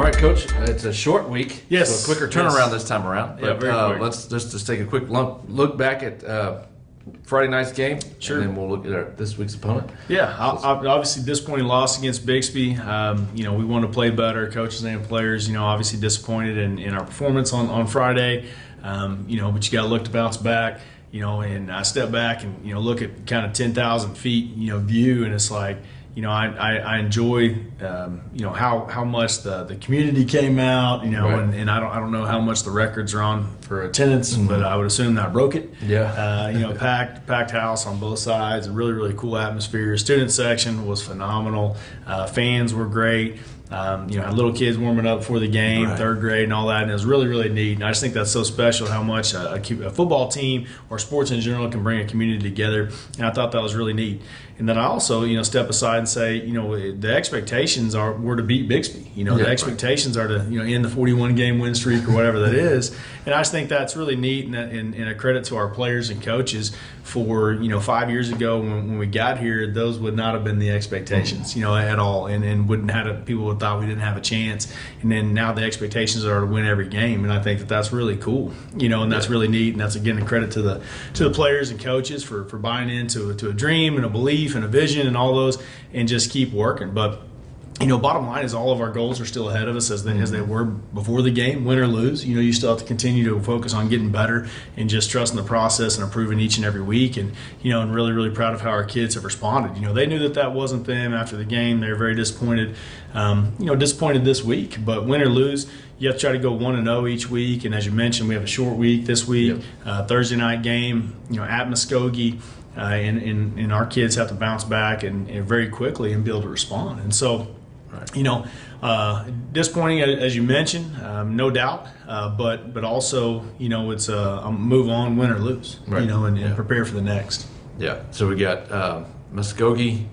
right, Coach. It's a short week. Yes. So a quicker turnaround this time around. Yeah, But very quick. let's just take a quick look back at Friday night's game. Sure. And then we'll look at this week's opponent. Yeah, obviously disappointing loss against Bixby. We want to play better, coaches and players. Obviously disappointed in our performance on Friday. But you got to look to bounce back. And I step back and look at kind of 10,000 feet view, and it's like I enjoy how much the community came out. Right. And I don't know how much the records are on for attendance, but I would assume that I broke it. Yeah. Packed house on both sides. A really cool atmosphere. Student section was phenomenal. Fans were great. Had little kids warming up for the game, Right. third grade and all that, and it was really neat. And I just think that's so special how much a football team or sports in general can bring a community together. And I thought that was really neat. And then I also, step aside and say, the expectations were to beat Bixby. The expectations are to, end the 41 game win streak or whatever that is. And I just think that's really neat and a credit to our players and coaches for, 5 years ago when we got here, those would not have been the expectations, at all. And wouldn't have people would thought we didn't have a chance. And then now the expectations are to win every game. And I think that's really cool, and that's really neat. And that's, again, a credit to the players and coaches for buying into a dream and a belief and a vision and all those, and just keep working. But bottom line is all of our goals are still ahead of us as they were before the game, win or lose. You still have to continue to focus on getting better and just trusting the process and improving each and every week. And and really proud of how our kids have responded. They knew that wasn't them after the game. They were very disappointed. Disappointed this week, but win or lose, you have to try to go 1-0 each week. And as you mentioned, we have a short week this week. Yep. Thursday night game, at Muskogee. And our kids have to bounce back and very quickly and be able to respond. And so, disappointing as you mentioned, no doubt. But also, it's a move on, win or lose. Right. And prepare for the next. Yeah. So we got Muskogee.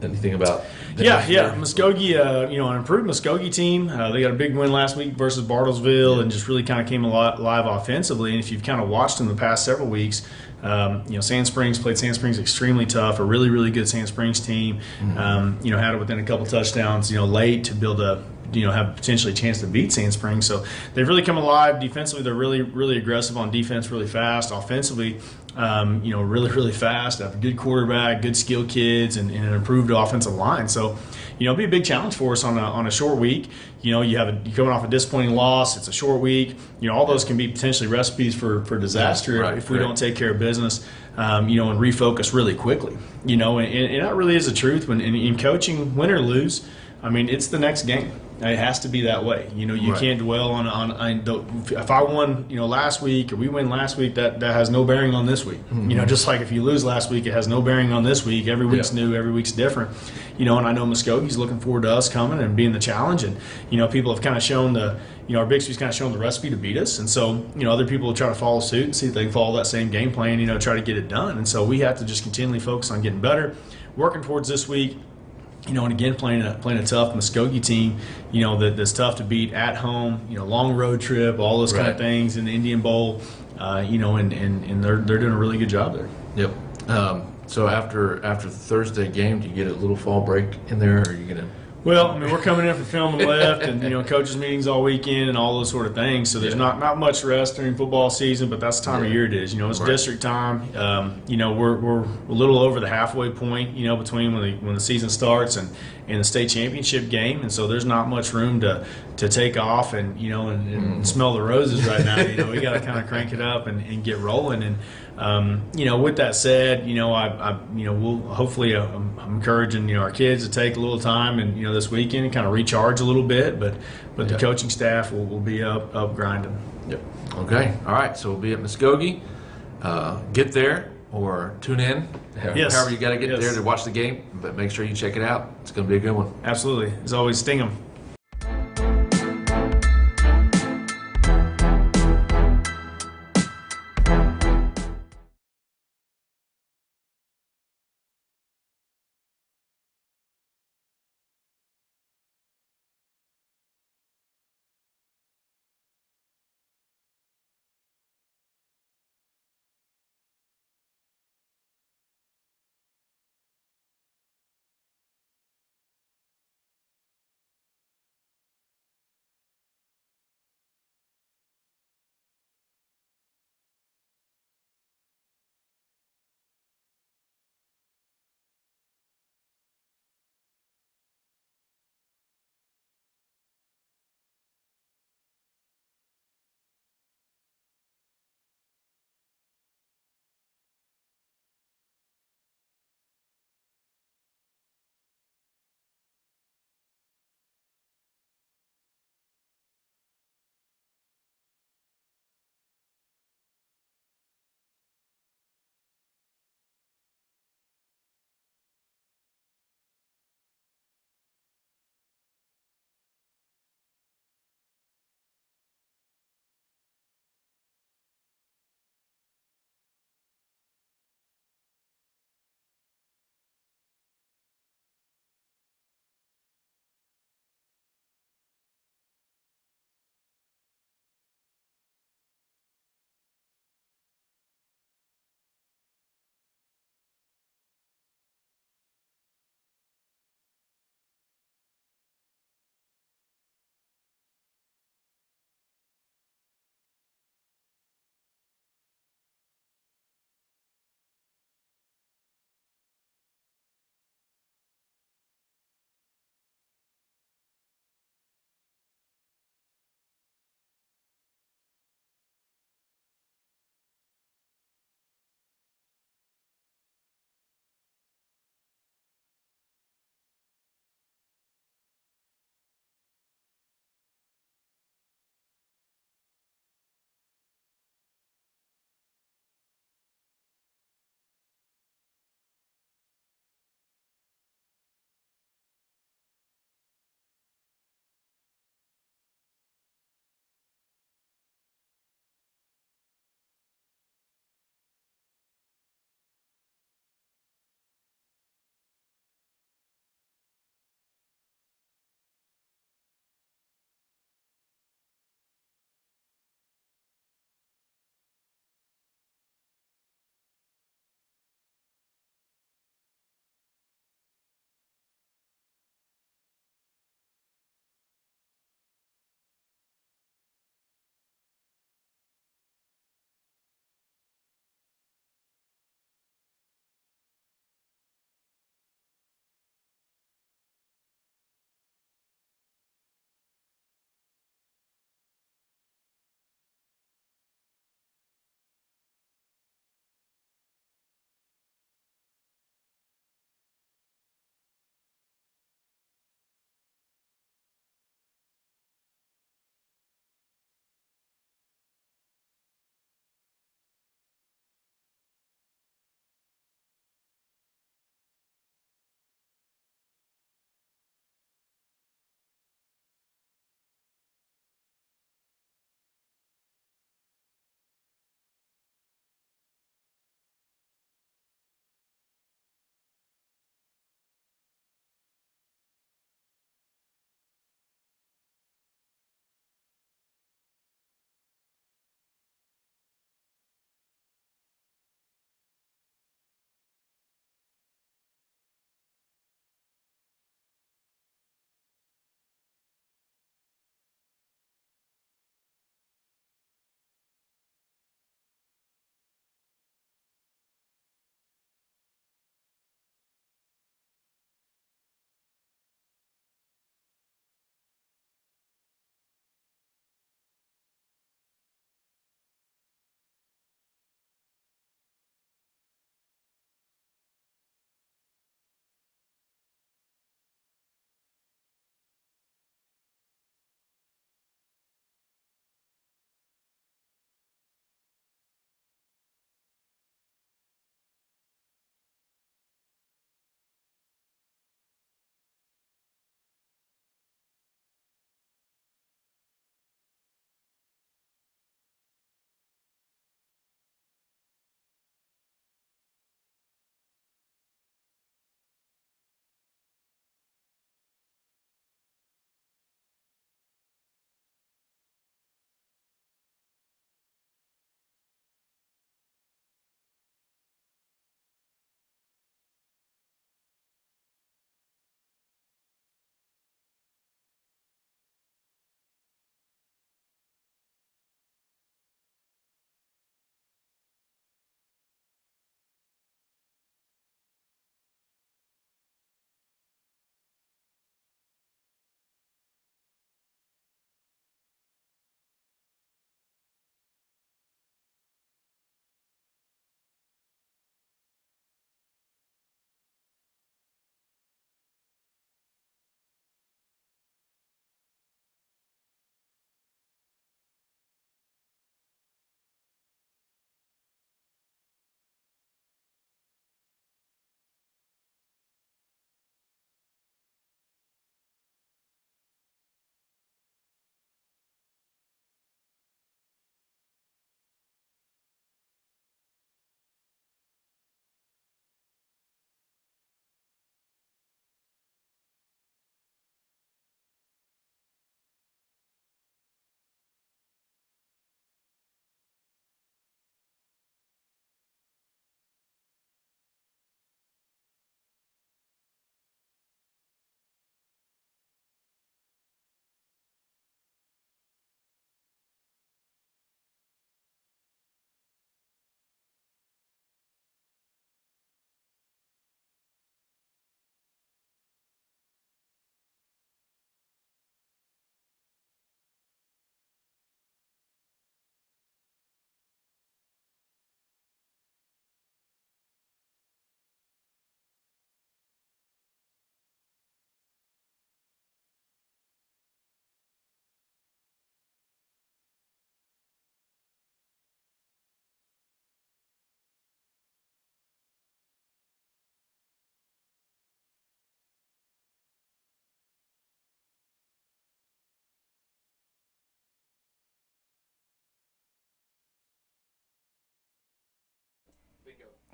Anything about? Muskogee, an improved Muskogee team. They got a big win last week versus Bartlesville, and just really kind of came alive offensively. And if you've kind of watched them the past several weeks, Sand Springs played Sand Springs extremely tough. A really good Sand Springs team. Mm-hmm. Had it within a couple touchdowns, late to build a. Have potentially a chance to beat Sand Springs. So they've really come alive defensively. They're really aggressive on defense, really fast. Offensively, really fast. Have a good quarterback, good skilled kids, and an improved offensive line. So, it'll be a big challenge for us on a short week. You're coming off a disappointing loss. It's a short week. All those can be potentially recipes for disaster if we don't take care of business. And refocus really quickly. And that really is the truth. When in coaching, win or lose, it's the next game. It has to be that way. You can't dwell on if I won, last week or we win last week, that has no bearing on this week. Mm-hmm. Just like if you lose last week, it has no bearing on this week. Every week's new, every week's different. And I know Muskogee's looking forward to us coming and being the challenge. And, people have kind of shown our Bixby's kind of shown the recipe to beat us. And so, other people will try to follow suit and see if they can follow that same game plan, try to get it done. And so we have to just continually focus on getting better, working towards this week. And again, playing a tough Muskogee team, that's tough to beat at home, long road trip, all those kind of things in the Indian Bowl, and they're doing a really good job there. Yep. So after the Thursday game, do you get a little fall break in there, or are you gonna? Well, we're coming in from film and left, and coaches meetings all weekend and all those sort of things. So there's not much rest during football season, but that's the time of year it is. It's district time. We're a little over the halfway point. Between when the season starts and the state championship game, and so there's not much room to take off and smell the roses right now. We got to kind of crank it up and get rolling. And with that said, we'll hopefully I'm encouraging our kids to take a little time and this weekend and kind of recharge a little bit, but the coaching staff will be up grinding. Yep. Okay. All right. So we'll be at Muskogee. Get there or tune in. However you got to get there to watch the game, but make sure you check it out. It's going to be a good one. Absolutely. As always, sting 'em.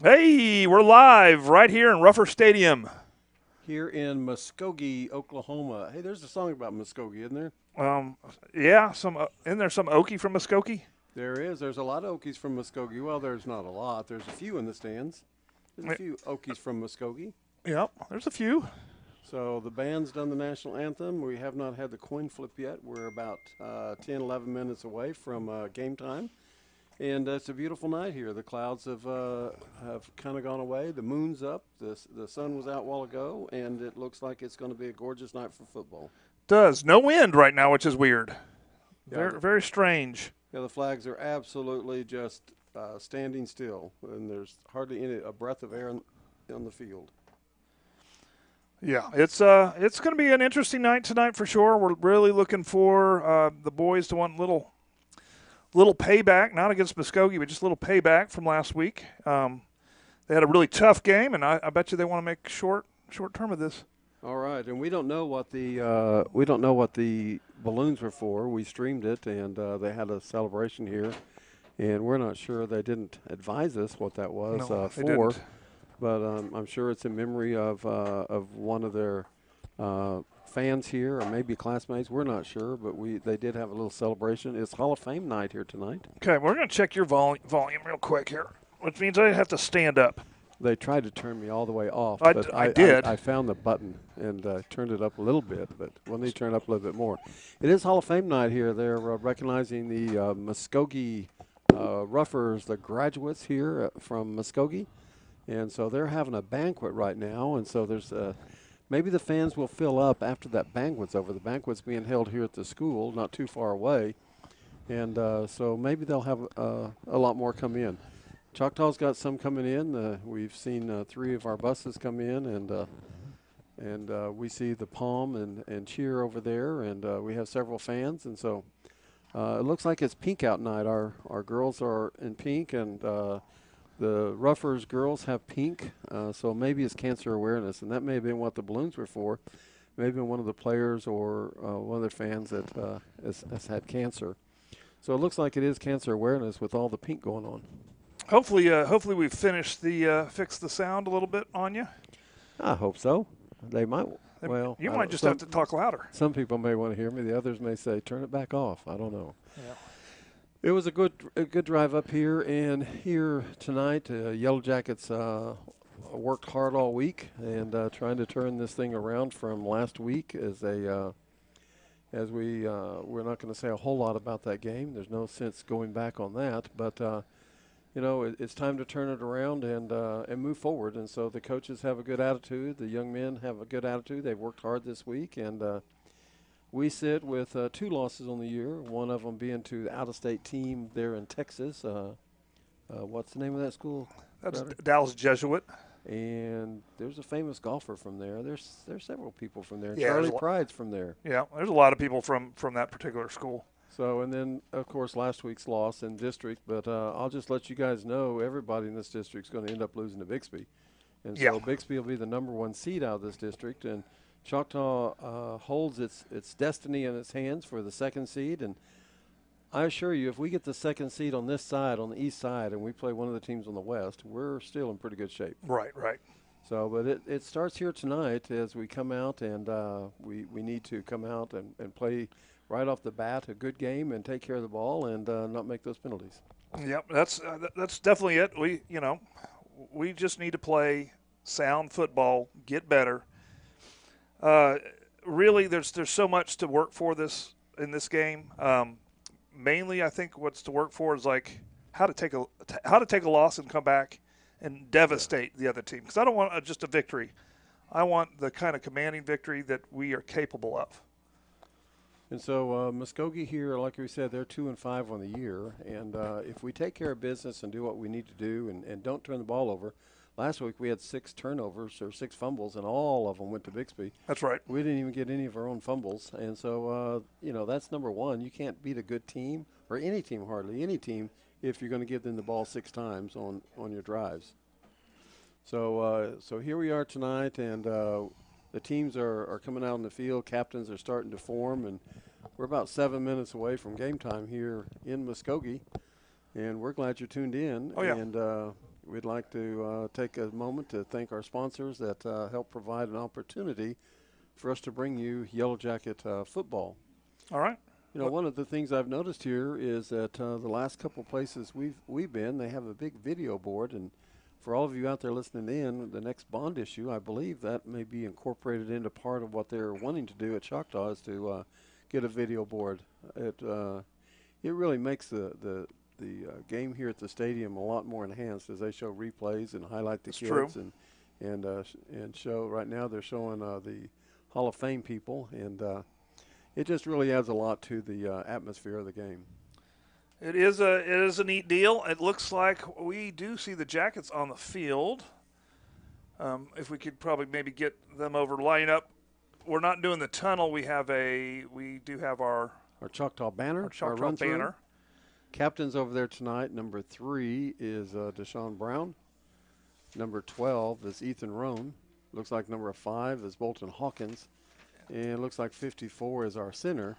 Hey, we're live right here in Rufford Stadium. Here in Muskogee, Oklahoma. Hey, there's a song about Muskogee, isn't there? Yeah, isn't there some Okie from Muskogee? There is. There's a lot of Okies from Muskogee. Well, there's not a lot. There's a few in the stands. There's a few Okies from Muskogee. Yep, there's a few. So the band's done the national anthem. We have not had the coin flip yet. We're about 10, 11 minutes away from game time. And it's a beautiful night here. The clouds have kind of gone away. The moon's up. The sun was out a while ago, and it looks like it's going to be a gorgeous night for football. Does. No wind right now, which is weird. Yeah. Very, very strange. Yeah, the flags are absolutely just standing still, and there's hardly a breath of air on the field. Yeah, it's going to be an interesting night tonight for sure. We're really looking for the boys to want little payback, not against Muskogee, but just a little payback from last week. They had a really tough game, and I bet you they want to make short term of this. All right, and we don't know what the balloons were for. We streamed it, and they had a celebration here, and we're not sure. They didn't advise us what that was No, for, didn't. but I'm sure it's in memory of one of their fans here, or maybe classmates. We're not sure, but they did have a little celebration. It's Hall of Fame night here tonight. Okay, we're going to check your volume real quick here, which means I have to stand up. They tried to turn me all the way off, but I did. I found the button and turned it up a little bit, but we'll need to turn it up a little bit more. It is Hall of Fame night here. They're recognizing the Muskogee Ruffers, the graduates here from Muskogee, and so they're having a banquet right now, and so there's maybe the fans will fill up after that banquet's over. The banquet's being held here at the school, not too far away, and so maybe they'll have a lot more come in. Choctaw's got some coming in. We've seen 3 of our buses come in, and we see the palm and cheer over there, and we have several fans, and so it looks like it's pink out night. Our girls are in pink, and the Ruffers girls have pink, so maybe it's cancer awareness, and that may have been what the balloons were for. Maybe one of the players or one of their fans that has had cancer. So it looks like it is cancer awareness with all the pink going on. Hopefully we've finished fixed the sound a little bit on you. I hope so. They might. Well, you might just have to talk louder. Some people may want to hear me. The others may say, "Turn it back off." I don't know. Yeah. It was a good drive up here, and here tonight, Yellow Jackets worked hard all week and trying to turn this thing around from last week. We're not going to say a whole lot about that game. There's no sense going back on that, but. It's time to turn it around and move forward. And so the coaches have a good attitude. The young men have a good attitude. They've worked hard this week. And we sit with 2 losses on the year, one of them being to the out-of-state team there in Texas. What's the name of that school? That's Dallas Jesuit. And there's a famous golfer from there. There's several people from there. Yeah, Charlie Pride's from there. Yeah, there's a lot of people from that particular school. So, and then, of course, last week's loss in district. But I'll just let you guys know everybody in this district is going to end up losing to Bixby. And so Bixby will be the #1 seed out of this district. And Choctaw holds its destiny in its hands for the 2nd seed. And I assure you, if we get the 2nd seed on this side, on the east side, and we play one of the teams on the west, we're still in pretty good shape. Right. So, but it starts here tonight as we come out, and we need to come out and play – right off the bat, a good game and take care of the ball and not make those penalties. Yep, that's definitely it. We just need to play sound football, get better. Really, there's so much to work for in this game. Mainly, I think what's to work for is like how to take a loss and come back and devastate the other team. Because I don't want just a victory. I want the kind of commanding victory that we are capable of. And so Muskogee here, like we said, they're 2-5 on the year. And if we take care of business and do what we need to do and don't turn the ball over, last week we had 6 turnovers or 6 fumbles, and all of them went to Bixby. That's right. We didn't even get any of our own fumbles. And so, that's #1. You can't beat a good team or any team, hardly any team, if you're going to give them the ball 6 times on your drives. So here we are tonight, and the teams are coming out on the field. Captains are starting to form, and we're about 7 minutes away from game time here in Muskogee. And we're glad you're tuned in. Oh, yeah. And we'd like to take a moment to thank our sponsors that help provide an opportunity for us to bring you Yellow Jacket football. All right. You know, one of the things I've noticed here is that the last couple places we've been, they have a big video board, and for all of you out there listening in, the next bond issue, I believe that may be incorporated into part of what they're wanting to do at Choctaw is to get a video board. It really makes the game here at the stadium a lot more enhanced as they show replays and highlight the kids and show. Right now they're showing the Hall of Fame people, and it just really adds a lot to the atmosphere of the game. It is a neat deal. It looks like we do see the Jackets on the field. If we could probably maybe get them over line up. We're not doing the tunnel. We do have our Choctaw banner. Our Choctaw banner. Captains over there tonight. Number 3 is Deshaun Brown. Number 12 is Ethan Roan. Looks like number 5 is Bolton Hawkins. And it looks like 54 is our center.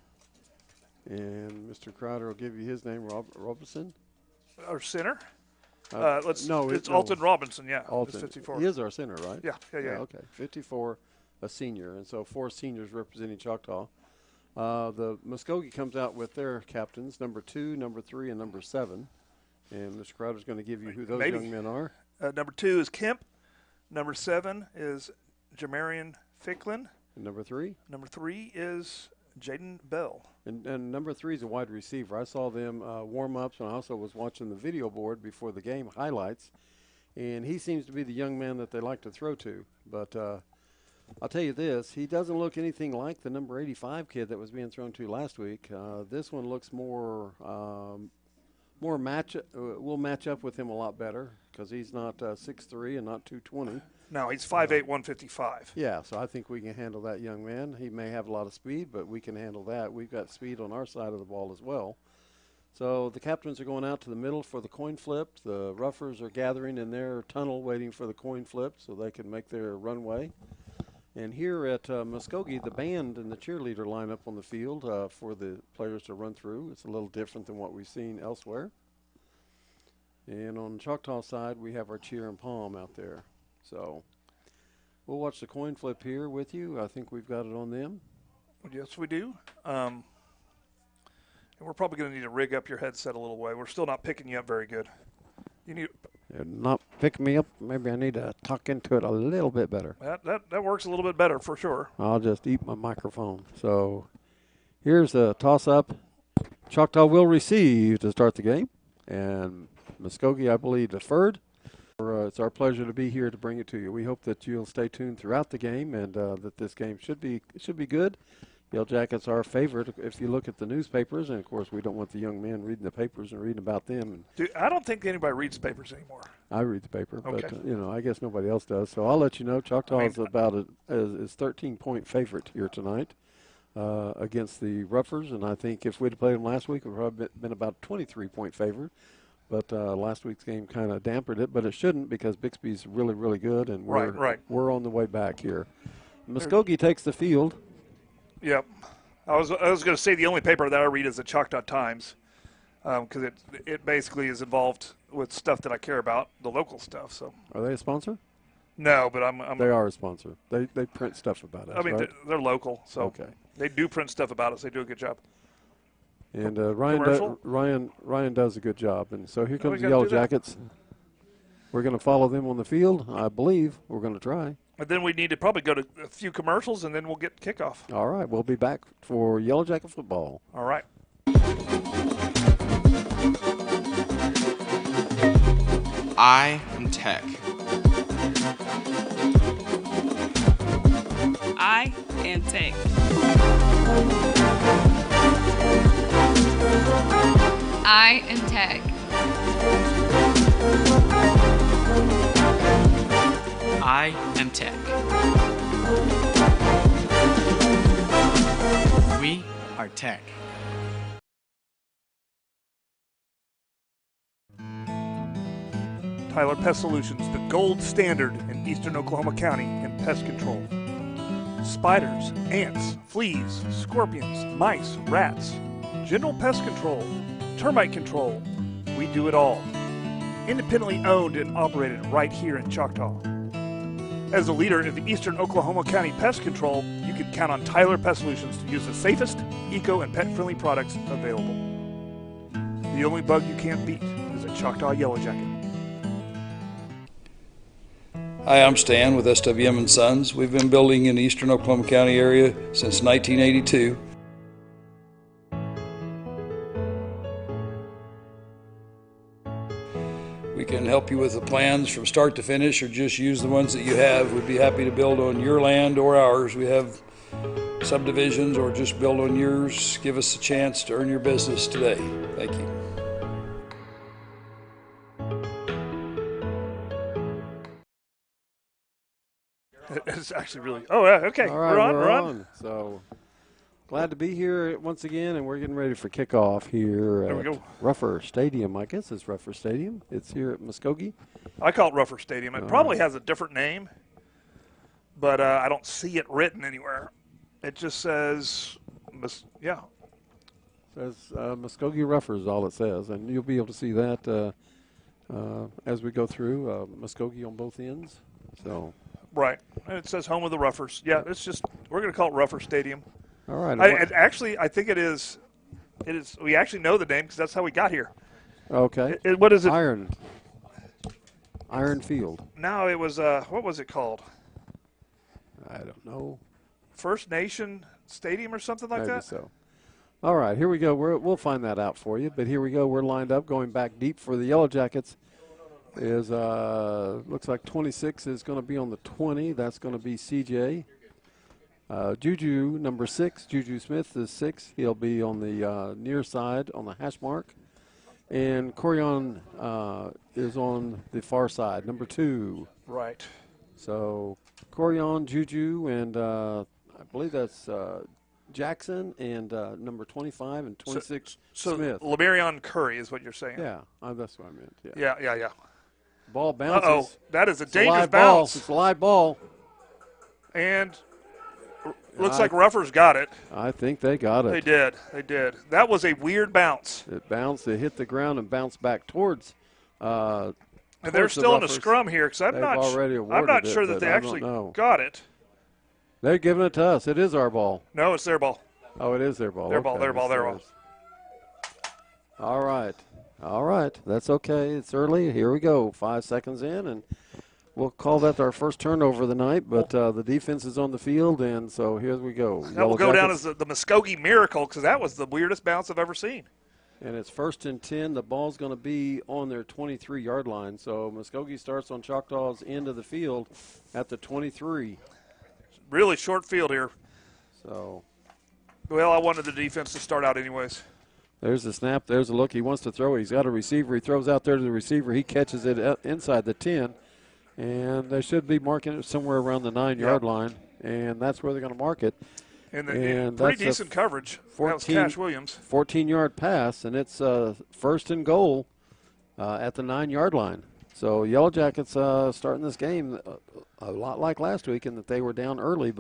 And Mr. Crowder will give you his name, Robertson. Our center? It's no, Alton Robinson, yeah. Alton. It's 54. He is our center, right? Yeah. Okay, 54, a senior. And so 4 seniors representing Choctaw. The Muskogee comes out with their captains, number 2, number 3, and number 7. And Mr. Crowder's going to give you who those young men are. Number 2 is Kemp. Number 7 is Jamarian Ficklin. And number 3? Number 3 is Jaden Bell. And number 3 is a wide receiver. I saw them warm-ups, and I also was watching the video board before the game highlights. And he seems to be the young man that they like to throw to. But I'll tell you this, he doesn't look anything like the number 85 kid that was being thrown to last week. This one looks more we'll match up with him a lot better because he's not 6'3" and not 220. No, he's 5'8", 155. Yeah, so I think we can handle that young man. He may have a lot of speed, but we can handle that. We've got speed on our side of the ball as well. So the captains are going out to the middle for the coin flip. The roughers are gathering in their tunnel waiting for the coin flip so they can make their runway. And here at Muskogee, the band and the cheerleader line up on the field for the players to run through. It's a little different than what we've seen elsewhere. And on the Choctaw side, we have our cheer and palm out there. So we'll watch the coin flip here with you. I think we've got it on them. Yes, we do. And we're probably going to need to rig up your headset a little way. We're still not picking you up very good. They're not picking me up. Maybe I need to talk into it a little bit better. That works a little bit better for sure. I'll just eat my microphone. So here's the toss-up. Choctaw will receive to start the game. And Muskogee, I believe, deferred. It's our pleasure to be here to bring it to you. We hope that you'll stay tuned throughout the game and that this game should be good. Yellow Jackets are a favorite if you look at the newspapers, and of course we don't want the young men reading the papers and reading about them. Dude, I don't think anybody reads papers anymore. I read the paper, okay. But I guess nobody else does. So I'll let you know. Choctaw is about is 13-point favorite here tonight against the Roughers, and I think if we'd played them last week, we'd probably been about a 23-point favorite. But last week's game kind of dampened it, but it shouldn't because Bixby's really, really good, and we're on the way back here. Muskogee takes the field. Yep. I was going to say the only paper that I read is the Choctaw Times because it basically is involved with stuff that I care about, the local stuff. So are they a sponsor? No, but they are a sponsor. They print stuff about us. I mean, right? they're local, so okay. They do print stuff about us. They do a good job. And Ryan does a good job. And so here comes the Yellow Jackets. We're going to follow them on the field. I believe we're going to try. And then we need to probably go to a few commercials, and then we'll get kickoff. All right. We'll be back for Yellow Jacket football. All right. I am Tech. I am Tech. I am Tech. I am Tech. We are Tech. Tyler Pest Solutions, the gold standard in eastern Oklahoma County in pest control. Spiders, ants, fleas, scorpions, mice, rats, general pest control, termite control. We do it all. independently owned and operated right here in Choctaw. As a leader in the Eastern Oklahoma County Pest Control, you can count on Tyler Pest Solutions to use the safest, eco, and pet-friendly products available. The only bug you can't beat is a Choctaw Yellow Jacket. Hi, I'm Stan with SWM & Sons. We've been building in the Eastern Oklahoma County area since 1982. We can help you with the plans from start to finish or just use the ones that you have. We'd be happy to build on your land or ours. We have subdivisions or just build on yours. Give us a chance to earn your business today. Thank you. It's actually really. Oh, yeah, okay. All right, we're on. So glad to be here once again, and we're getting ready for kickoff here There we at go. Ruffer Stadium. I guess it's Ruffer Stadium. It's here at Muskogee. I call it Ruffer Stadium. It probably has a different name, but I don't see it written anywhere. It just says, yeah. Says Muskogee Ruffer is all it says, and you'll be able to see that as we go through. Muskogee on both ends. So. Right. And it says home of the Ruffers. Yeah, it's just, we're going to call it Ruffer Stadium. All right. I think it is, we actually know the name because that's how we got here. Okay. What is it? Iron Field. No, it was, what was it called? I don't know. First Nation Stadium or something like Maybe that? so. All right, here we go. We'll find that out for you. But here we go. We're lined up, going back deep for the Yellow Jackets. Is looks like 26 is going to be on the 20. That's going to be CJ. Juju, number 6. Juju Smith is 6. He'll be on the near side on the hash mark. And Corion is on the far side, number 2. Right. So Corion, Juju, and I believe that's Jackson and number 25 and 26 Smith. So Lemarion Curry is what you're saying. Yeah, that's what I meant. Yeah. Ball bounces. Uh-oh, that is a It's dangerous live ball. bounce. It's a live ball. And looks like Ruffers got it. I think they got it. They did. That was a weird bounce. It bounced. It hit the ground and bounced back towards. And they're still in a scrum here because I'm not sure that they actually got it. They're giving it to us. It is our ball. No, it's their ball. Oh, it is their ball. Their ball. All right. That's okay. It's early. Here we go. 5 seconds in, and we'll call that our first turnover of the night. But the defense is on the field, and so here we go. That will go down as the Muskogee miracle because that was the weirdest bounce I've ever seen. And it's 1st and 10. The ball's going to be on their 23-yard line. So Muskogee starts on Choctaw's end of the field at the 23. Really short field here. So. Well, I wanted the defense to start out anyways. There's the snap. There's a look. He wants to throw. He's got a receiver. He throws out there to the receiver. He catches it inside the 10. And they should be marking it somewhere around the 9-yard line. And that's where they're going to mark it. And pretty decent coverage. That was Cash Williams. 14-yard pass, and it's 1st and goal at the 9-yard line. So Yellow Jackets starting this game a lot like last week in that they were down early.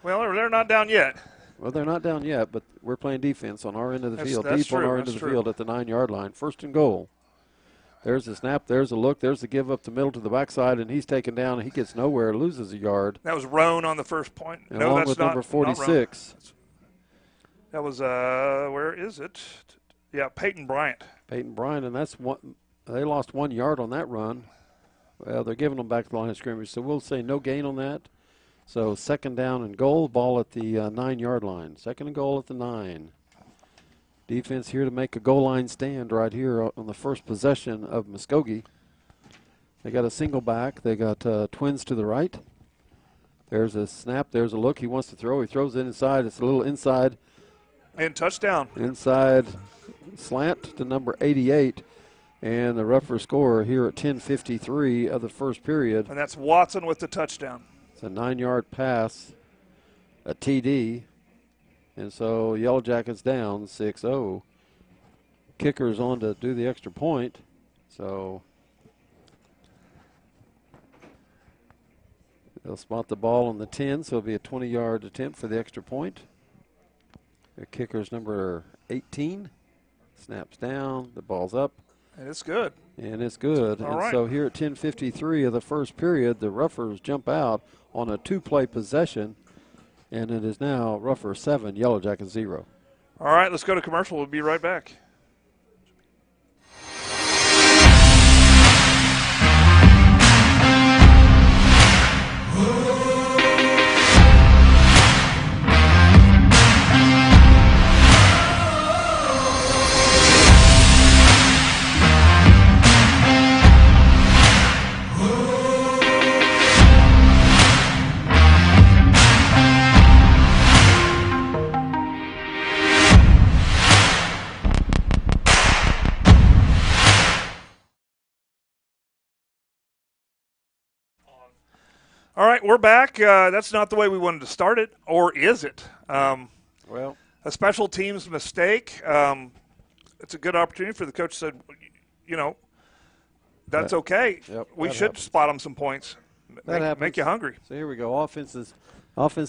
Well, they're not down yet. Well, they're not down yet, but we're playing defense on our end of the field, that's deep true, on our end of the field at the 9-yard line. 1st and goal. There's the snap. There's a look. There's the give up the middle to the backside, and he's taken down, and he gets nowhere, loses a yard. That was Roan on the first point. And no, along that's with not number 46. That was, where is it? Yeah, Peyton Bryant. Peyton Bryant, and that's one. They lost 1 yard on that run. Well, they're giving them back to the line of scrimmage, so we'll say no gain on that. So 2nd down and goal, ball at the 9-yard line. 2nd and goal at the 9. Defense here to make a goal line stand right here on the first possession of Muskogee. They got a single back. They got twins to the right. There's a snap. There's a look. He wants to throw. He throws it inside. It's a little inside. And touchdown. Inside slant to number 88. And the Ruffers score here at 10:53 of the first period. And that's Watson with the touchdown. It's a 9-yard pass, a TD. And so Yellow Jackets down 6-0. Kicker's on to do the extra point. So they'll spot the ball on the 10, so it'll be a 20-yard attempt for the extra point. The kicker's number 18. Snaps down. The ball's up. And it's good. And it's good. All and right. so here at 10:53 of the first period, the Ruffers jump out on a 2-play possession, and it is now Ruffers 7, Yellow Jackets 0. All right, let's go to commercial. We'll be right back. All right, we're back. That's not the way we wanted to start it, or is it? Well, a special teams mistake. It's a good opportunity for the coach said, that's okay. Yep, we that should happens. spot them some points. Make you hungry. So here we go. Offense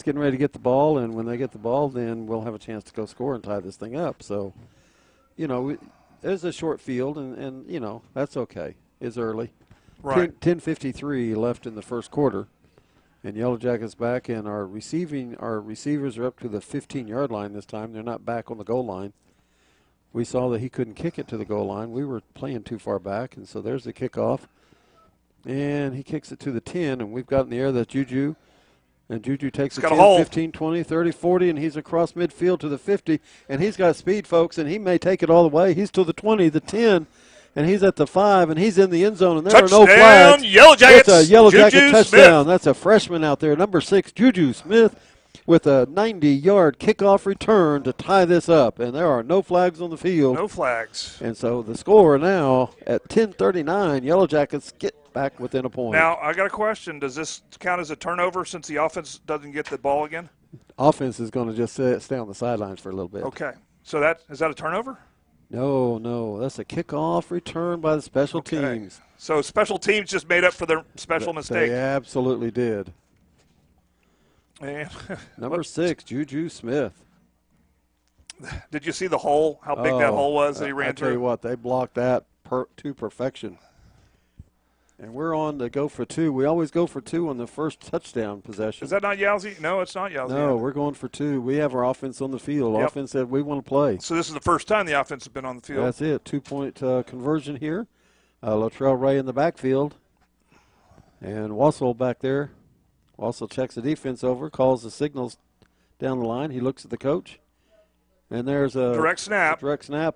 getting ready to get the ball, and when they get the ball, then we'll have a chance to go score and tie this thing up. So, there's a short field, and that's okay. It's early. Right. 10:53 left in the first quarter. And Yellow Jackets back, and our receivers are up to the 15-yard line this time. They're not back on the goal line. We saw that he couldn't kick it to the goal line. We were playing too far back, and so there's the kickoff. And he kicks it to the 10, and we've got in the air that Juju. And Juju takes it 10, 15, 20, 30, 40, and he's across midfield to the 50. And he's got speed, folks, and he may take it all the way. He's to the 20, the 10. And he's at the 5, and he's in the end zone, and there touchdown, are no flags. Yellow Jackets. It's a Yellow Jacket Juju touchdown. Smith. That's a freshman out there, number 6, Juju Smith, with a 90-yard kickoff return to tie this up. And there are no flags on the field. No flags. And so the score now at 10:39, Yellow Jackets get back within a point. Now, I got a question. Does this count as a turnover since the offense doesn't get the ball again? Offense is going to just stay on the sidelines for a little bit. Okay. So is that a turnover? No. That's a kickoff return by the special teams. So special teams just made up for their special mistake. They absolutely did. And Number 6, Juju Smith. Did you see the hole? How big that hole was that he ran through? I tell you what, they blocked that to perfection. And we're on to go for 2. We always go for 2 on the first touchdown possession. Is that not Yowzy? No, it's not Yowzy. No, we're going for 2. We have our offense on the field. Yep. Offense said we want to play. So this is the first time the offense has been on the field. That's it. 2-point conversion here. Latrell Ray in the backfield. And Wassel back there. Wassel checks the defense over, calls the signals down the line. He looks at the coach. And there's a direct snap.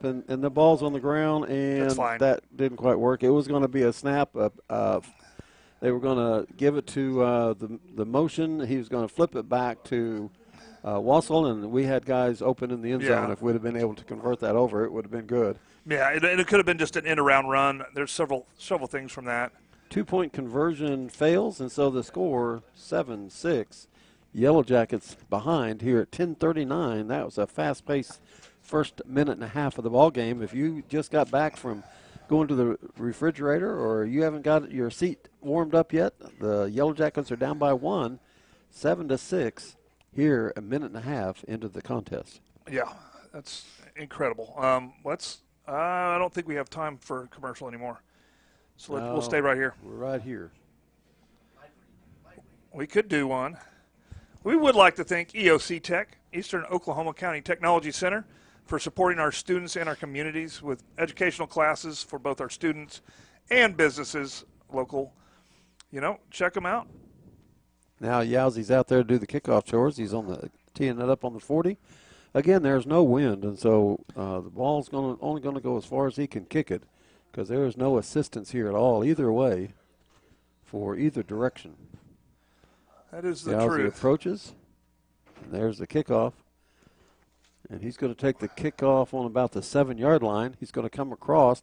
And the ball's on the ground, and that didn't quite work. It was going to be a snap. They were going to give it to the motion. He was going to flip it back to Wassel, and we had guys open in the end zone. If we'd have been able to convert that over, it would have been good. Yeah, it could have been just an end-around run. There's several things from that. 2-point conversion fails, and so the score 7-6. Yellow Jackets behind here at 10:39. That was a fast-paced first minute and a half of the ball game. If you just got back from going to the refrigerator or you haven't got your seat warmed up yet, the Yellow Jackets are down by 1, 7-6 here a minute and a half into the contest. Yeah, that's incredible. I don't think we have time for a commercial anymore. So we'll stay right here. We're right here. We could do one. We would like to thank EOC Tech, Eastern Oklahoma County Technology Center, for supporting our students and our communities with educational classes for both our students and businesses local. Check them out. Now Yowzy's out there to do the kickoff chores. He's teeing it up on the 40. Again, there's no wind, and so the ball's only going to go as far as he can kick it because there is no assistance here at all, either way, for either direction. That is the Yowzy truth. Approaches, and there's the kickoff. And he's going to take the kickoff on about the 7-yard line. He's going to come across,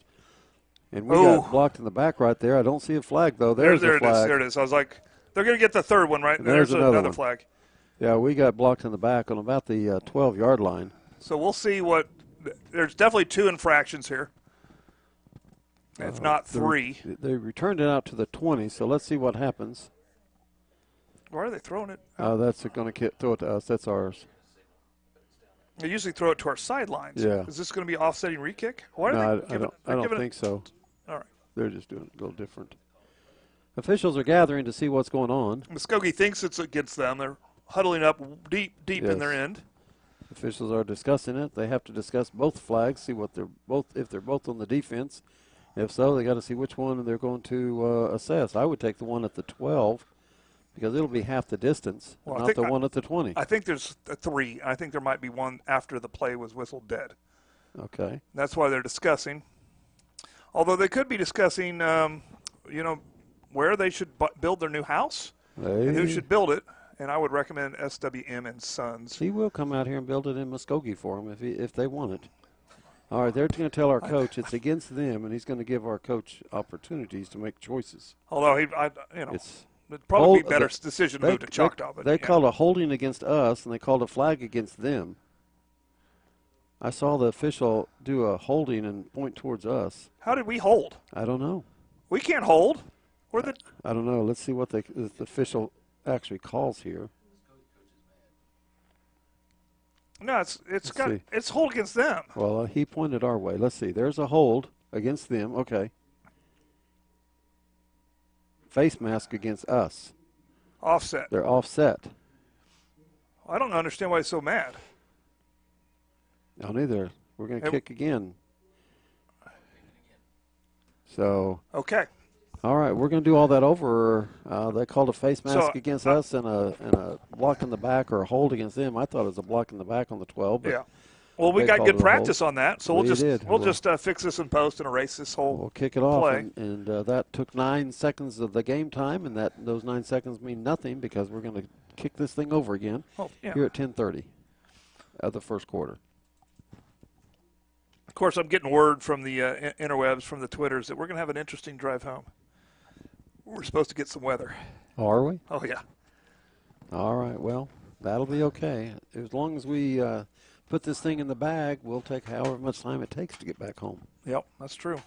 and we got blocked in the back right there. I don't see a flag, though. There's the flag. There it is. I was like, they're going to get the third one, right? And there's another flag. Yeah, we got blocked in the back on about the 12-yard line. So we'll see there's definitely 2 infractions here, if not 3. They returned it out to the 20, so let's see what happens. Why are they throwing it? That's going to throw it to us. That's ours. They usually throw it to our sidelines. Yeah. Is this going to be offsetting re-kick? Why I don't think so. They're just doing it a little different. Officials are gathering to see what's going on. Muskogee thinks it's against them. They're huddling up deep in their end. Officials are discussing it. They have to discuss both flags, see what if they're both on the defense. If so, they got to see which one they're going to assess. I would take the one at the 12 because it'll be half the distance, not the one at the 20. I think there's 3. I think there might be one after the play was whistled dead. Okay. That's why they're discussing. Although they could be discussing, where they should build their new house and who should build it. And I would recommend SWM and Sons. He will come out here and build it in Muskogee for them if they want it. All right, they're going to tell our coach it's against them, and he's going to give our coach opportunities to make choices. Although it'd probably be a better decision to move to Choctaw. They called a holding against us, and they called a flag against them. I saw the official do a holding and point towards us. How did we hold? I don't know. We can't hold. I don't know. Let's see what the official actually calls here. No, it's hold against them. Well, he pointed our way. Let's see. There's a hold against them. Okay. Face mask against us. Offset. They're offset. I don't understand why he's so mad. No, neither. We're going to kick again. So. Okay. All right, we're going to do all that over. They called a face mask against us and a block in the back or a hold against them. I thought it was a block in the back on the 12. Yeah. Well, we got good practice on that, so we'll just fix this in post and erase this whole We'll kick it off, play. and that took 9 seconds of the game time, and those 9 seconds mean nothing because we're going to kick this thing over again here at 10:30 of the first quarter. Of course, I'm getting word from the interwebs, from the Twitters, that we're going to have an interesting drive home. We're supposed to get some weather. Are we? Oh, yeah. All right, well, that'll be okay. As long as we put this thing in the bag, we'll take however much time it takes to get back home. Yep, that's true.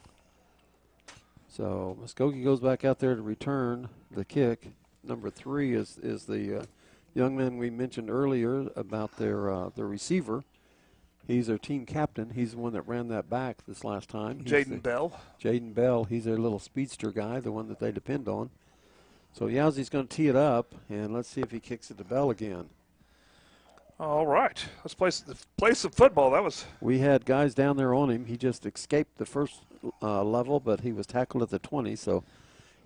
So Muskogee goes back out there to return the kick. Number 3 is the young man we mentioned earlier about their receiver. He's their team captain. He's the one that ran that back this last time. Jaden Bell. Jaden Bell. He's their little speedster guy, the one that they depend on. So Yowzy's going to tee it up, and let's see if he kicks it to Bell again. All right. Let's play some football. We had guys down there on him. He just escaped the first level, but he was tackled at the 20. So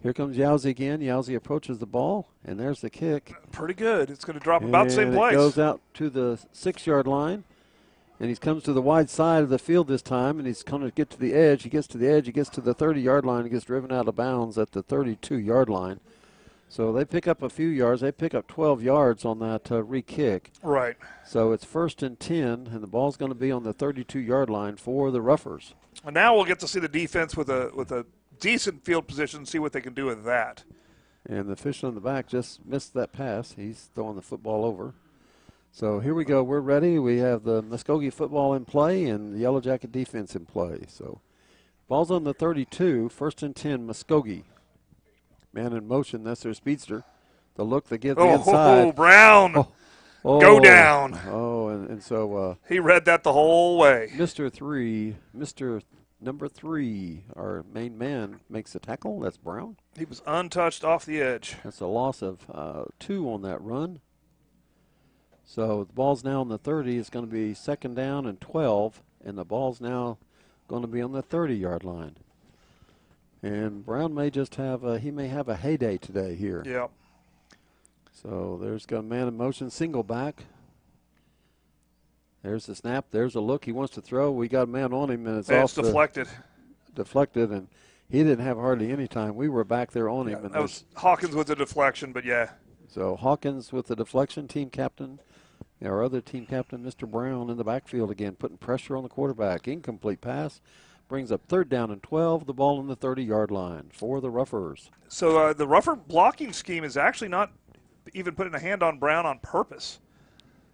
here comes Yowzy again. Yowzy approaches the ball, and there's the kick. Pretty good. It's going to drop about the same place. It goes out to the 6-yard line. And he comes to the wide side of the field this time, and he's going to get to the edge. He gets to the edge. He gets to the 30-yard line. He gets driven out of bounds at the 32-yard line. So they pick up a few yards. They pick up 12 yards on that re-kick. Right. So it's 1st and 10, and the ball's going to be on the 32-yard line for the Ruffers. And now we'll get to see the defense with a decent field position, see what they can do with that. And the official in the back just missed that pass. He's throwing the football over. So here we go. We're ready. We have the Muskogee football in play and the Yellow Jacket defense in play. So ball's on the 32, 1st and 10, Muskogee. Man in motion. That's their speedster. The look they give the inside. Oh, Brown. Go down. Oh, and so he read that the whole way. Number 3, our main man, makes a tackle. That's Brown. He was untouched off the edge. That's a loss of 2 on that run. So the ball's now on the 30. It's going to be 2nd down and 12, and the ball's now going to be on the 30-yard line. And Brown may just have a heyday today here. Yep. So there's got a man in motion, single back. There's the snap. There's a look. He wants to throw. We got a man on him, and it's deflected. Deflected, and he didn't have hardly any time. We were back there on him. And that was Hawkins with the deflection, but yeah. So Hawkins with the deflection, team captain. Our other team captain, Mr. Brown, in the backfield again, putting pressure on the quarterback. Incomplete pass. Brings up 3rd down and 12, the ball on the 30-yard line for the Ruffers. So the Ruffer blocking scheme is actually not even putting a hand on Brown on purpose.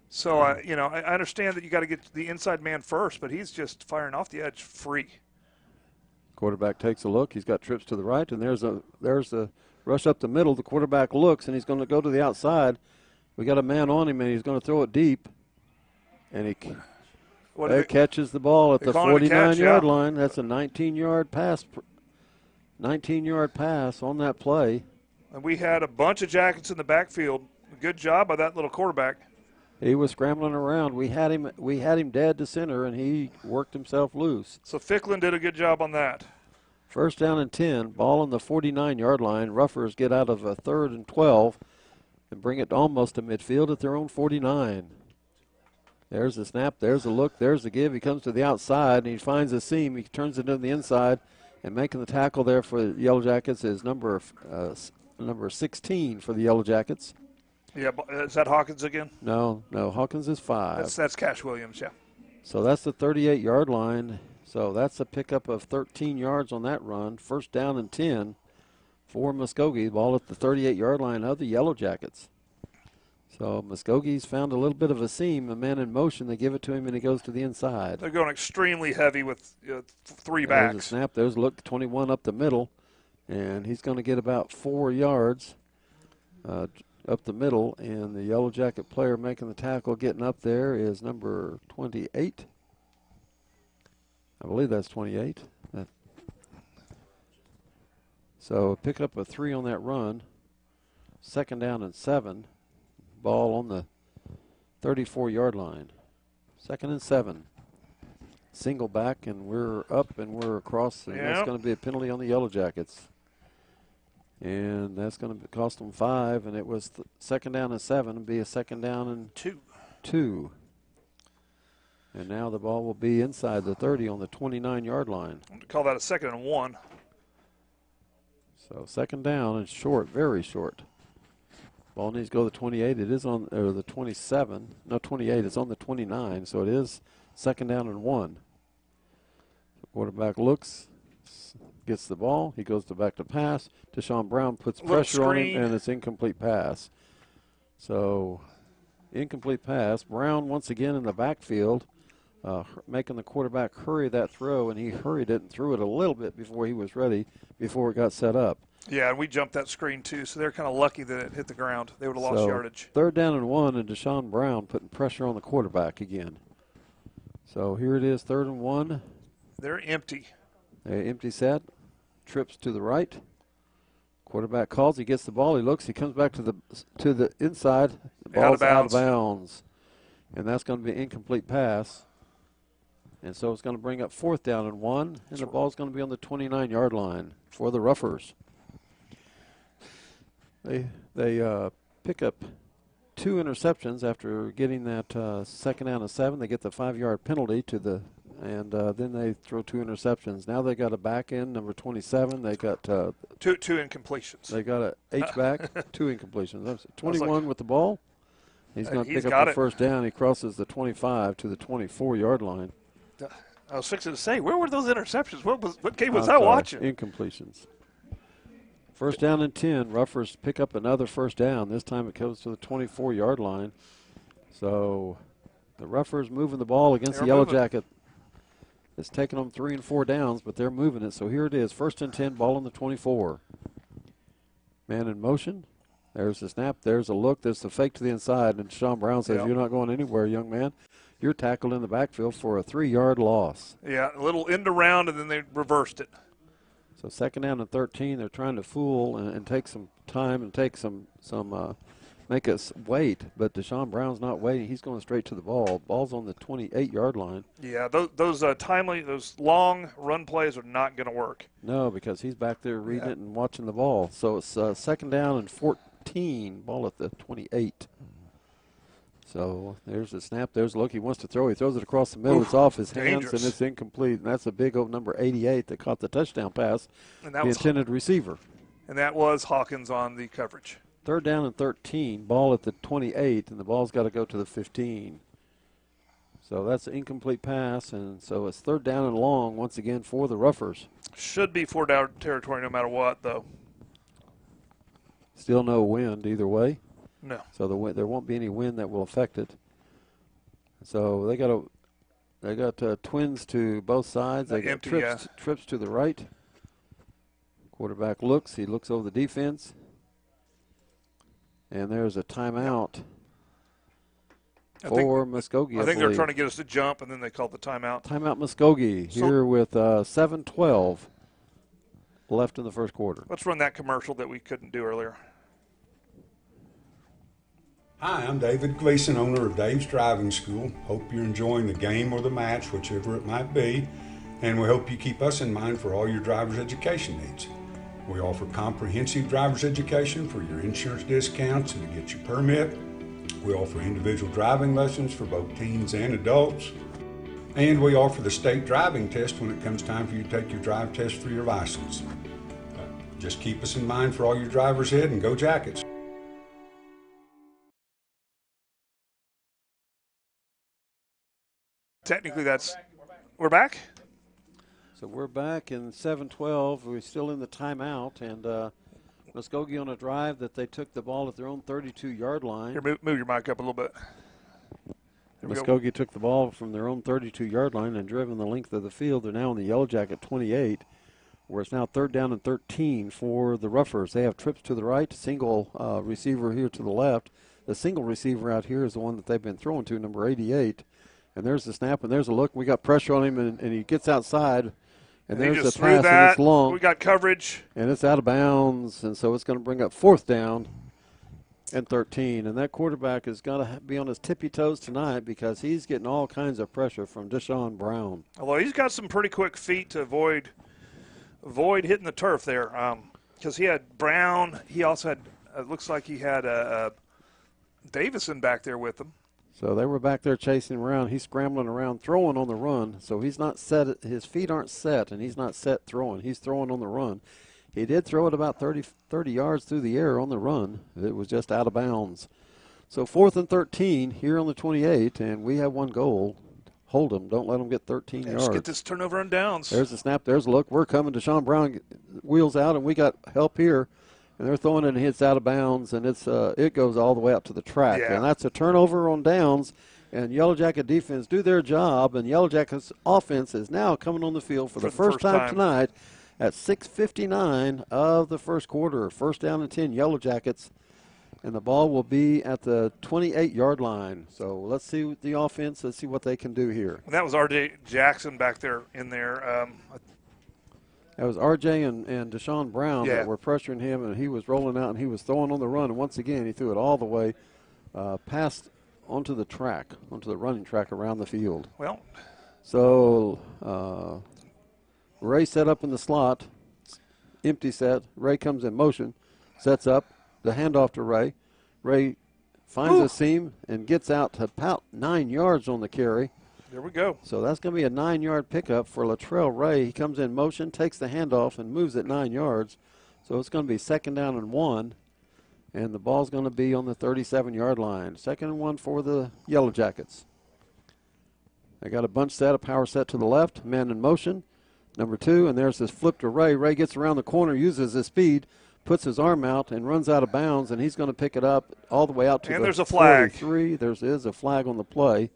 So, I understand that you got to get the inside man first, but he's just firing off the edge free. Quarterback takes a look. He's got trips to the right, and there's a rush up the middle. The quarterback looks, and he's going to go to the outside. We got a man on him, and he's going to throw it deep. And he catches the ball at the 49-yard line. That's a 19-yard pass 19-yard pass on that play. And we had a bunch of Jackets in the backfield. Good job by that little quarterback. He was scrambling around. We had him dead to center, and he worked himself loose. So Ficklin did a good job on that. First down and 10, ball on the 49-yard line. Ruffers get out of a 3rd and 12 and bring it almost to midfield at their own 49. There's the snap, there's the look, there's the give. He comes to the outside, and he finds a seam. He turns it to the inside, and making the tackle there for the Yellow Jackets is number 16 for the Yellow Jackets. Yeah, is that Hawkins again? No, Hawkins is 5. That's Cash Williams, yeah. So that's the 38-yard line. So that's a pickup of 13 yards on that run. First down and 10 for Muskogee. Ball at the 38-yard line of the Yellow Jackets. So Muskogee's found a little bit of a seam. A man in motion, they give it to him, and he goes to the inside. They're going extremely heavy with 3 There's backs. a snap. There's a look, 21 up the middle, and he's going to get about 4 yards up the middle, and the Yellow Jacket player making the tackle, getting up there, is number 28. I believe that's 28. So pick up a 3 on that run. Second down and 7. Ball on the 34-yard line. 2nd and 7. Single back, and we're up and we're across, and that's going to be a penalty on the Yellow Jackets. And that's going to cost them 5, and it was second down and 7. It'll be a second down and 2. And now the ball will be inside the 30 on the 29-yard line. I'm going to call that a 2nd and 1. So second down and short, very short. Ball needs to go to the 28. It is on the 27. No, 28. It's on the 29, so it is second down and 1. The quarterback looks, gets the ball. He goes back to pass. Deshaun Brown puts pressure on him, and it's incomplete pass. So incomplete pass. Brown once again in the backfield, making the quarterback hurry that throw, and he hurried it and threw it a little bit before he was ready, before it got set up. Yeah, and we jumped that screen too, so they're kind of lucky that it hit the ground. They would have lost yardage. Third down and 1, and Deshaun Brown putting pressure on the quarterback again. So here it is, 3rd and 1. They're empty. Empty set, trips to the right. Quarterback calls, he gets the ball, he looks, he comes back to the inside. The ball's out of bounds. And that's going to be an incomplete pass. And so it's going to bring up 4th down and 1, and the ball's going to be on the 29-yard line for the Ruffers. They pick up 2 interceptions after getting that second down and 7. They get the 5-yard penalty and then they throw 2 interceptions. Now they got a back end, number 27. They got two incompletions. They got a H-back, 2 incompletions. 21 with the ball. He's going to pick up the first down. He crosses the 25 to the 24-yard line. I was fixing to say, where were those interceptions? What game was I watching? Incompletions. First down and 10. Ruffers pick up another first down. This time it goes to the 24-yard line. So the Ruffers moving the ball against the Yellow Jacket. It's taking them 3 and 4 downs, but they're moving it. So here it is, 1st and 10, ball on the 24. Man in motion. There's the snap. There's a look. There's the fake to the inside. And Sean Brown says, You're not going anywhere, young man. You're tackled in the backfield for a 3-yard loss. Yeah, a little end around, and then they reversed it. So second down and 13. They're trying to fool and take some time and take make us wait. But Deshaun Brown's not waiting. He's going straight to the ball. Ball's on the 28-yard line. Yeah, those long run plays are not going to work. No, because he's back there reading it and watching the ball. So it's second down and 14. Ball at the 28. So there's the snap. There's the look. He wants to throw. He throws it across the middle. It's off his hands, and it's incomplete. And that's a big old number 88 that caught the touchdown pass, and that the intended receiver. And that was Hawkins on the coverage. Third down and 13. Ball at the 28, and the ball's got to go to the 15. So that's an incomplete pass, and so it's third down and long once again for the Ruffers. Should be 4-down territory no matter what, though. Still no wind either way. No. So there won't be any wind that will affect it. So they got twins to both sides. They got trips to the right. Quarterback looks. He looks over the defense. And there's a timeout for Muskogee. I think they're trying to get us to jump, and then they called the timeout. Timeout Muskogee here with 7:12 left in the first quarter. Let's run that commercial that we couldn't do earlier. Hi, I'm David Gleason, owner of Dave's Driving School. Hope you're enjoying the game or the match, whichever it might be, and we hope you keep us in mind for all your driver's education needs. We offer comprehensive driver's education for your insurance discounts and to get your permit. We offer individual driving lessons for both teens and adults. And we offer the state driving test when it comes time for you to take your drive test for your license. Just keep us in mind for all your drivers ahead, and go Jackets. Technically, we're back? So we're back in 7-12. We're still in the timeout, and Muskogee on a drive that they took the ball at their own 32-yard line. Here, move your mic up a little bit. Muskogee took the ball from their own 32-yard line and driven the length of the field. They're now in the Yellow Jacket 28, where it's now 3rd down and 13 for the Ruffers. They have trips to the right, single receiver here to the left. The single receiver out here is the one that they've been throwing to, number 88. And there's the snap, and there's a look. We got pressure on him, and he gets outside. And there's the pass, and it's long. We got coverage. And it's out of bounds, and so it's going to bring up 4th down and 13. And that quarterback has got to be on his tippy toes tonight because he's getting all kinds of pressure from Deshaun Brown. Although he's got some pretty quick feet to avoid hitting the turf there. Because he had Brown. He also had, it looks like he had Davison back there with him. So they were back there chasing him around. He's scrambling around, throwing on the run. So he's not set. His feet aren't set, and he's not set throwing. He's throwing on the run. He did throw it about 30 yards through the air on the run. It was just out of bounds. So 4th and 13 here on the 28, and we have one goal. Hold them. Don't let them get 13 yards. Let's get this turnover on downs. There's the snap. There's a look. We're coming. Deshaun Brown wheels out, and we got help here. And they're throwing it, and it's out of bounds, and it goes all the way out to the track. Yeah. And that's a turnover on downs, and Yellow Jacket defense do their job, and Yellow Jackets offense is now coming on the field for the first time tonight at 6:59 of the first quarter. 1st down and 10, Yellow Jackets, and the ball will be at the 28-yard line. So let's see the offense. Let's see what they can do here. And that was R.J. Jackson back there in there. That was R.J. and Deshaun Brown Yeah. that were pressuring him, and he was rolling out, and he was throwing on the run. And once again, he threw it all the way past onto the track, onto the running track around the field. Well. So Ray set up in the slot, empty set. Ray comes in motion, sets up, the handoff to Ray. Ray finds a seam and gets out to about 9 yards on the carry. There we go. So that's going to be a 9-yard pickup for Latrell Ray. He comes in motion, takes the handoff, and moves it 9 yards. So it's going to be 2nd down and 1, and the ball's going to be on the 37-yard line. 2nd and 1 for the Yellow Jackets. They got a bunch set, a power set to the left, man in motion, number 2, and there's this flip to Ray. Ray gets around the corner, uses his speed, puts his arm out, and runs out of bounds, and he's going to pick it up all the way out to and the there's a flag. 43. There is a flag on the play.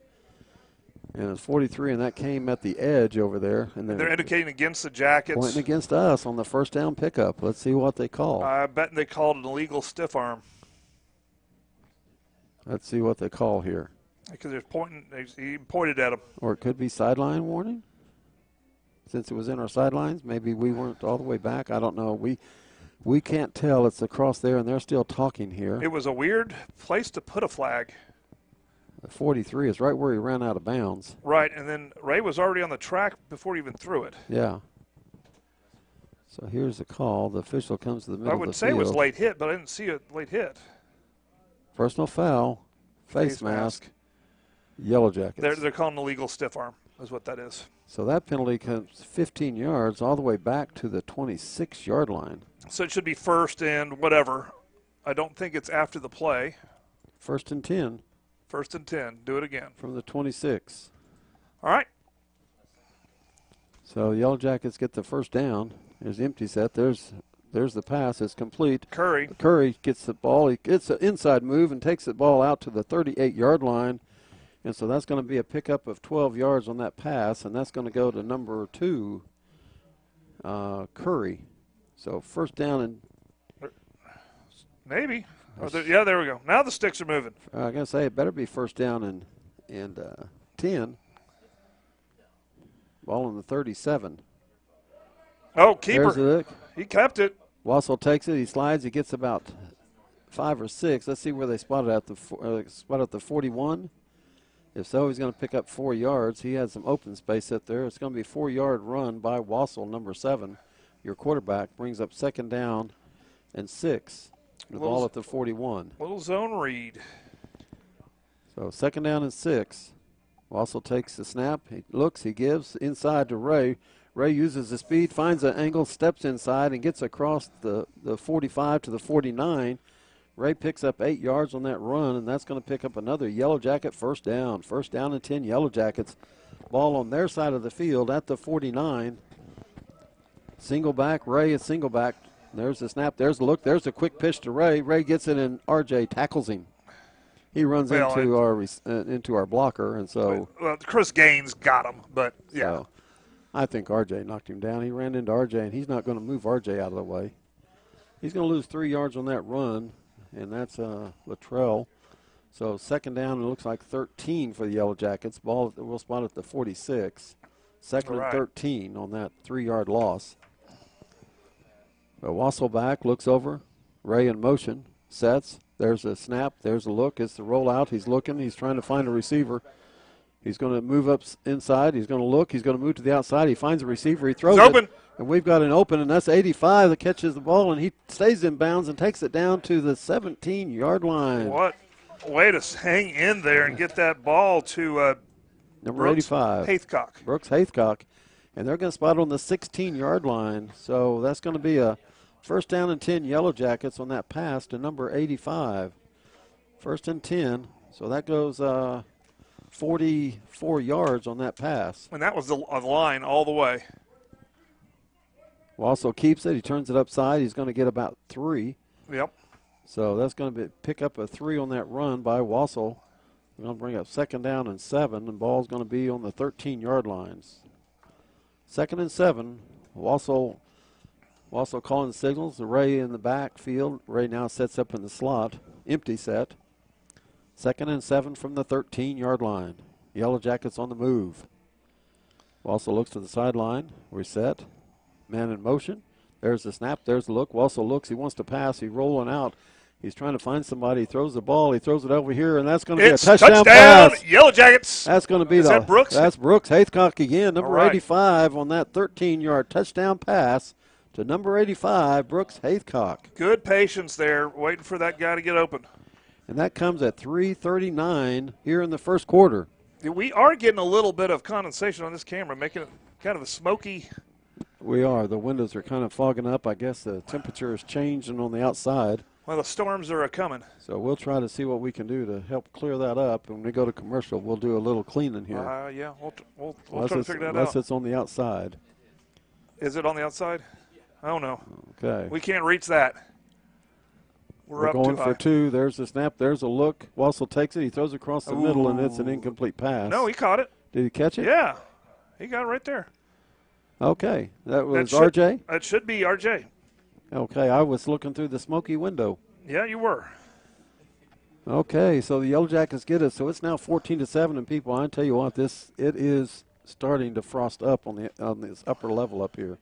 And it's 43, and that came at the edge over there. And they're indicating against the Jackets. Pointing against us on the 1st down pickup. Let's see what they call. I bet they called an illegal stiff arm. Let's see what they call here. Because he pointed at him. Or it could be sideline warning. Since it was in our sidelines, maybe we weren't all the way back. I don't know. We can't tell. It's across there, and they're still talking here. It was a weird place to put a flag. The 43 is right where he ran out of bounds. Right, and then Ray was already on the track before he even threw it. Yeah. So here's the call. The official comes to the middle of the field. I would say it was late hit, but I didn't see a late hit. Personal foul, face mask, Yellow Jackets. They're calling an illegal stiff arm is what that is. So that penalty comes 15 yards all the way back to the 26-yard line. So it should be 1st and whatever. I don't think it's after the play. 1st and 10. 1st and 10. Do it again. From the 26. All right. So Yellow Jackets get the 1st down. There's the empty set. There's the pass. It's complete. Curry gets the ball. He gets an inside move and takes the ball out to the 38-yard line. And so that's going to be a pickup of 12 yards on that pass, and that's going to go to number 2, Curry. So 1st down and maybe. Yeah, there we go. Now the sticks are moving. I got to say, it better be 1st down and 10. Ball on the 37. Oh, keeper. He kept it. Wassel takes it. He slides. He gets about 5 or 6. Let's see where they spotted at the 41. If so, he's going to pick up 4 yards. He had some open space up there. It's going to be a 4-yard run by Wassel, number 7. Your quarterback brings up 2nd down and 6. The ball at the 41. Little zone read. So 2nd down and 6. Wassel takes the snap. He looks. He gives inside to Ray. Ray uses the speed, finds an angle, steps inside, and gets across the 45 to the 49. Ray picks up 8 yards on that run, and that's going to pick up another Yellow Jacket first down. First down and 10 Yellow Jackets. Ball on their side of the field at the 49. Single back, Ray is single back. There's the snap, there's the look, there's a quick pitch to Ray. Ray gets it, and RJ tackles him. He runs into our blocker, and so. Well, Chris Gaines got him, but yeah. So I think RJ knocked him down. He ran into RJ, and he's not going to move RJ out of the way. He's going to lose 3 yards on that run, and that's Luttrell. So 2nd down, it looks like 13 for the Yellow Jackets. Ball will spot at the 46. 2nd and 13 on that 3-yard loss. But Wassel back, looks over. Ray in motion, sets. There's a snap. There's a look. It's the rollout. He's looking. He's trying to find a receiver. He's going to move up inside. He's going to look. He's going to move to the outside. He finds a receiver. He throws it. And we've got an open, and that's 85 that catches the ball, and he stays in bounds and takes it down to the 17-yard line. What way to hang in there and get that ball to number Brooks 85. Haithcock. Brooks Haithcock. And they're going to spot on the 16-yard line. So that's going to be a first down and 10 Yellow Jackets on that pass to number 85. 1st and 10. So that goes 44 yards on that pass. And that was the line all the way. Wassel keeps it. He turns it upside. He's going to get about 3. Yep. So that's going to pick up a 3 on that run by Wassel. We're going to bring up 2nd down and 7, and ball's going to be on the 13-yard lines. 2nd and 7. Wassel calling signals. The Ray in the backfield. Ray now sets up in the slot. Empty set. 2nd and 7 from the 13-yard line. Yellow Jackets on the move. Wassel looks to the sideline. Reset. Man in motion. There's the snap. There's the look. Wassel looks. He wants to pass. He's rolling out. He's trying to find somebody. He throws the ball. He throws it over here, and that's going to be a touchdown pass. Yellow Jackets. That's going to be that Brooks? That's Brooks Haithcock again, number 85 on that 13-yard touchdown pass to number 85, Brooks Haithcock. Good patience there, waiting for that guy to get open. And that comes at 3:39 here in the first quarter. We are getting a little bit of condensation on this camera, making it kind of a smoky. We are. The windows are kind of fogging up. I guess the temperature is changing on the outside. Well, the storms are coming. So we'll try to see what we can do to help clear that up. When we go to commercial, we'll do a little cleaning here. Yeah, we'll try to figure that out. Unless it's on the outside. Is it on the outside? I don't know. Okay. We can't reach that. We're up going too for high. 2. There's the snap. There's a look. Wassel takes it. He throws across the middle, and it's an incomplete pass. No, he caught it. Did he catch it? Yeah. He got it right there. Okay. That was RJ? That should be RJ. Okay. I was looking through the smoky window. Yeah, you were. Okay. So the Yellow Jackets get it. So it's now 14-7. And people, I tell you what, it is starting to frost up on this upper level up here.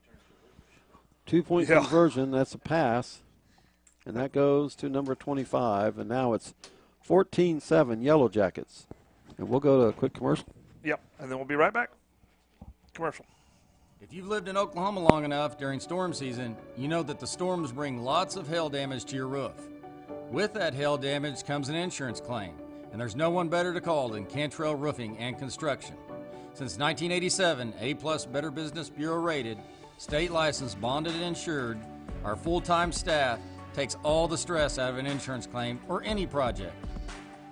2-point conversion. That's a pass. And that goes to number 25. And now it's 14-7 Yellow Jackets. And we'll go to a quick commercial. Yep. And then we'll be right back. Commercial. If you've lived in Oklahoma long enough during storm season, you know that the storms bring lots of hail damage to your roof. With that hail damage comes an insurance claim, and there's no one better to call than Cantrell Roofing and Construction. Since 1987, A+ Better Business Bureau rated, state licensed, bonded, and insured, our full-time staff takes all the stress out of an insurance claim or any project.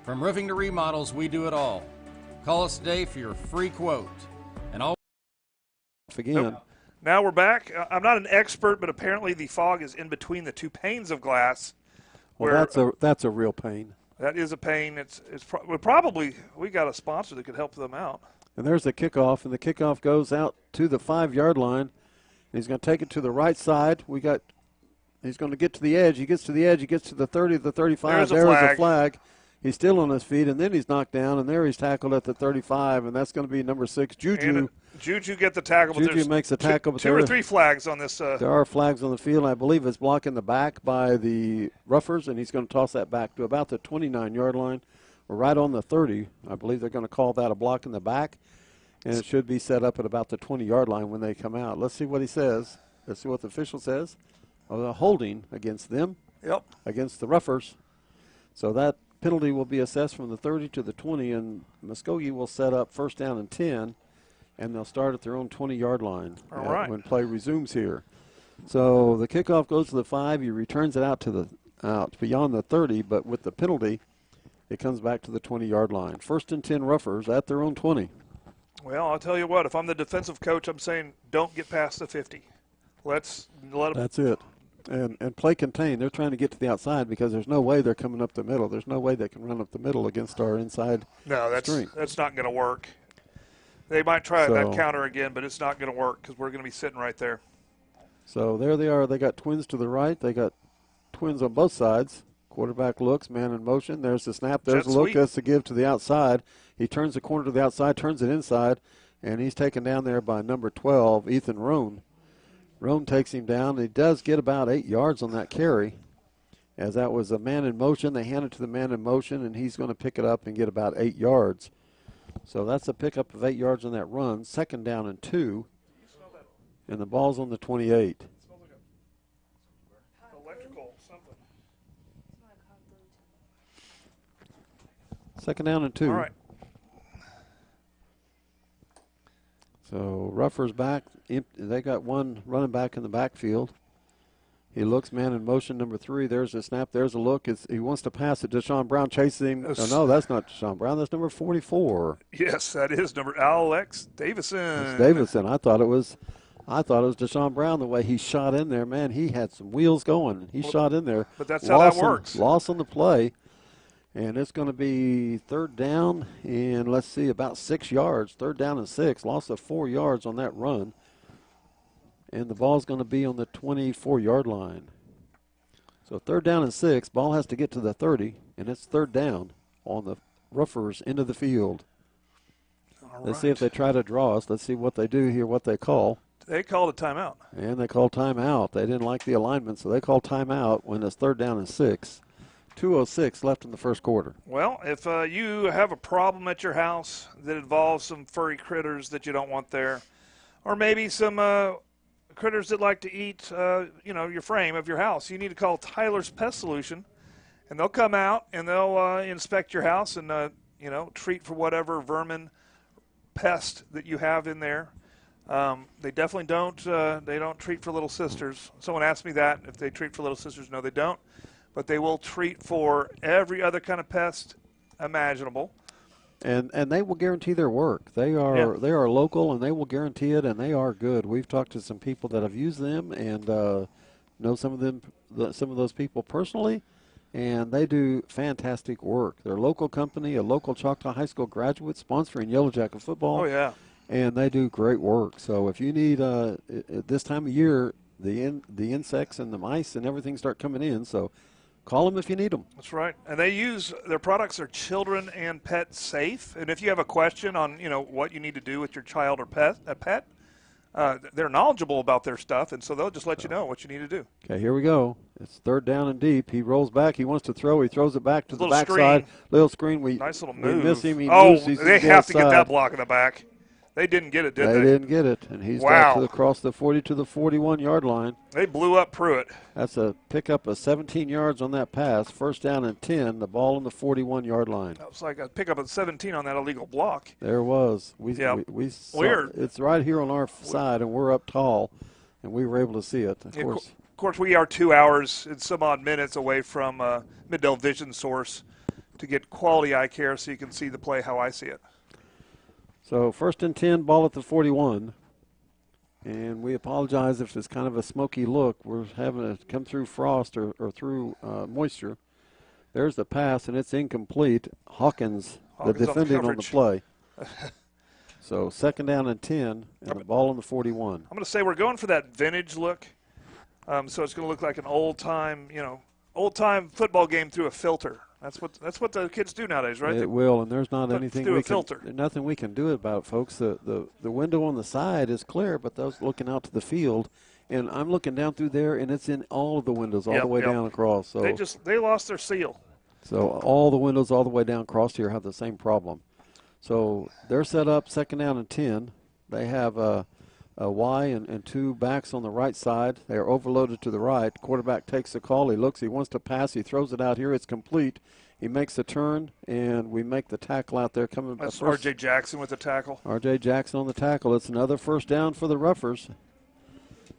From roofing to remodels, we do it all. Call us today for your free quote. And all again. Nope. Now we're back. I'm not an expert, but apparently the fog is in between the 2 panes of glass. Well, that's a real pain. That is a pain. We got a sponsor that could help them out. And there's the kickoff, and the kickoff goes out to the 5-yard line. He's going to take it to the right side. He's going to get to the edge. He gets to the edge. He gets to the 30, the 35. There's a flag. He's still on his feet, and then he's knocked down, and there he's tackled at the 35, and that's going to be number 6, Juju. Juju get the tackle. Juju makes the tackle. Two or three flags on this. There are flags on the field. I believe it's blocking the back by the Roughers, and he's going to toss that back to about the 29-yard line, or right on the 30. I believe they're going to call that a block in the back, and it should be set up at about the 20-yard line when they come out. Let's see what he says. Let's see what the official says. A holding against them. Yep. Against the Roughers. So that penalty will be assessed from the 30 to the 20, and Muskogee will set up first down and 10, and they'll start at their own 20-yard line when play resumes here. So the kickoff goes to the 5. He returns it out beyond the 30, but with the penalty, it comes back to the 20-yard line. First and 10 Roughers at their own 20. Well, I'll tell you what. If I'm the defensive coach, I'm saying don't get past the 50. Let them. That's it. And play contain. They're trying to get to the outside because there's no way they're coming up the middle. There's no way they can run up the middle against our inside string. That's not going to work. They might try that counter again, but it's not going to work because we're going to be sitting right there. So there they are. They got twins to the right. They got twins on both sides. Quarterback looks, man in motion. There's the snap. There's a look. That's to give to the outside. He turns the corner to the outside, turns it inside, and he's taken down there by number 12, Ethan Roan. Roan takes him down. He does get about 8 yards on that carry, as that was a man in motion. They hand it to the man in motion, and he's going to pick it up and get about 8 yards. So that's a pickup of 8 yards on that run. Second down and 2, and the ball's on the 28. Second down and 2. All right. So Ruffers back. They got one running back in the backfield. He looks, man in motion, number 3. There's a snap. There's a look. He wants to pass it. Deshaun Brown chases him. Oh, no, that's not Deshaun Brown. That's number 44. Yes, that is number Alex Davison. It's Davison. I thought it was Deshaun Brown the way he shot in there. Man, he had some wheels going. He shot in there. But that's how that works. Loss on the play. And it's going to be third down and, let's see, about 6 yards. Third down and 6. Loss of 4 yards on that run. And the ball's going to be on the 24-yard line. So third down and 6. Ball has to get to the 30, and it's third down on the Ruffers end of the field. Let's see if they try to draw us. Let's see what they do here, what they call. They called a timeout. And they called timeout. They didn't like the alignment, so they called timeout when it's third down and 6. 2:06 left in the first quarter. Well, if you have a problem at your house that involves some furry critters that you don't want there, or maybe some critters that like to eat, your frame of your house, you need to call Tyler's Pest Solution, and they'll come out and they'll inspect your house and treat for whatever vermin pest that you have in there. They definitely don't. They don't treat for little sisters. Someone asked me that if they treat for little sisters. No, they don't. But they will treat for every other kind of pest imaginable. And they will guarantee their work. They are local, and they will guarantee it, and they are good. We've talked to some people that have used them and know some of those people personally, and they do fantastic work. They're a local company, a local Choctaw High School graduate sponsoring Yellow Jacket football. Oh, yeah. And they do great work. So if you need, at this time of year, the insects and the mice and everything start coming in, so call them if you need them. That's right. And their products are children and pet safe. And if you have a question on, what you need to do with your child or pet, they're knowledgeable about their stuff, and so they'll just let you know what you need to do. Okay, here we go. It's third down and deep. He rolls back. He wants to throw. He throws it back to the backside. Little screen. Nice little move. We miss him. He moves. They have to get that block in the back. They didn't get it, did they? They didn't get it, and he's got to across the 40 to the 41-yard line. They blew up Pruitt. That's a pickup of 17 yards on that pass. First down and 10, the ball on the 41-yard line. That was like a pickup of 17 on that illegal block. There was. We saw, it's right here on our side, and we're up tall, and we were able to see it. Of course, we are 2 hours and some odd minutes away from Middle Vision Source to get quality eye care so you can see the play how I see it. So first and 10, ball at the 41. And we apologize if it's kind of a smoky look. We're having to come through frost or through moisture. There's the pass, and it's incomplete. Hawkins the defending on the play. So second down and 10, and the ball on the 41. I'm going to say we're going for that vintage look. So it's going to look like an old-time football game through a filter. That's what the kids do nowadays, right? It will, and there's not anything nothing we can do about it, folks. The window on the side is clear, but those looking out to the field, and I'm looking down through there, and it's in all of the windows all the way down across. So they lost their seal. So all the windows all the way down across here have the same problem. So they're set up 2nd down and 10. They have a Y and 2 backs on the right side. They are overloaded to the right. Quarterback takes the call. He looks. He wants to pass. He throws it out here. It's complete. He makes the turn, and we make the tackle out there. That's R.J. Jackson with the tackle. R.J. Jackson on the tackle. It's another first down for the Roughers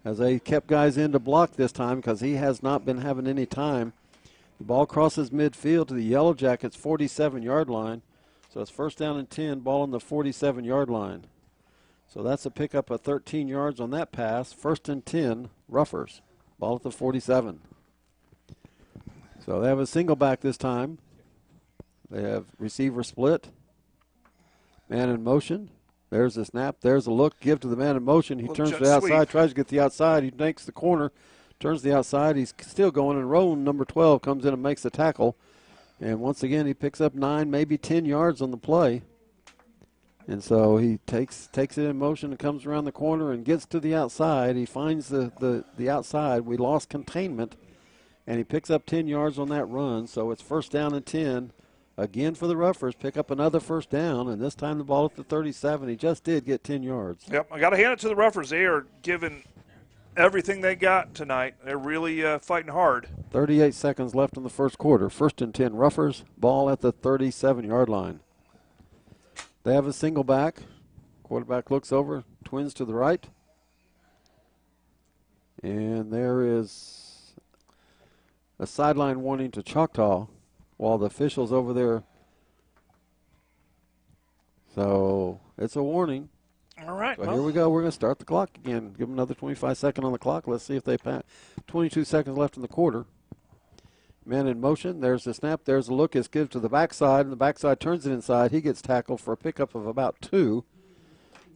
as they kept guys in to block this time because he has not been having any time. The ball crosses midfield to the Yellow Jackets' 47-yard line. So it's 1st down and 10, ball on the 47-yard line. So that's a pickup of 13 yards on that pass. 1st and 10, Roughers. Ball at the 47. So they have a single back this time. They have receiver split. Man in motion. There's a snap. There's a look. Give to the man in motion. He turns to the outside, tries to get the outside. He makes the corner, turns to the outside. He's still going, and Rowan, number 12, comes in and makes the tackle. And once again, he picks up 9, maybe 10 yards on the play. And so he takes it in motion and comes around the corner and gets to the outside. He finds the outside. We lost containment, and he picks up 10 yards on that run. So it's 1st down and 10. Again for the Roughers, pick up another first down, and this time the ball at the 37. He just did get 10 yards. Yep, I got to hand it to the Roughers. They are giving everything they got tonight. They're really fighting hard. 38 seconds left in the first quarter. 1st and 10 Roughers, ball at the 37-yard line. They have a single back. Quarterback looks over, twins to the right. And there is a sideline warning to Choctaw while the officials over there. So it's a warning. All right. So here we go. We're going to start the clock again. Give them another 25 seconds on the clock. Let's see if they pass. 22 seconds left in the quarter. Man in motion. There's the snap. There's a look. It's given to the backside, and the backside turns it inside. He gets tackled for a pickup of about 2.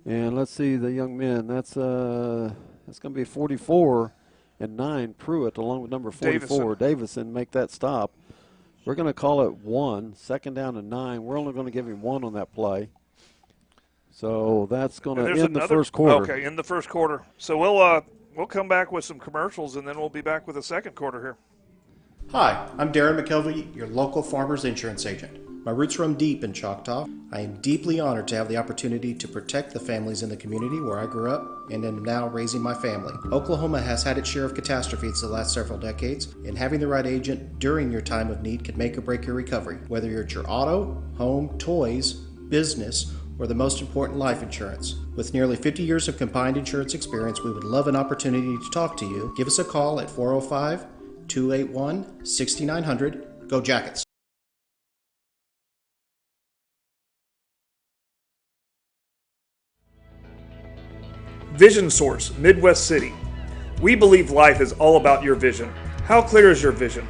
And let's see the young men. That's going to be 44 and 9 Pruitt along with number 44 Davison make that stop. We're going to call it 1, 2nd down and 9. We're only going to give him 1 on that play. So that's going to end the first quarter. Okay, in the first quarter. So we'll come back with some commercials, and then we'll be back with the second quarter here. Hi, I'm Darren McKelvey, your local farmer's insurance agent. My roots run deep in Choctaw. I am deeply honored to have the opportunity to protect the families in the community where I grew up and am now raising my family. Oklahoma has had its share of catastrophes the last several decades, and having the right agent during your time of need could make or break your recovery. Whether it's your auto, home, toys, business, or the most important, life insurance. With nearly 50 years of combined insurance experience, we would love an opportunity to talk to you. Give us a call at 405-281-6900. Go Jackets! Vision Source, Midwest City. We believe life is all about your vision. How clear is your vision?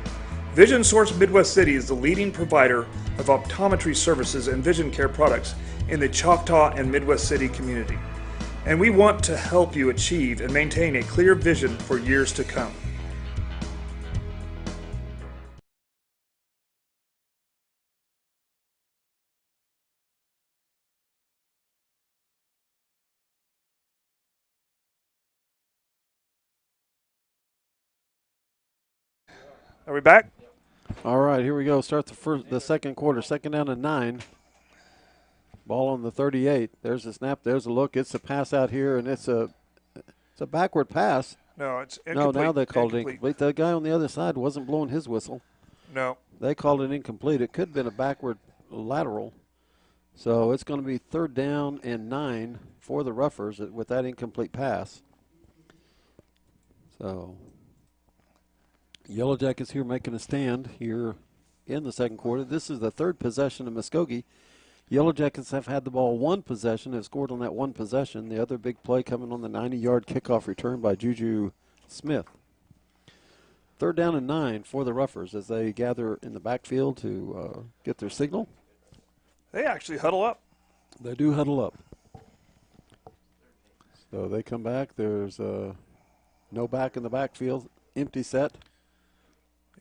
Vision Source Midwest City is the leading provider of optometry services and vision care products in the Choctaw and Midwest City community. And we want to help you achieve and maintain a clear vision for years to come. Are we back? All right, here we go. Start the second quarter. 2nd down and 9. Ball on the 38. There's a snap. There's a look. It's a pass out here, and it's a backward pass. No, it's incomplete. No, now they called it incomplete. The guy on the other side wasn't blowing his whistle. No. They called it incomplete. It could have been a backward lateral. So it's going to be 3rd down and 9 for the Roughers with that incomplete pass. So Yellow Jackets here making a stand here in the second quarter. This is the 3rd possession of Muskogee. Yellow Jackets have had the ball 1 possession, have scored on that 1 possession. The other big play coming on the 90-yard kickoff return by Juju Smith. 3rd down and 9 for the Roughers as they gather in the backfield to get their signal. They actually huddle up. They do huddle up. So they come back. There's no back in the backfield. Empty set.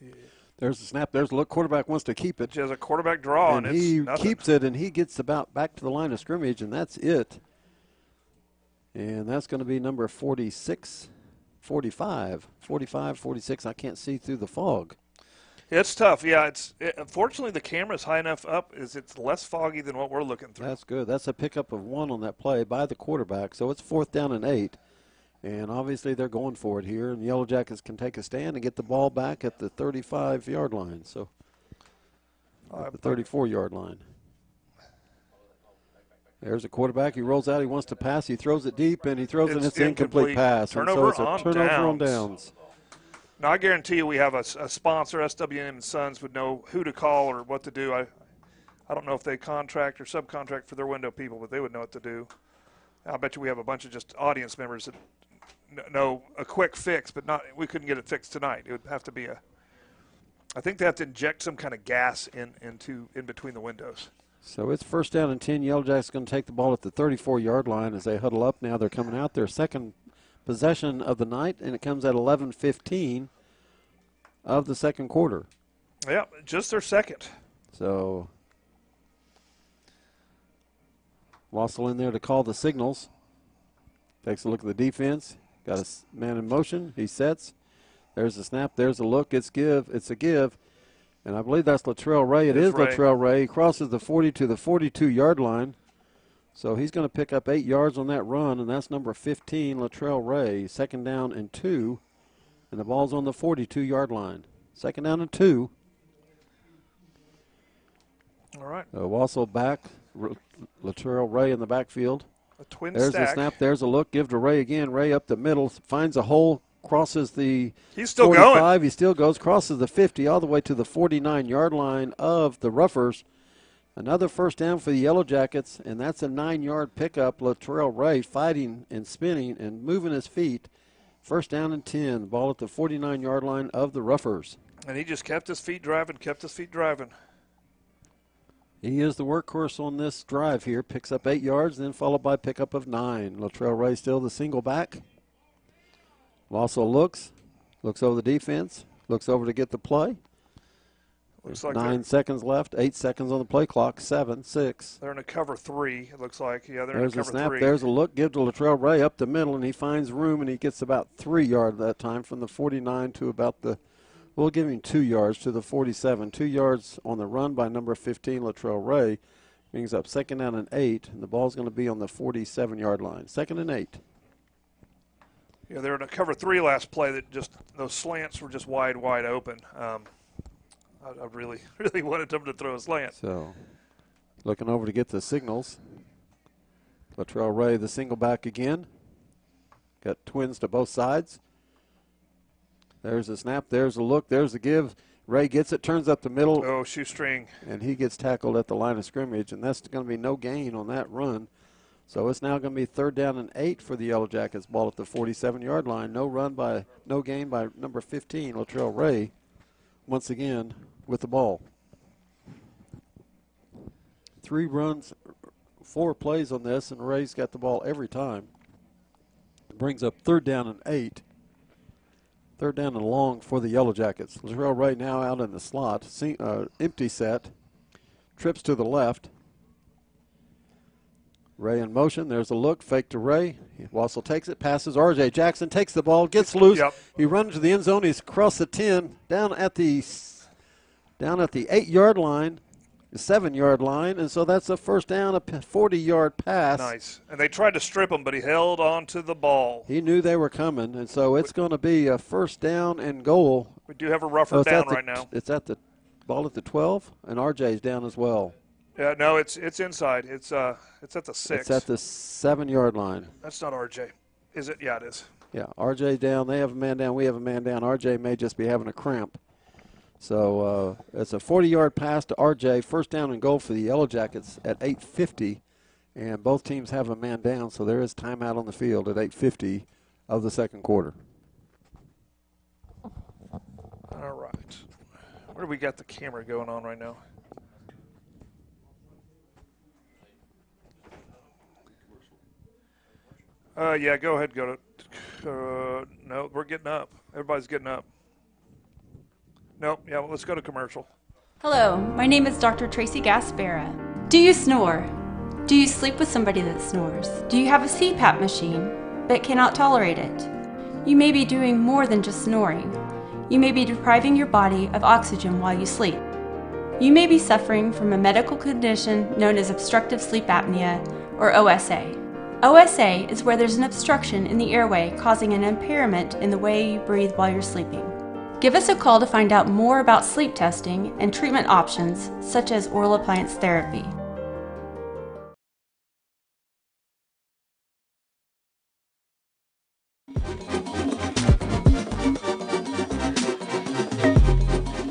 Yeah. There's the snap. There's a look. Quarterback wants to keep it. She has a quarterback draw, and it's he nothing. Keeps it, and he gets about back to the line of scrimmage, and that's it. And that's going to be number 46, 45, 46. I can't see through the fog. It's tough. Yeah, unfortunately the camera's high enough up is it's less foggy than what we're looking through. That's good. That's a pickup of 1 on that play by the quarterback. So it's 4th down and 8. And obviously they're going for it here. And the Yellow Jackets can take a stand and get the ball back at the 35-yard line. So at the 34-yard line. There's a quarterback. He rolls out. He wants to pass. He throws it deep, and he throws it, and it's an incomplete pass. Turnover, and so it's a turnover on downs. Now, I guarantee you we have a sponsor, SWM and Sons, would know who to call or what to do. I don't know if they contract or subcontract for their window people, but they would know what to do. I bet you we have a bunch of just audience members that know a quick fix, but we couldn't get it fixed tonight. It would have to be I think they have to inject some kind of gas in between the windows. So it's 1st down and 10. Yellow Jackets going to take the ball at the 34-yard line as they huddle up. Now they're coming out. Their second possession of the night, and it comes at 11:15 of the second quarter. Yeah, just their second. So Wassel in there to call the signals. Takes a look at the defense. Got a man in motion. He sets. There's a snap. There's a look. It's a give. And I believe that's Latrell Ray. It is Latrell Ray. He crosses the 40 to the 42-yard line. So he's going to pick up 8 yards on that run, and that's number 15, Latrell Ray. 2nd down and 2, and the ball's on the 42-yard line. 2nd down and 2. All right. Wassel back. Latrell Ray in the backfield. A twin There's stack. the snap. There's a look. Give to Ray again. Ray up the middle. Finds a hole. Crosses the He's still 45. going. He still goes. Crosses the 50 all the way to the 49-yard line of the Ruffers. Another 1st down for the Yellow Jackets, and that's a 9-yard pickup. Latrell Ray fighting and spinning and moving his feet. 1st down and 10. Ball at the 49-yard line of the Ruffers. And he just kept his feet driving, He is the workhorse on this drive here. Picks up 8 yards, then followed by pickup of 9. Latrell Ray still the single back. Also looks over the defense, looks over to get the play. Looks like 9 seconds left, 8 seconds on the play clock, 7, 6. They're in a cover 3, it looks like. Yeah, There's in a cover a snap, 3. There's a look, give to Latrell Ray up the middle, and he finds room, and he gets about 3 yards that time from the 49 to about we'll give him 2 yards to the 47. 2 yards on the run by number 15, Latrell Ray. Brings up 2nd down and 8, and the ball's going to be on the 47-yard line. 2nd and 8. Yeah, they're in a cover 3 last play that just those slants were just wide open. I really wanted them to throw a slant. So, looking over to get the signals. Latrell Ray, the single back again. Got twins to both sides. There's a snap. There's a look. There's a give. Ray gets it, turns up the middle. Oh, shoestring. And he gets tackled at the line of scrimmage, and that's going to be no gain on that run. So it's now going to be 3rd down and 8 for the Yellow Jackets. Ball at the 47-yard line. No gain by number 15, Latrell Ray, once again with the ball. 3 runs, 4 plays on this, and Ray's got the ball every time. Brings up 3rd down and 8. 3rd down and long for the Yellow Jackets. Latrell Ray now out in the slot. Empty set. Trips to the left. Ray in motion. There's a look. Fake to Ray. Wassel takes it. Passes. R.J. Jackson takes the ball. Gets loose. Yep. He runs to the end zone. He's across the 10. Down at the 8-yard line. The 7-yard line. And so that's a 1st down, a 40-yard pass. Nice. And they tried to strip him, but he held on to the ball. He knew they were coming. And so it's going to be a 1st down and goal. We do have a rougher down right now. It's at the ball at the 12. And R.J.'s down as well. Yeah, no, it's inside. It's at the 6. It's at the 7-yard line. That's not RJ. Is it? Yeah, it is. Yeah, RJ down. They have a man down. We have a man down. RJ may just be having a cramp. So it's a 40-yard pass to RJ. 1st down and goal for the Yellow Jackets at 8:50. And both teams have a man down, so there is timeout on the field at 8:50 of the second quarter. All right. Where do we got the camera going on right now? Yeah, go ahead. Go to. No, we're getting up. Everybody's getting up. Nope. Yeah, well, let's go to commercial. Hello, my name is Dr. Tracy Gaspera. Do you snore? Do you sleep with somebody that snores? Do you have a CPAP machine but cannot tolerate it? You may be doing more than just snoring. You may be depriving your body of oxygen while you sleep. You may be suffering from a medical condition known as obstructive sleep apnea, or OSA. OSA is where there's an obstruction in the airway causing an impairment in the way you breathe while you're sleeping. Give us a call to find out more about sleep testing and treatment options such as oral appliance therapy.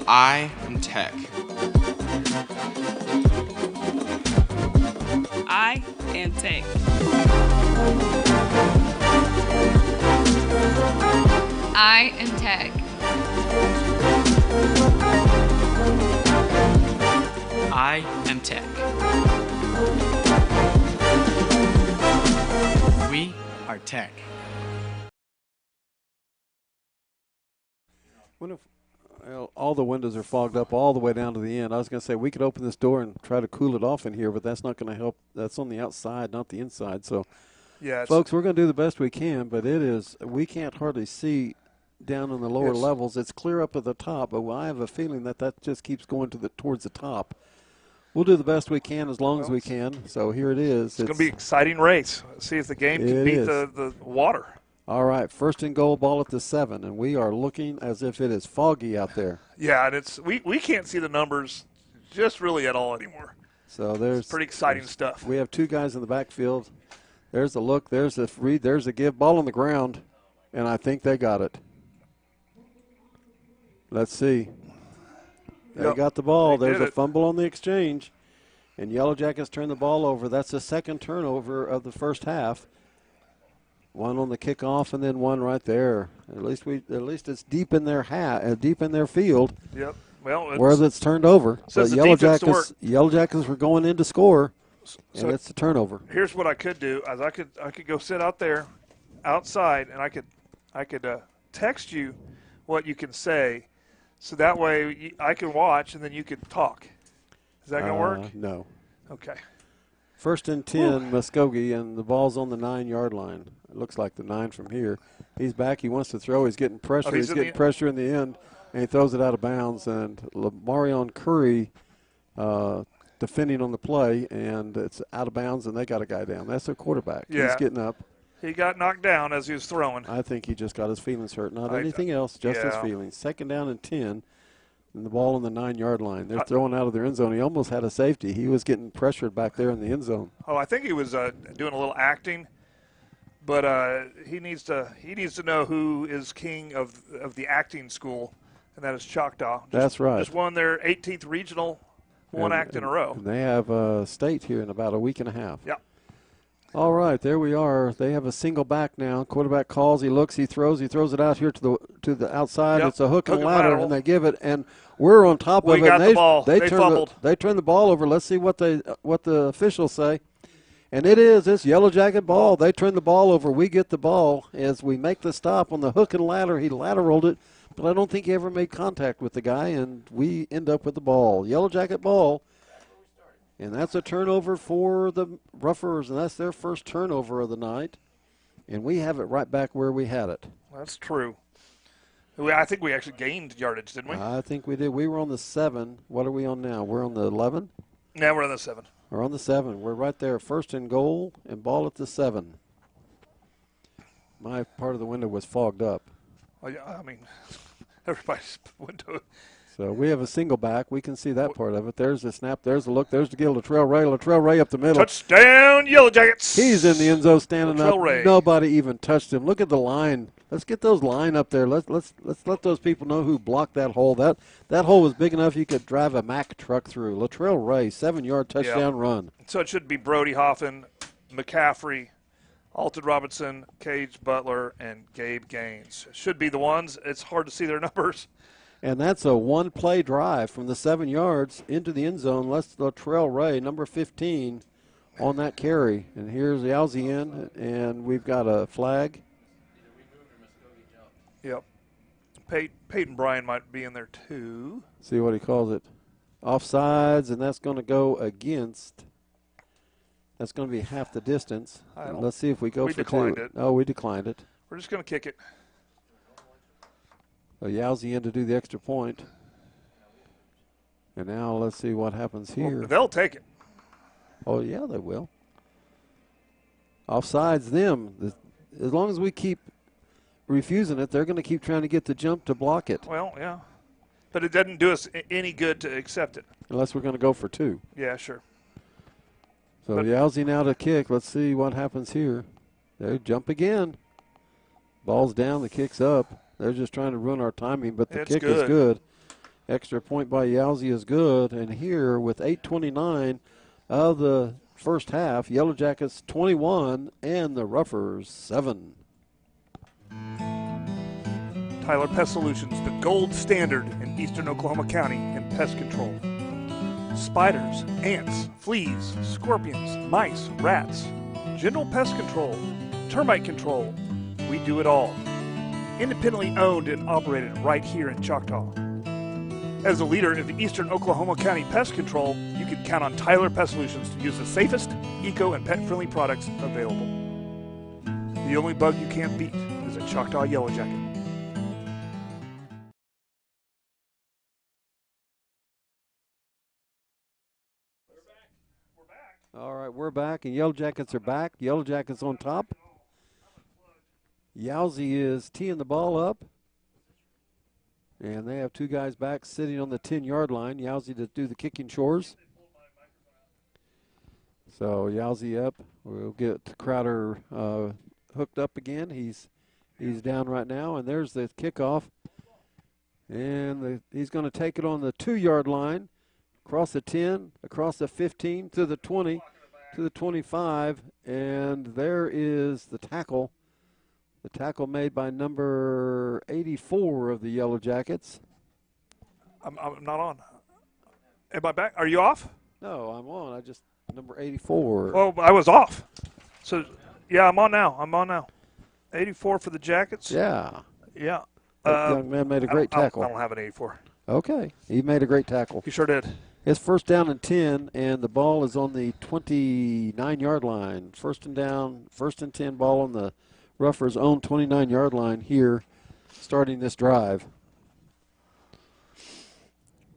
I am Tech. I am Tech. I am Tech. I am Tech. We are Tech. What if all the windows are fogged up all the way down to the end? I was going to say we could open this door and try to cool it off in here, but that's not going to help. That's on the outside, not the inside. So, yeah, folks, we're going to do the best we can, but we can't hardly see down in the lower levels. It's clear up at the top, but I have a feeling that just keeps going towards the top. We'll do the best we can as long as we can. So here it is. It's going to be an exciting race. See if the game can beat the water. All right, first and goal, ball at the 7, and we are looking as if it is foggy out there. Yeah, and we can't see the numbers just really at all anymore. So it's pretty exciting stuff. We have two guys in the backfield. There's a look, there's a read, there's a give, ball on the ground, and I think they got it. Let's see. They got the ball. There's a fumble on the exchange, and Yellow Jackets turn the ball over. That's the second turnover of the first half. One on the kickoff, and then one right there. At least it's deep in their deep in their field. Yep. Well, where it's turned over. Says But the Yellow Jackets were going in to score, and it's a turnover. Here's what I could do: is I could go sit out there, outside, and I could text you what you can say, so that way I can watch and then you can talk. Is that gonna work? No. Okay. First and 10, Muskogee, and the ball's on the 9-yard line. It looks like the 9 from here. He's back. He wants to throw. He's getting pressure. He's getting pressure in the end, and he throws it out of bounds. And Marion Curry defending on the play, and it's out of bounds, and they got a guy down. That's their quarterback. Yeah. He's getting up. He got knocked down as he was throwing. I think he just got his feelings hurt. Not anything else, just his feelings. Second down and 10. And the ball on the 9-yard line. They're throwing out of their end zone. He almost had a safety. He was getting pressured back there in the end zone. Oh, I think he was doing a little acting, but he needs to know who is king of the acting school, and that is Choctaw. That's right. Just won their 18th regional, one act in a row. And they have state here in about a week and a half. Yeah. All right, there we are. They have a single back now. Quarterback calls, he looks, he throws it out here to the outside. Yep. It's a hook and ladder, and they give it, and we're on top of it. We got the ball. They fumbled. They turn the ball over. Let's see what the officials say. And it's Yellow Jacket ball. They turn the ball over. We get the ball as we make the stop on the hook and ladder. He lateraled it, but I don't think he ever made contact with the guy, and we end up with the ball. Yellow Jacket ball. And that's a turnover for the Ruffers, and that's their first turnover of the night. And we have it right back where we had it. That's true. I think we actually gained yardage, didn't we? I think we did. We were on the 7. What are we on now? We're on the 11? Now we're on the 7. We're on the 7. We're right there. First and goal and ball at the 7. My part of the window was fogged up. Well, yeah, I mean, everybody's window. So we have a single back. We can see that part of it. There's the snap. There's the look. There's the give. Latrell Ray up the middle. Touchdown, Yellow Jackets. He's in the end zone standing Latrell up. Ray. Nobody even touched him. Look at the line. Let's get those line up there. Let's let those people know who blocked that hole. That hole was big enough you could drive a Mack truck through. Latrell Ray, 7-yard touchdown run. So it should be Brody Hoffman, McCaffrey, Alton Robinson, Cage Butler, and Gabe Gaines. Should be the ones. It's hard to see their numbers. And that's a one-play drive from the 7 yards into the end zone. Let's Latrell Ray, number 15, on that carry. And here's Yowzy in, and we've got a flag. Yep. Pate Peyton Bryan might be in there too. See what he calls it. Offsides, and that's going to go against. That's going to be half the distance. Let's see if we go for 2. We declined it. Oh, we declined it. We're just going to kick it. So Yowzy in to do the extra point. And now let's see what happens here. Well, they'll take it. Oh, yeah, they will. Offsides them. As long as we keep refusing it, they're going to keep trying to get the jump to block it. Well, yeah. But it doesn't do us any good to accept it. Unless we're going to go for 2. Yeah, sure. So Yowzy now to kick. Let's see what happens here. They jump again. Ball's down, the kick's up. They're just trying to ruin our timing, but the kick is good. Extra point by Yowzy is good. And here with 8:29 of the first half, Yellow Jackets 21 and the Ruffers 7. Tyler Pest Solutions, the gold standard in eastern Oklahoma County in pest control. Spiders, ants, fleas, scorpions, mice, rats, general pest control, termite control. We do it all. Independently owned and operated right here in Choctaw. As a leader of eastern Oklahoma County pest control, you can count on Tyler Pest Solutions to use the safest, eco, and pet-friendly products available. The only bug you can't beat is a Choctaw Yellow Jacket. All right, we're back, and Yellow Jackets are back. Yellow Jackets on top. Yowzy is teeing the ball up. And they have 2 guys back sitting on the 10-yard line. Yowzy to do the kicking chores. So Yowzy up. We'll get Crowder hooked up again. He's down right now, and there's the kickoff. And he's going to take it on the 2-yard line. Across the 10, across the 15, to the 20, to the 25, and there is the tackle. The tackle made by number 84 of the Yellow Jackets. I'm not on. Am I back? Are you off? No, I'm on. Number 84. Well, I was off. So, yeah, I'm on now. 84 for the Jackets. Yeah. Yeah. That young man made a great tackle. I don't have an 84. Okay. He made a great tackle. He sure did. It's 1st down and 10, and the ball is on the 29-yard line. 1st and down, 1st and 10 ball on the Ruffers' own 29-yard line here, starting this drive.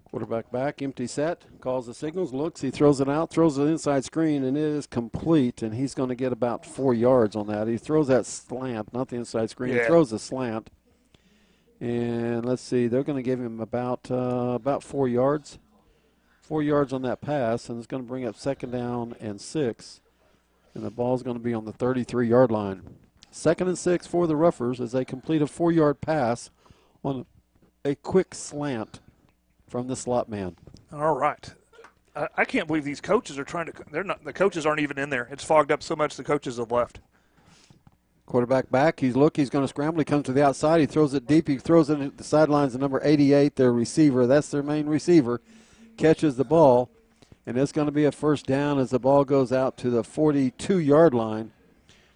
Quarterback back, empty set, calls the signals, looks, he throws it out, throws it inside screen, and it is complete, and he's going to get about 4 yards on that. He throws that slant, not the inside screen. Yeah. He throws a slant. And let's see, they're going to give him about 4 yards. 4 yards on that pass, and it's going to bring up 2nd down and 6. And the ball's going to be on the 33-yard line. 2nd and 6 for the Ruffers as they complete a 4-yard pass on a quick slant from the slot man. All right. I can't believe these coaches are trying to – the coaches aren't even in there. It's fogged up so much the coaches have left. Quarterback back. He's going to scramble. He comes to the outside. He throws it deep. He throws it at the sidelines. The number 88, their receiver. That's their main receiver. Catches the ball, and it's going to be a 1st down as the ball goes out to the 42-yard line.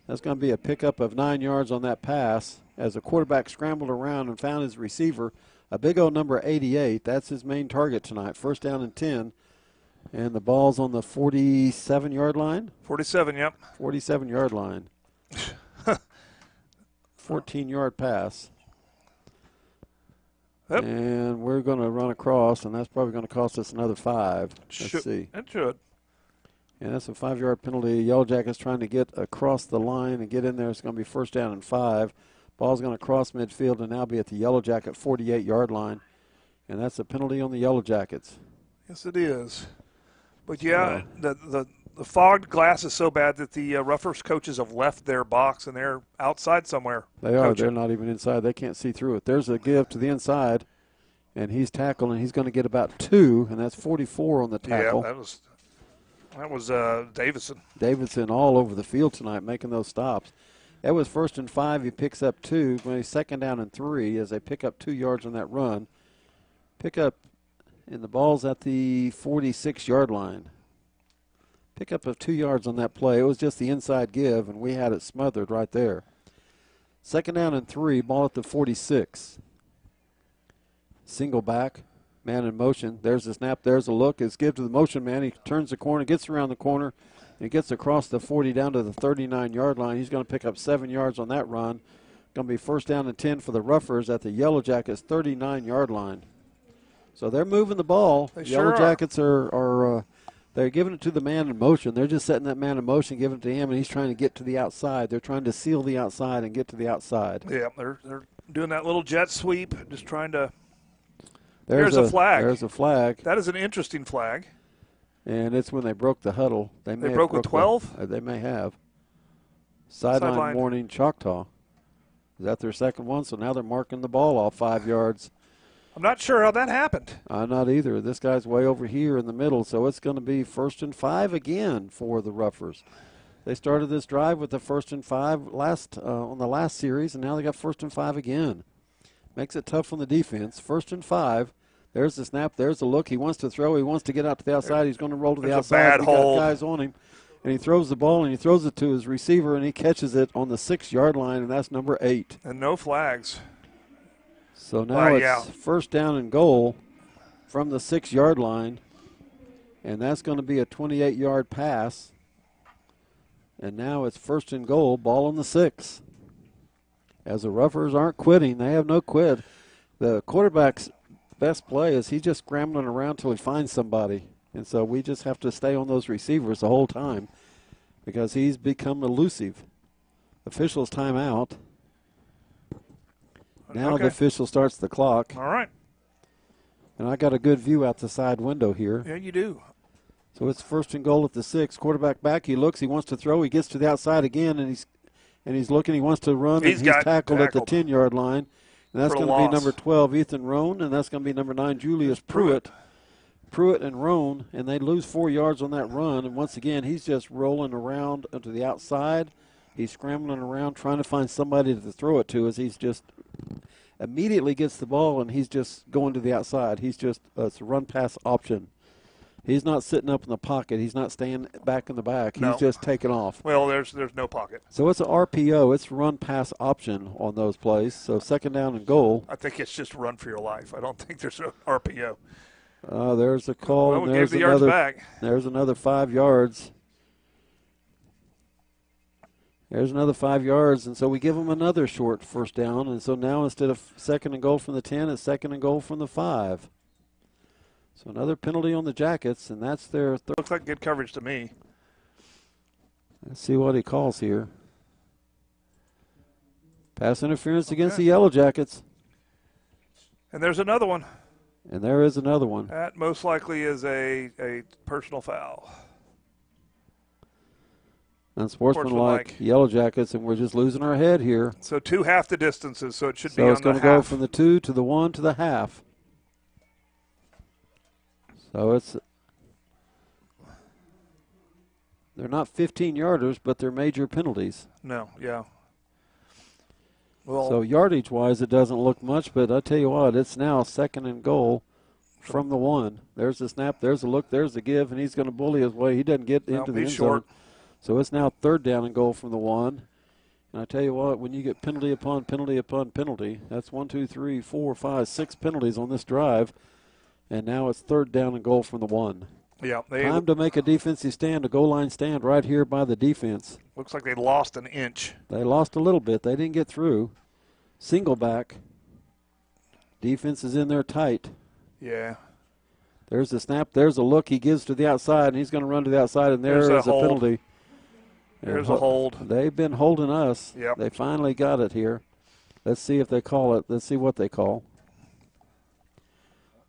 That's going to be a pickup of 9 yards on that pass as the quarterback scrambled around and found his receiver, a big old number 88. That's his main target tonight. 1st down and 10, and the ball's on the 47-yard line. 47, yep. 47-yard line. 14-yard pass. Yep. And we're going to run across, and that's probably going to cost us another 5. Let's see. It should. And that's a 5-yard penalty. Yellow Jackets trying to get across the line and get in there. It's going to be 1st down and 5. Ball's going to cross midfield and now be at the Yellow Jacket 48-yard line. And that's a penalty on the Yellow Jackets. Yes, it is. But, yeah, the fogged glass is so bad that the Ruffers coaches have left their box and they're outside somewhere. They are. They're not even inside. They can't see through it. There's a give to the inside, and he's tackled, and he's going to get about 2, and that's 44 on the tackle. Yeah, that was Davidson. Davidson all over the field tonight making those stops. That was 1st and 5. He picks up 2. When he's 2nd down and 3 as they pick up 2 yards on that run. Pick up, and the ball's at the 46-yard line. Pickup of 2 yards on that play. It was just the inside give, and we had it smothered right there. 2nd down and 3, ball at the 46. Single back, man in motion. There's the snap, there's a look. It's give to the motion man. He turns the corner, gets around the corner, and gets across the 40 down to the 39-yard line. He's going to pick up 7 yards on that run. Going to be first down and 10 for the Ruffers at the Yellow Jackets 39-yard line. So they're moving the ball. They Yellow sure Jackets are they're giving it to the man in motion. They're just setting that man in motion, giving it to him, and he's trying to get to the outside. They're trying to seal the outside and get to the outside. Yeah, they're doing that little jet sweep, just trying to. There's a flag. There's a flag. That is an interesting flag. And it's when they broke the huddle. They broke with 12? They may have. Sideline warning Choctaw. Is that their second one? So now they're marking the ball off 5 yards. I'm not sure how that happened. I'm not either. This guy's way over here in the middle, so it's going to be 1st and 5 again for the Ruffers. They started this drive with the 1st and 5 on the last series, and now they got 1st and 5 again. Makes it tough on the defense. 1st and 5. There's the snap. There's the look. He wants to throw. He wants to get out to the outside. He's going to roll to the outside. A bad hold. Got guys on him. And he throws the ball, and he throws it to his receiver, and he catches it on the 6-yard line, and that's number 8. And no flags. So now it's first down and goal from the 6-yard line, and that's going to be a 28-yard pass. And now it's 1st and goal, ball on the 6. As the Ruffers aren't quitting, they have no quit. The quarterback's best play is he's just scrambling around till he finds somebody. And so we just have to stay on those receivers the whole time because he's become elusive. Officials timeout. Now the official starts the clock. All right. And I got a good view out the side window here. Yeah, you do. So it's 1st and goal at the 6. Quarterback back. He looks. He wants to throw. He gets to the outside again, and he's looking. He wants to run. He's tackled at the 10-yard line. And that's going to be number 12, Ethan Roan, and that's going to be number 9, Julius Pruitt. Pruitt and Roan, and they lose 4 yards on that run. And once again, he's just rolling around to the outside. He's scrambling around trying to find somebody to throw it to as he's just immediately gets the ball and he's just going to the outside. He's just it's a run-pass option. He's not sitting up in the pocket. He's not staying back in the back. He's just taking off. Well, there's no pocket. So it's an RPO. It's run-pass option on those plays. So 2nd down and goal. I think it's just run for your life. I don't think there's an RPO. There's a call. Well, and there's the yards back. There's another 5 yards. There's another 5 yards, and so we give them another short first down. And so now instead of 2nd and goal from the 10, it's 2nd and goal from the 5. So another penalty on the Jackets, and that's their third. Looks like good coverage to me. Let's see what he calls here. Pass interference against the Yellow Jackets. And there's another one. And there is another one. That most likely is a personal foul. Unsportsmanlike Yellow Jackets, and we're just losing our head here. So 2 half the distances, so it should be on the half. So it's going to go from the 2 to the 1 to the half. So they're not 15-yarders, but they're major penalties. No, yeah. Well, so yardage-wise, it doesn't look much, but I tell you what, it's now 2nd and goal from the 1. There's the snap, there's the look, there's the give, and he's going to bully his way. He doesn't get into the end zone. So it's now 3rd down and goal from the 1. And I tell you what, when you get penalty upon penalty upon penalty, that's 1, 2, 3, 4, 5, 6 penalties on this drive. And now it's 3rd down and goal from the 1. Yeah, time to make a defensive stand, a goal line stand right here by the defense. Looks like they lost an inch. They lost a little bit. They didn't get through. Single back. Defense is in there tight. Yeah. There's the snap. There's a look. He gives to the outside, and he's going to run to the outside, and there's a penalty. There's a hold. They've been holding us. Yep. They finally got it here. Let's see if they call it. Let's see what they call.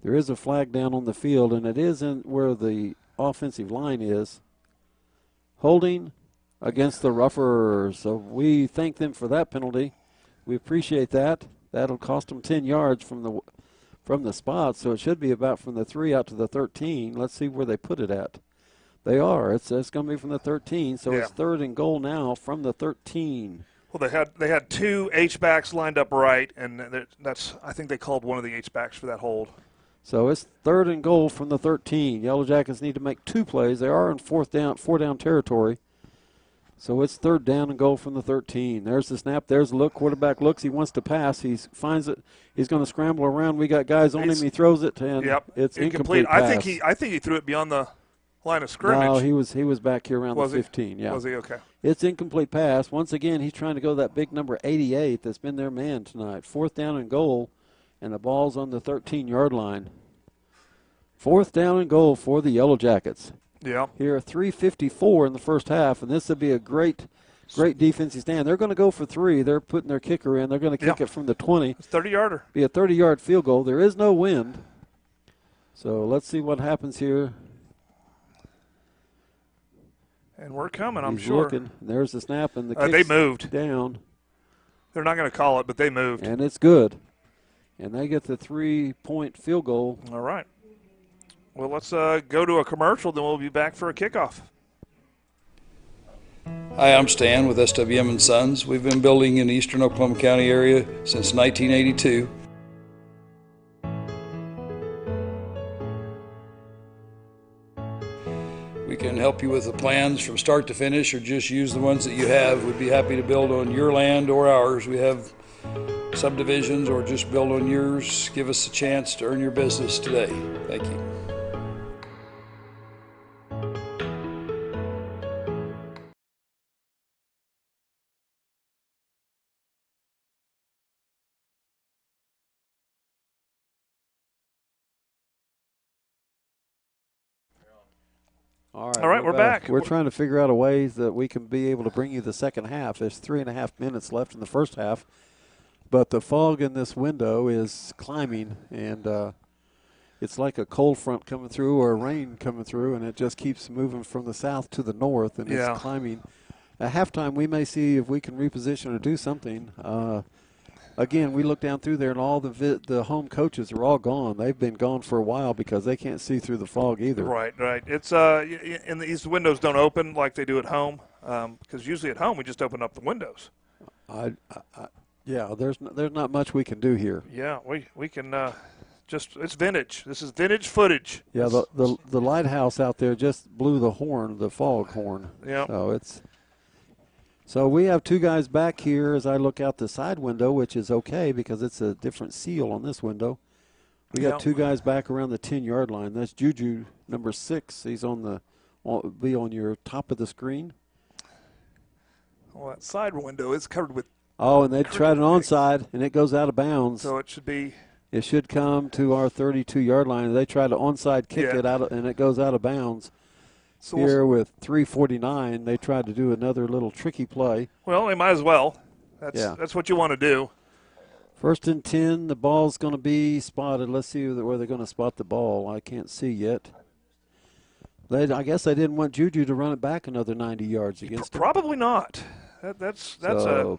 There is a flag down on the field, and it is in where the offensive line is. Holding against the Ruffers. So we thank them for that penalty. We appreciate that. That'll cost them 10 yards from the spot, so it should be about from the 3 out to the 13. Let's see where they put it at. They are. It's going to be from the 13, so it's 3rd and goal now from the 13. Well, they had 2 H-backs lined up right, and I think they called one of the H-backs for that hold. So it's 3rd and goal from the 13. Yellow Jackets need to make 2 plays. They are in 4 down territory. So it's 3rd down and goal from the 13. There's the snap. There's the look. Quarterback looks. He wants to pass. He finds it. He's going to scramble around. We got guys on him. He throws it, and it's incomplete pass. I think he threw it beyond the line of scrimmage. No, he was back here around the 15. Yeah. Was he? Okay. It's incomplete pass. Once again, he's trying to go that big number 88 that's been their man tonight. 4th down and goal, and the ball's on the 13-yard line. 4th down and goal for the Yellow Jackets. Yeah. Here, 3:54 in the first half, and this would be a great defensive stand. They're going to go for 3. They're putting their kicker in. They're going to kick it from the 20. It's 30-yarder. Be a 30-yard field goal. There is no wind. So let's see what happens here. And we're coming, I'm He's sure. Looking. There's the snap, and the kick's they moved down. They're not going to call it, but they moved. And it's good. And they get the 3-point field goal. All right. Well, let's go to a commercial, then we'll be back for a kickoff. Hi, I'm Stan with SWM & Sons. We've been building in the eastern Oklahoma County area since 1982. We can help you with the plans from start to finish, or just use the ones that you have. We'd be happy to build on your land or ours. We have subdivisions, or just build on yours. Give us a chance to earn your business today. Thank you. All right, we're back. We're trying to figure out a way that we can be able to bring you the second half. There's 3.5 minutes left in the first half, but the fog in this window is climbing, and it's like a cold front coming through or rain coming through, and it just keeps moving from the south to the north, and it's climbing. At halftime, we may see if we can reposition or do something. Again, we look down through there, and all the home coaches are all gone. They've been gone for a while because they can't see through the fog either. Right. It's and these windows don't open like they do at home, because usually at home we just open up the windows. Yeah, there's not much we can do here. Yeah, we can it's vintage. This is vintage footage. Yeah, the lighthouse out there just blew the horn, the fog horn. Yeah. So we have 2 guys back here as I look out the side window, which is okay because it's a different seal on this window. We got 2 guys back around the 10-yard line. That's Juju, number 6. He's be on your top of the screen. Well, that side window is covered with. Oh, and they tried an onside, and it goes out of bounds. So it should be. It should come to our 32-yard line. They tried to onside kick it out, and it goes out of bounds. So here with 3:49, they tried to do another little tricky play. Well, they might as well. That's what you want to do. 1st and 10, the ball's going to be spotted. Let's see where they're going to spot the ball. I can't see yet. I guess they didn't want Juju to run it back another 90 yards against them. Probably not. That's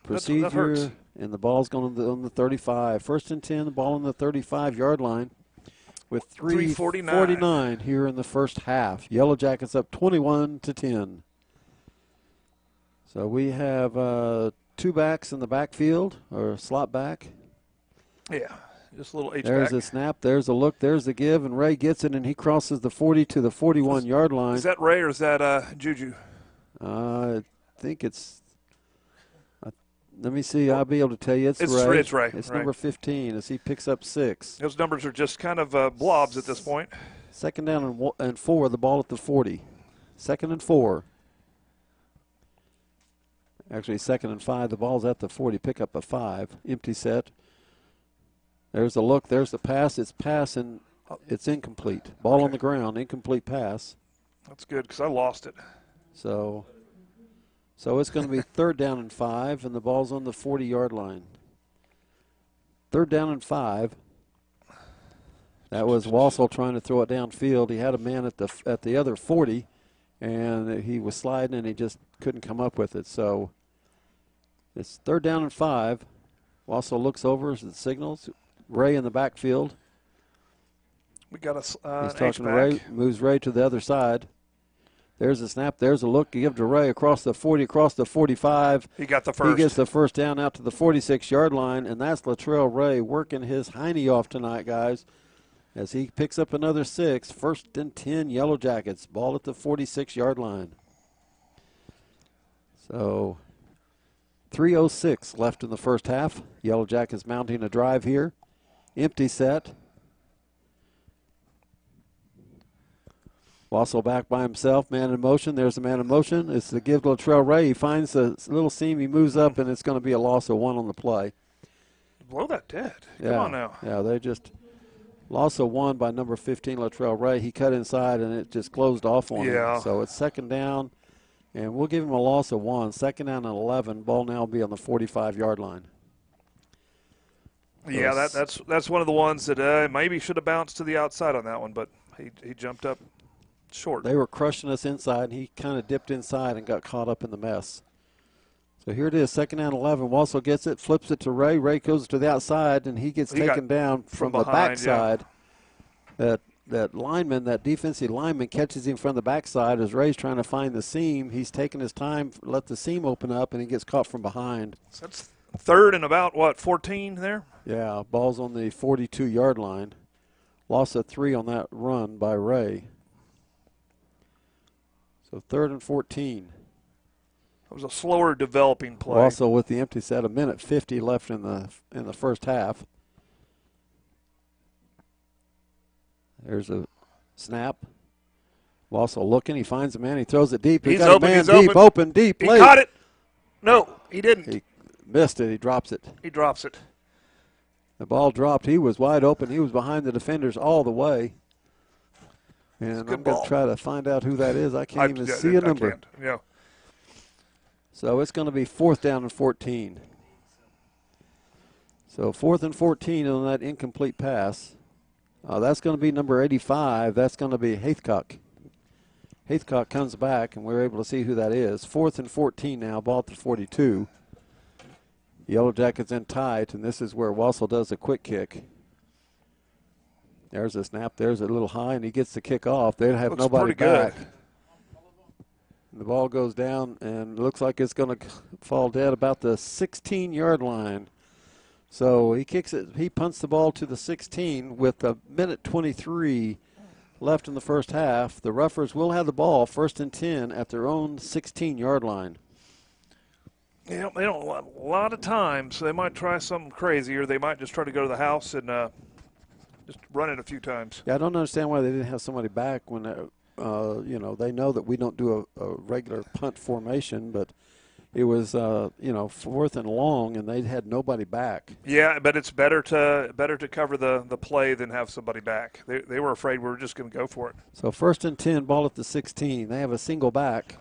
procedure, that hurts. And the ball's going on the 35. 1st and 10, the ball on the 35-yard line. With 3:49 here in the first half. Yellow Jackets up 21-10. So we have 2 backs in the backfield, or slot back. Yeah, just a little H-back. There's a snap, there's a look, there's the give, and Ray gets it, and he crosses the 40 to the 41-yard line. Is that Ray or is that Juju? I think it's let me see. I'll be able to tell you. It's Ray. It's Ray. It's number 15 as he picks up 6. Those numbers are just kind of blobs at this point. 2nd down and 4, the ball at the 40. 2nd and 4. Actually, 2nd and 5, the ball's at the 40. Pick up a 5. Empty set. There's a look. There's the pass. It's pass, and it's incomplete. Ball on the ground. Incomplete pass. That's good because I lost it. So it's going to be 3rd down and 5, and the ball's on the 40-yard line. 3rd down and 5. That was Wassel trying to throw it downfield. He had a man at the other 40, and he was sliding, and he just couldn't come up with it. So it's 3rd down and 5. Wassel looks over as it signals. Ray in the backfield. We got he's talking to Ray. Moves Ray to the other side. There's a snap. There's a look. You give to Ray across the 40, across the 45. He got the first. He gets the first down out to the 46-yard line, and that's Latrell Ray working his hiney off tonight, guys, as he picks up another 6. 1st and 10, Yellow Jackets. Ball at the 46-yard line. So 3:06 left in the first half. Yellow Jackets mounting a drive here. Empty set. Wassel back by himself, man in motion. There's the man in motion. It's the give to Latrell Ray. He finds a little seam. He moves up, and it's going to be a loss of 1 on the play. Blow that dead. Yeah. Come on now. Yeah, they just loss of 1 by number 15, Latrell Ray. He cut inside, and it just closed off on him. So it's second down, and we'll give him a loss of 1. Second down and 11. Ball now will be on the 45-yard line. Yeah, that's one of the ones that maybe should have bounced to the outside on that one, but he jumped up short. They were crushing us inside, and he kind of dipped inside and got caught up in the mess. So here it is, second down 11. Wassel gets it, flips it to Ray. Ray goes to the outside, and he gets taken down from the backside. Yeah. That lineman, that defensive lineman, catches him from the backside as Ray's trying to find the seam. He's taking his time, let the seam open up, and he gets caught from behind. So that's third and about, 14 there? Yeah, ball's on the 42-yard line. Loss of 3 on that run by Ray. So 3rd and 14. It was a slower developing play. Also with the empty set, 1:50 left in the first half. There's a snap. Wassel looking. He finds a man. He throws it deep. He's got open. a man He's deep, open, deep. He late. caught it. No, he didn't. He missed it. He drops it. He drops it. The ball dropped. He was wide open. He was behind the defenders all the way. And I'm going to try to find out who that is. I can't even see a number. Can't. Yeah. So it's going to be 4th down and 14. So 4th and 14 on that incomplete pass. That's going to be number 85. That's going to be Haithcock. Haithcock comes back, and we're able to see who that is. 4th and 14 now, ball at the 42. Yellow Jackets in tight, and this is where Wassel does a quick kick. There's a snap. There's a little high, and he gets the kick off. They have Looks nobody pretty back. good. The ball goes down, and looks like it's going to fall dead about the 16-yard line. So he kicks it. He punts the ball to the 16 with 1:23 left in the first half. The Roughers will have the ball 1st and 10 at their own 16-yard line. Yeah, they don't a lot of times. They might try something crazy, or they might just try to go to the house and just run it a few times. Yeah, I don't understand why they didn't have somebody back when, they know that we don't do a regular punt formation, but it was, 4th and long, and they had nobody back. Yeah, but it's better to cover the play than have somebody back. They were afraid we were just going to go for it. So 1st and 10, ball at the 16. They have a single back.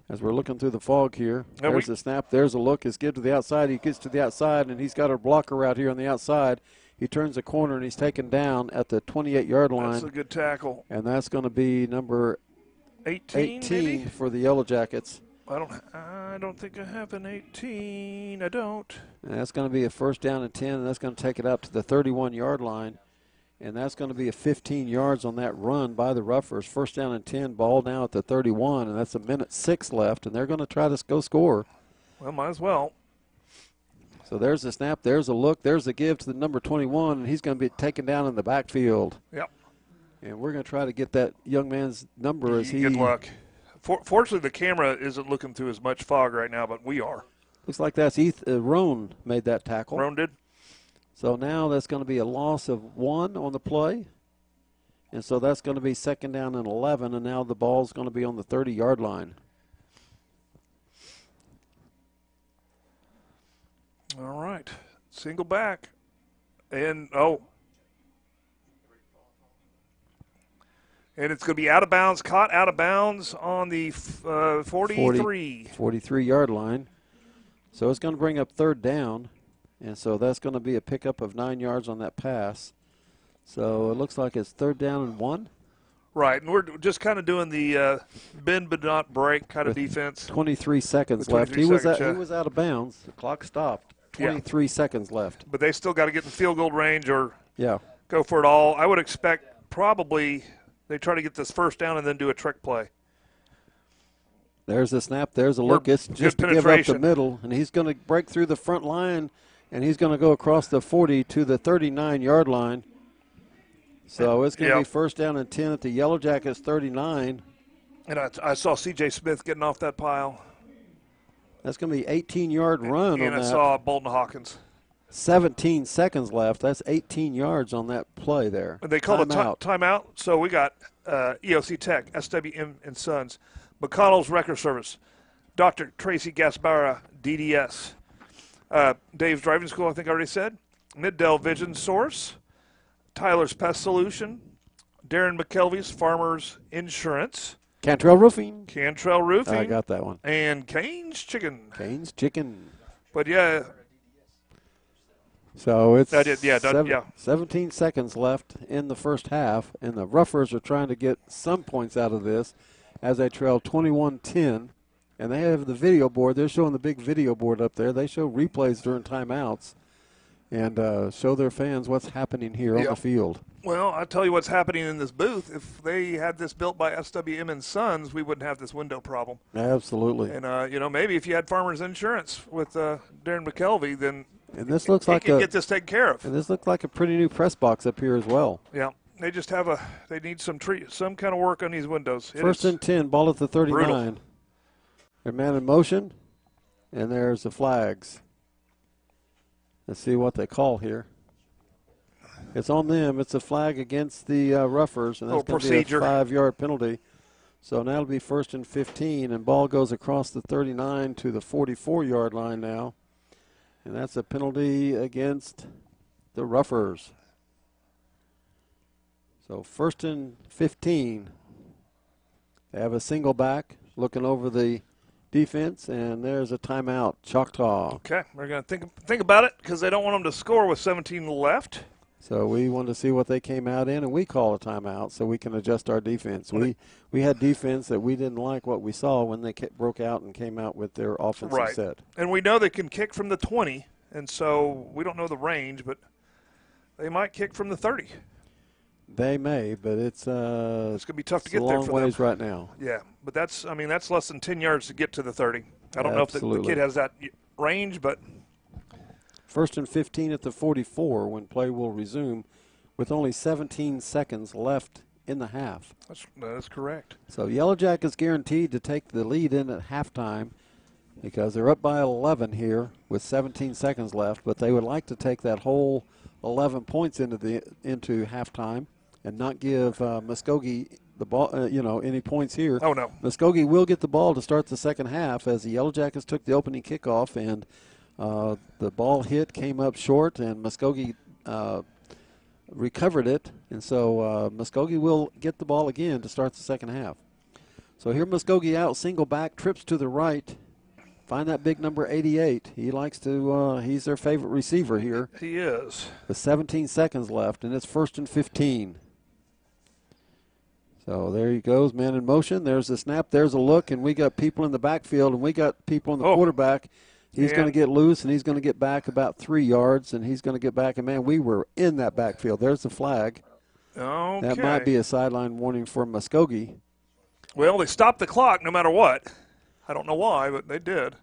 As we're looking through the fog here, there's a snap, there's a look. It's give to the outside. He gets to the outside, and he's got a blocker out here on the outside. He turns the corner, and he's taken down at the 28-yard line. That's a good tackle. And that's going to be number 18 for the Yellow Jackets. I don't think I have an 18. I don't. And that's going to be a 1st down and 10, and that's going to take it up to the 31-yard line. And that's going to be a 15 yards on that run by the Roughers. 1st down and 10, ball now at the 31, and that's 1:06 left, and they're going to try to go score. Well, might as well. So there's the snap, there's a look, there's the give to the number 21, and he's going to be taken down in the backfield. Yep. And we're going to try to get that young man's number as he. Good luck. Fortunately, the camera isn't looking through as much fog right now, but we are. Looks like that's Roan made that tackle. Roan did. So now that's going to be a loss of 1 on the play. And so that's going to be 2nd down and 11, and now the ball's going to be on the 30-yard line. All right. Single back. And, and it's going to be out of bounds, caught out of bounds on the 43. 43-yard line. So it's going to bring up 3rd down. And so that's going to be a pickup of 9 yards on that pass. So it looks like it's 3rd down and 1. Right, and we're just kind of doing the bend but not break kind of defense. 23 seconds left. He was out of bounds. The clock stopped. 23 seconds left. But they still got to get in field goal range or go for it all. I would expect probably they try to get this 1st down and then do a trick play. There's the snap. There's a look. It's just to give up the middle. And he's going to break through the front line, and he's going to go across the 40 to the 39-yard line. So it's going to be 1st down and 10 at the Yellow Jackets 39. And I saw C.J. Smith getting off that pile. That's going to be 18-yard run and on I that. saw Bolton Hawkins. 17 seconds left. That's 18 yards on that play there. And they called timeout. a timeout. So we got EOC Tech, SWM and Sons, McConnell's Record Service, Dr. Tracy Gaspara, DDS, Dave's Driving School, I think I already said, Middell Vision Source, Tyler's Pest Solution, Darren McKelvey's Farmers Insurance, Cantrell Roofing. I got that one. And Cane's Chicken. But yeah. So it's 17 seconds left in the first half, and the Ruffers are trying to get some points out of this as they trail 21-10. And they have the video board. They're showing the big video board up there. They show replays during timeouts and show their fans what's happening here on the field. Well, I'll tell you what's happening in this booth. If they had this built by SWM and Sons, we wouldn't have this window problem. Absolutely. And, maybe if you had Farmers Insurance with Darren McKelvey, then this looks like get this taken care of. And this looks like a pretty new press box up here as well. Yeah. They just they need some kind of work on these windows. First and 10, ball at the 39. Brutal. They're man in motion, and there's the flags. Let's see what they call here. It's on them. It's a flag against the Ruffers, and that's going to be a 5-yard penalty. So now it'll be first and 15, and ball goes across the 39 to the 44-yard line now. And that's a penalty against the Ruffers. So first and 15. They have a single back looking over the defense, and there's a timeout. Choctaw. Okay, we're going to think about it because they don't want them to score with 17 left. So we wanted to see what they came out in, and we call a timeout so we can adjust our defense. We had defense that we didn't like what we saw when they broke out and came out with their offensive set. And we know they can kick from the 20, and so we don't know the range, but they might kick from the 30. They may, but it's going to be tough to get there for them. Long ways right now. Yeah, but that's less than 10 yards to get to the 30. I don't know if the kid has that range, but first and 15 at the 44 when play will resume with only 17 seconds left in the half. That's correct. So Yellow Jackets guaranteed to take the lead in at halftime because they're up by 11 here with 17 seconds left, but they would like to take that whole 11 points into halftime and not give Muskogee the ball, any points here. Oh, no. Muskogee will get the ball to start the second half as the Yellow Jackets took the opening kickoff, and the ball came up short, and Muskogee recovered it. And so Muskogee will get the ball again to start the second half. So here Muskogee out, single back, trips to the right. Find that big number 88. He likes to, he's their favorite receiver here. He is. With 17 seconds left, and it's first and 15. So there he goes, man in motion. There's the snap, there's a look, and we got people in the backfield, and we got people in the quarterback. He's going to get loose, and he's going to get back about 3 yards, and he's going to get back. And, man, we were in that backfield. There's the flag. Okay. That might be a sideline warning for Muskogee. Well, they stopped the clock no matter what. I don't know why, but they did.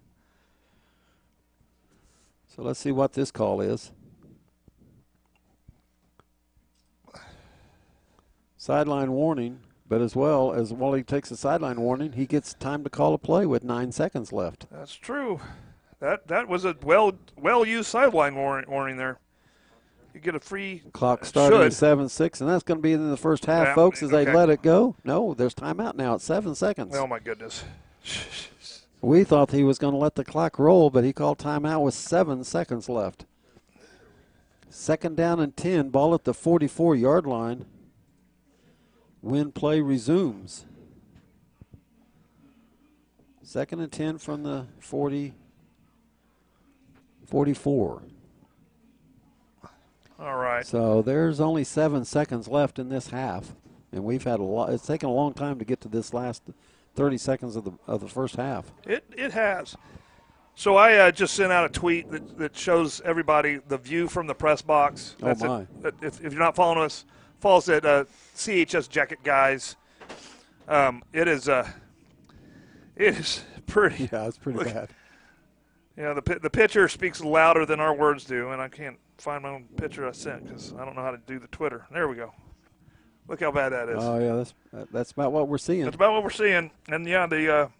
So let's see what this call is. Sideline warning, but as well as while he takes a sideline warning, he gets time to call a play with 9 seconds left. That's true. That was a well-used sideline warning there. You get a free clock starting at 7-6, and that's going to be in the first half, folks, as they let it go. No, there's timeout now at 7 seconds. Oh, my goodness. We thought he was going to let the clock roll, but he called timeout with 7 seconds left. Second down and 10, ball at the 44-yard line. When play resumes. Second and 10 from the 44. All right. So there's only 7 seconds left in this half, and we've had a lot. It's taken a long time to get to this last 30 seconds of the first half. It has. So I just sent out a tweet that shows everybody the view from the press box. That's my! If you're not following us, follow us at CHS Jacket Guys. It is pretty. Yeah, it's pretty bad. Yeah, the picture speaks louder than our words do, and I can't find my own picture I sent because I don't know how to do the Twitter. There we go. Look how bad that is. Oh, yeah, that's about what we're seeing. That's about what we're seeing. And, yeah, the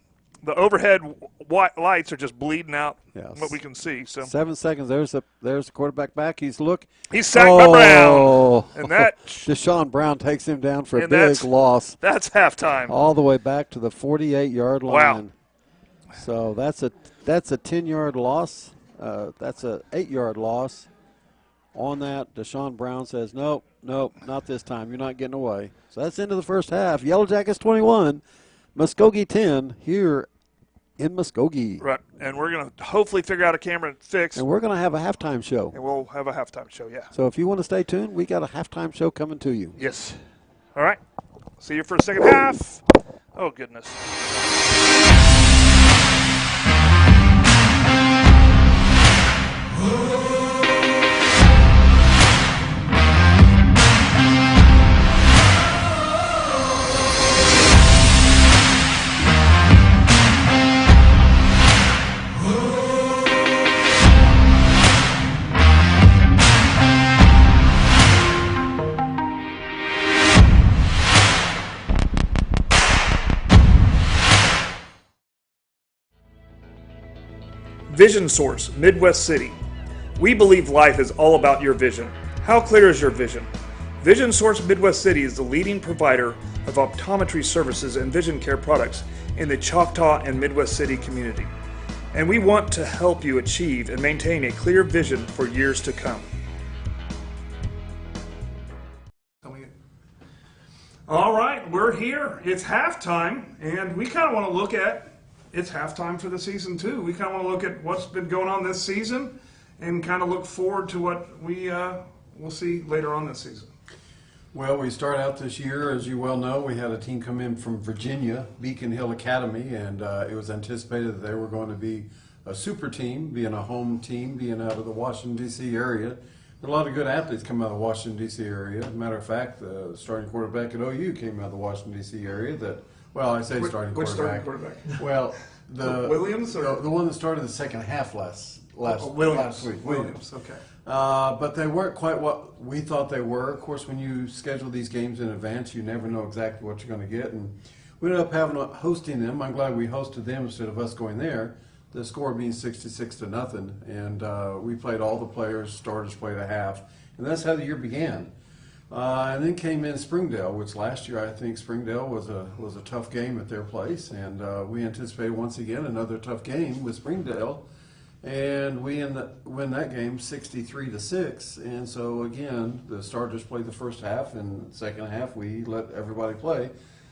overhead white lights are just bleeding out what we can see. So 7 seconds. There's the quarterback back. He's sacked by Brown. And that Deshaun Brown takes him down for a big loss. That's halftime. All the way back to the 48-yard line. Wow. So that's a 10-yard loss. That's a 8-yard loss. On that, Deshaun Brown says, nope, not this time. You're not getting away. So that's the end of the first half. Yellow Jackets 21, Muskogee 10 here in Muskogee. Right, and we're going to hopefully figure out a camera fix. And we're going to have a halftime show. And we'll have a halftime show, yeah. So if you want to stay tuned, we got a halftime show coming to you. Yes. All right. See you for the second half. Oh, goodness. Vision Source, Midwest City. We believe life is all about your vision. How clear is your vision? Vision Source Midwest City is the leading provider of optometry services and vision care products in the Choctaw and Midwest City community. And we want to help you achieve and maintain a clear vision for years to come. All right, we're here. It's halftime, and we kind of want to look at it's halftime for the season, too. We kind of want to look at what's been going on this season and kind of look forward to what we'll see later on this season. Well, we start out this year, as you well know, we had a team come in from Virginia, Beacon Hill Academy, and it was anticipated that they were going to be a super team, being a home team, being out of the Washington, D.C. area. There are a lot of good athletes come out of the Washington, D.C. area. As a matter of fact, the starting quarterback at OU came out of the Washington, D.C. area. I say starting quarterback. Which starting quarterback? Well, the Williams or the one that started the second half last week. Williams, okay. But they weren't quite what we thought they were. Of course, when you schedule these games in advance, you never know exactly what you're going to get. And we ended up hosting them. I'm glad we hosted them instead of us going there. The score being 66-0, and we played all the players. Starters played a half, and that's how the year began. And then came in Springdale, which last year I think Springdale was a tough game at their place, and we anticipated once again another tough game with Springdale, and we win that game 63-6. And so again, the starters played the first half, and the second half we let everybody play.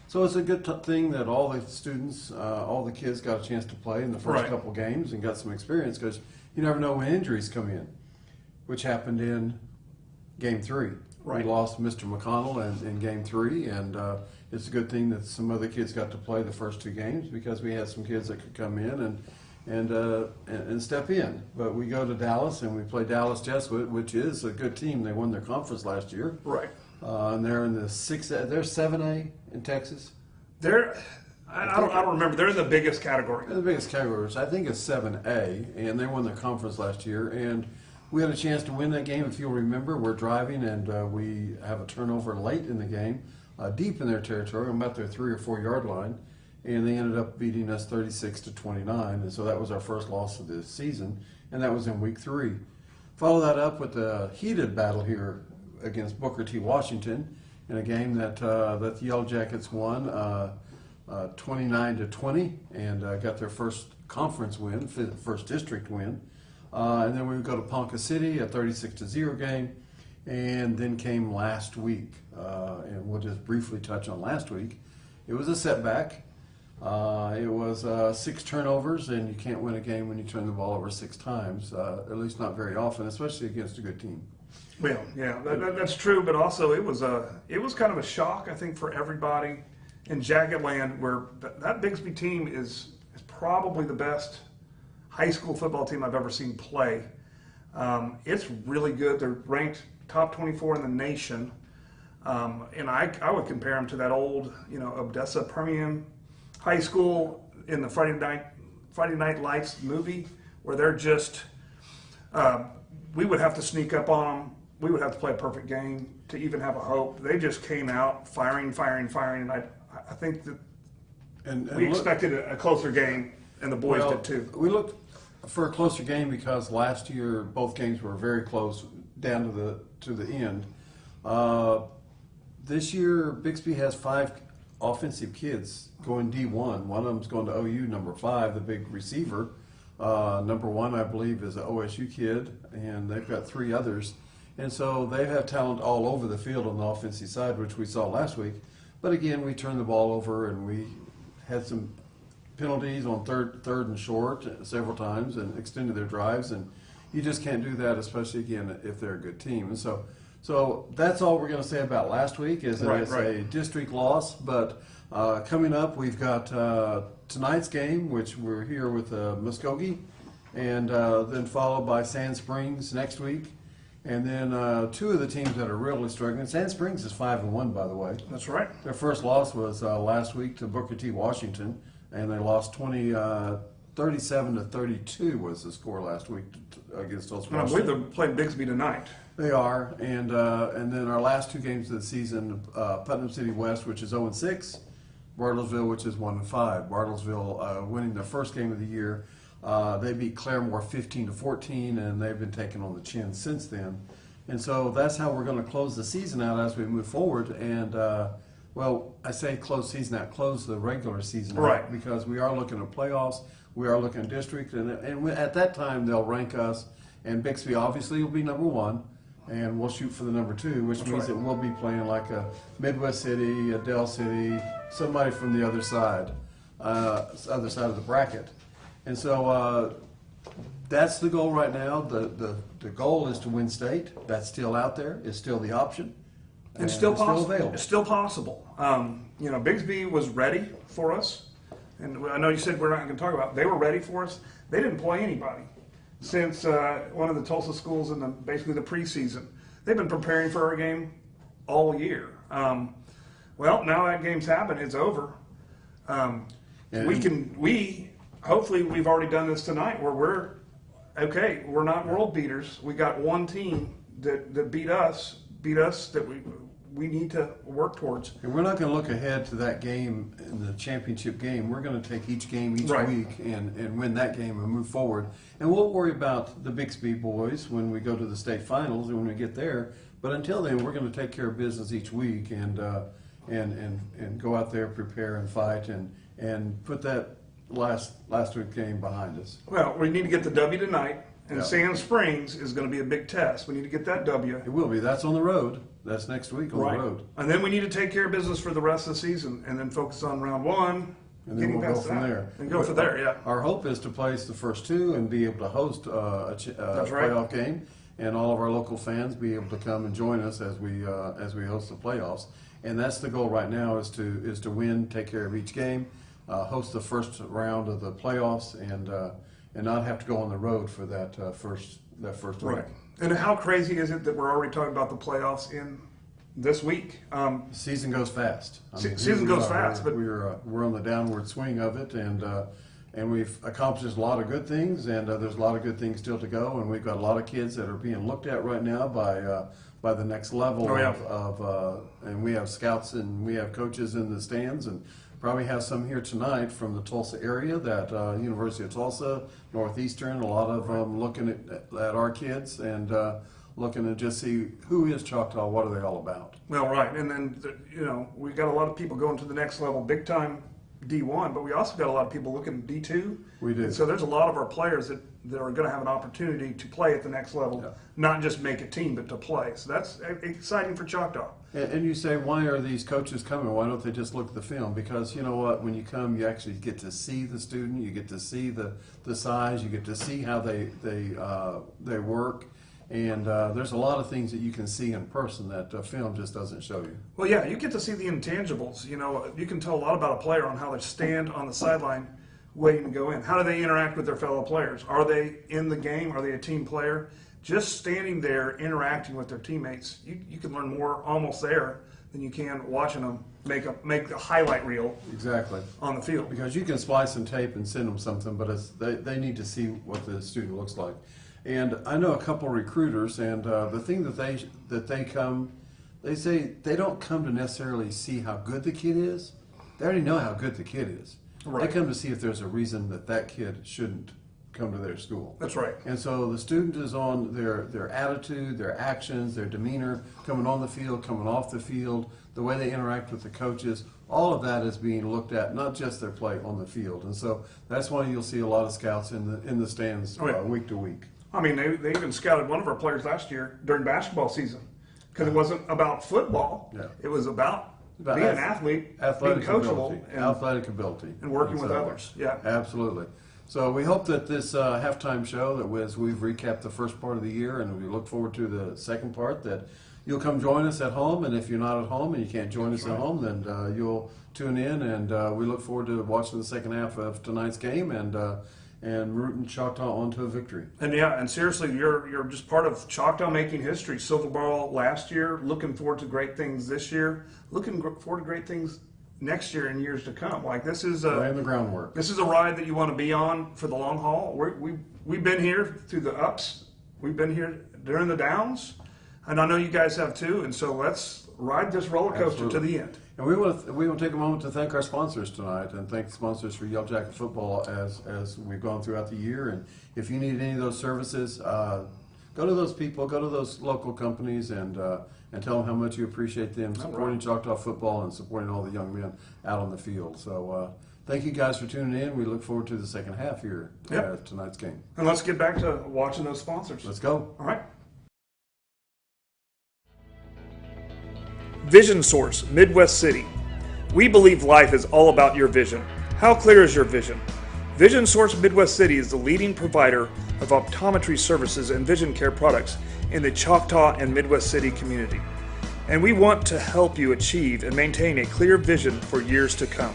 So it's a good thing that all the students, all the kids got a chance to play in the first couple games and got some experience, because you never know when injuries come in, which happened in Game 3. Right. We lost Mr. McConnell in Game 3, and it's a good thing that some other kids got to play the first two games, because we had some kids that could come in and step in. But we go to Dallas, and we play Dallas Jesuit, which is a good team. They won their conference last year. Right. And they're in the they're 7A in Texas. I don't remember. They're in the biggest category. The biggest category, which I think is 7A, and they won their conference last year. And we had a chance to win that game. If you'll remember, we're driving, and we have a turnover late in the game, deep in their territory, about their 3 or 4 yard line, and they ended up beating us 36-29. And so that was our first loss of the season, and that was in week 3. Follow that up with a heated battle here against Booker T. Washington in a game that the Yellow Jackets won 29-20, and got their first conference win, first district win. And then we would go to Ponca City, a 36-0 game, and then came last week. And we'll just briefly touch on last week. It was a setback. It was 6 turnovers, and you can't win a game when you turn the ball over 6 times, at least not very often, especially against a good team. Well, yeah, that's true, but also it was kind of a shock, I think, for everybody in Jacket Land, where that Bigsby team is probably the best high school football team I've ever seen play. It's really good. They're ranked top 24 in the nation, and I would compare them to that old, Odessa Permian High School in the Friday Night Lights movie, where they're just we would have to sneak up on them we would have to play a perfect game to even have a hope. They just came out firing, and I think that we expected a closer game, and the boys did too. We looked for a closer game because last year both games were very close down to the end. This year, Bixby has 5 offensive kids going D1. One of them's going to OU, number 5, the big receiver. Number 1, I believe, is an OSU kid, and they've got 3 others. And so they have talent all over the field on the offensive side, which we saw last week. But again, we turned the ball over, and we had some penalties on third and short several times and extended their drives. And you just can't do that, especially, again, if they're a good team. And so that's all we're going to say about last week is that it's a district loss. But coming up, we've got tonight's game, which we're here with Muskogee, and then followed by Sand Springs next week. And then 2 of the teams that are really struggling. Sand Springs is 5-1, by the way. That's right. Their first loss was last week to Booker T. Washington, and they lost 37-32 was the score last week against Tulsa. I believe they're playing Bixby tonight. They are, and then our last 2 games of the season: Putnam City West, which is 0-6, Bartlesville, which is 1-5. Bartlesville winning their first game of the year. They beat Claremore 15-14, and they've been taken on the chin since then. And so that's how we're going to close the season out as we move forward. And well, I say close season out, close the regular season out, because we are looking at playoffs. We are looking at district, and at that time they'll rank us. And Bixby obviously will be number 1, and we'll shoot for the number 2, which means that we'll be playing like a Midwest City, a Dell City, somebody from the other side of the bracket. And so that's the goal right now. The goal is to win state. That's still out there. It's still the option. It's still possible. Still available. It's still possible. Bixby was ready for us. And I know you said we're not going to talk about it. They were ready for us. They didn't play anybody since one of the Tulsa schools in basically the preseason. They've been preparing for our game all year. Well, now that game's happened. It's over. Hopefully we've already done this tonight where we're not world beaters. We got one team that beat us that we need to work towards. And we're not going to look ahead to that game in the championship game. We're going to take each game each week and win that game and move forward. And we'll worry about the Bixby boys when we go to the state finals and when we get there. But until then, we're going to take care of business each week and go out there, prepare and fight and put that last week game behind us. Well, we need to get the W tonight, and Sand Springs is going to be a big test. We need to get that W. It will be. That's on the road. That's next week on the road. And then we need to take care of business for the rest of the season, and then focus on round 1. And then we'll go from there. And go from there, yeah. Our hope is to place the first 2 and be able to host a playoff game, and all of our local fans be able to come and join us as we host the playoffs. And that's the goal right now: is to win, take care of each game, host the first round of the playoffs, and not have to go on the road for that first week. And how crazy is it that we're already talking about the playoffs in this week? Season goes fast. Season goes fast, but we're on the downward swing of it, and we've accomplished a lot of good things, and there's a lot of good things still to go, and we've got a lot of kids that are being looked at right now by the next level and we have scouts and we have coaches in the stands, and probably have some here tonight from the Tulsa area, that University of Tulsa, Northeastern, a lot of them looking at our kids and looking to just see who is Choctaw, what are they all about. Well, right, and then we got a lot of people going to the next level, big time D1, but we also got a lot of people looking at D2. We do. And so there's a lot of our players that are going to have an opportunity to play at the next level, not just make a team, but to play. So that's exciting for Choctaw. And you say, why are these coaches coming? Why don't they just look at the film? Because you know what? When you come, you actually get to see the student. You get to see the size. You get to see how they work. And there's a lot of things that you can see in person that film just doesn't show you. Well, yeah, you get to see the intangibles. You can tell a lot about a player on how they stand on the sideline waiting to go in. How do they interact with their fellow players? Are they in the game? Are they a team player? Just standing there interacting with their teammates, you can learn more almost there than you can watching them make a highlight reel on the field. Because you can splice and tape and send them something, but they need to see what the student looks like. And I know a couple recruiters, and the thing they say they don't come to necessarily see how good the kid is. They already know how good the kid is. Right. They come to see if there's a reason that kid shouldn't come to their school. That's right. And so the student is on their attitude, their actions, their demeanor, coming on the field, coming off the field, the way they interact with the coaches. All of that is being looked at, not just their play on the field. And so that's why you'll see a lot of scouts in the stands week to week. I mean, they even scouted one of our players last year during basketball season because it wasn't about football. Yeah. It was about being an athlete, being coachable, athletic ability, and working with others. Yeah, absolutely. So we hope that this halftime show, that as we've recapped the first part of the year, and we look forward to the second part, that you'll come join us at home. And if you're not at home and you can't join us at home, then you'll tune in, and we look forward to watching the second half of tonight's game and rooting Choctaw onto a victory. And seriously, you're just part of Choctaw making history. Silver Ball last year, looking forward to great things this year, looking forward to great things next year and years to come. Like this is laying the groundwork. This is a ride that you want to be on for the long haul. We've been here through the ups. We've been here during the downs, and I know you guys have too. And so let's ride this roller coaster to the end. And we want to take a moment to thank our sponsors tonight, and thank the sponsors for Yellow Jacket Football as we've gone throughout the year. And if you need any of those services, go to those people, go to those local companies, and tell them how much you appreciate them supporting Choctaw Football and supporting all the young men out on the field. So thank you guys for tuning in. We look forward to the second half here at tonight's game. And let's get back to watching those sponsors. Let's go. All right. Vision Source, Midwest City. We believe life is all about your vision. How clear is your vision? Vision Source Midwest City is the leading provider of optometry services and vision care products in the Choctaw and Midwest City community. And we want to help you achieve and maintain a clear vision for years to come.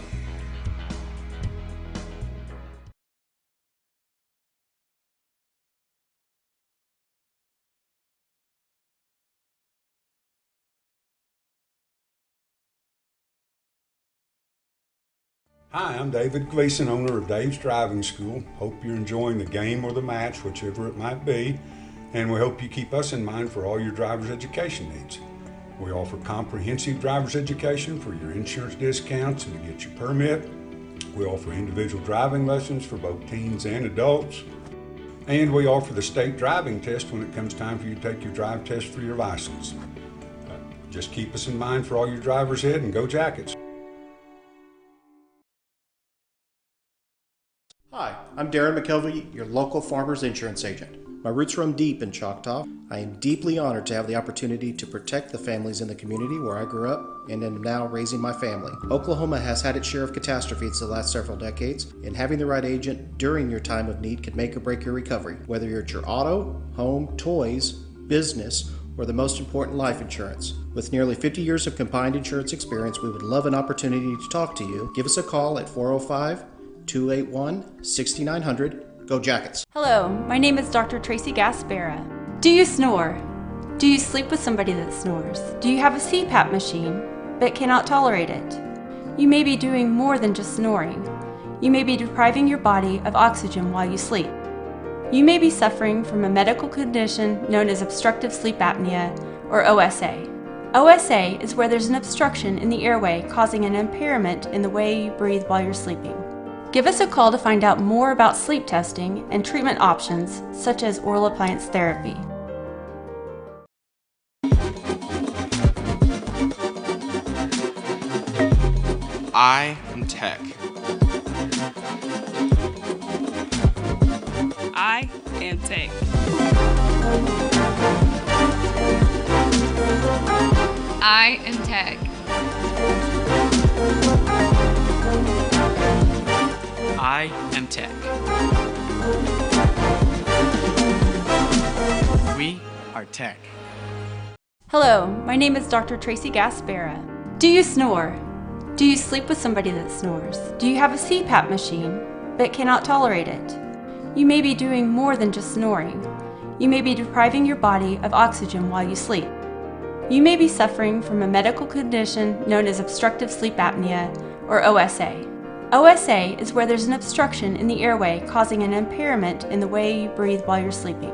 Hi, I'm David Gleason, owner of Dave's Driving School. Hope you're enjoying the game or the match, whichever it might be, and we hope you keep us in mind for all your driver's education needs. We offer comprehensive driver's education for your insurance discounts and to get your permit. We offer individual driving lessons for both teens and adults. And we offer the state driving test when it comes time for you to take your drive test for your license. Just keep us in mind for all your drivers ahead, and go Jackets. Hi, I'm Darren McKelvey, your local farmer's insurance agent. My roots run deep in Choctaw. I am deeply honored to have the opportunity to protect the families in the community where I grew up and am now raising my family. Oklahoma has had its share of catastrophes the last several decades, and having the right agent during your time of need can make or break your recovery, whether you're at your auto, home, toys, business, or the most important, life insurance. With nearly 50 years of combined insurance experience, we would love an opportunity to talk to you. Give us a call at 405-281-6900. Go Jackets. Hello, my name is Dr. Tracy Gaspera. Do you snore? Do you sleep with somebody that snores? Do you have a CPAP machine but cannot tolerate it? You may be doing more than just snoring. You may be depriving your body of oxygen while you sleep. You may be suffering from a medical condition known as obstructive sleep apnea, or OSA. OSA is where there's an obstruction in the airway causing an impairment in the way you breathe while you're sleeping. Give us a call to find out more about sleep testing and treatment options such as oral appliance therapy. I am Tech. I am Tech. I am Tech. I am Tech. We are Tech. Hello, my name is Dr. Tracy Gaspera. Do you snore? Do you sleep with somebody that snores? Do you have a CPAP machine but cannot tolerate it? You may be doing more than just snoring. You may be depriving your body of oxygen while you sleep. You may be suffering from a medical condition known as obstructive sleep apnea, or OSA. OSA is where there's an obstruction in the airway causing an impairment in the way you breathe while you're sleeping.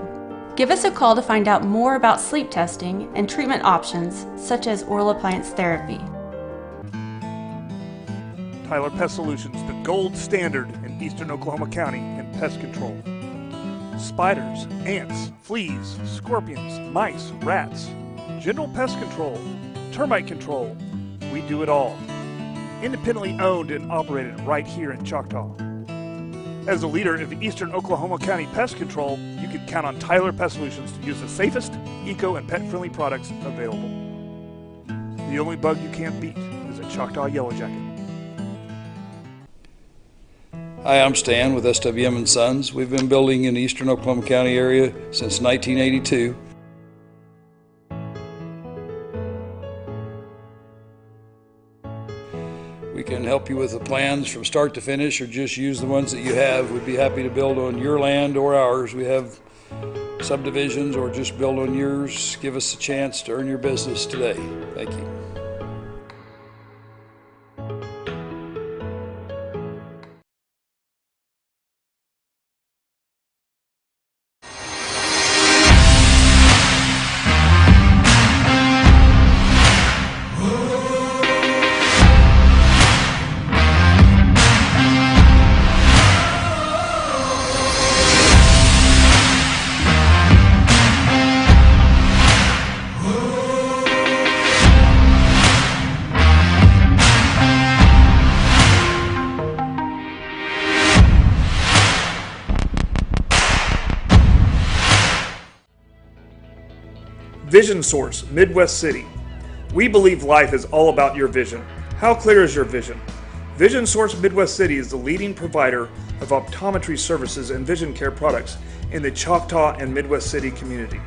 Give us a call to find out more about sleep testing and treatment options such as oral appliance therapy. Tyler Pest Solutions, the gold standard in eastern Oklahoma County in pest control. Spiders, ants, fleas, scorpions, mice, rats, general pest control, termite control. We do it all. Independently owned and operated right here in Choctaw. As a leader of eastern Oklahoma County pest control, you can count on Tyler Pest Solutions to use the safest, eco, and pet-friendly products available. The only bug you can't beat is a Choctaw Yellow Jacket. Hi, I'm Stan with SWM & Sons. We've been building in the eastern Oklahoma County area since 1982. We can help you with the plans from start to finish or just use the ones that you have. We'd be happy to build on your land or ours. We have subdivisions or just build on yours. Give us a chance to earn your business today. Thank you. Vision Source, Midwest City. We believe life is all about your vision. How clear is your vision? Vision Source Midwest City is the leading provider of optometry services and vision care products in the Choctaw and Midwest City community.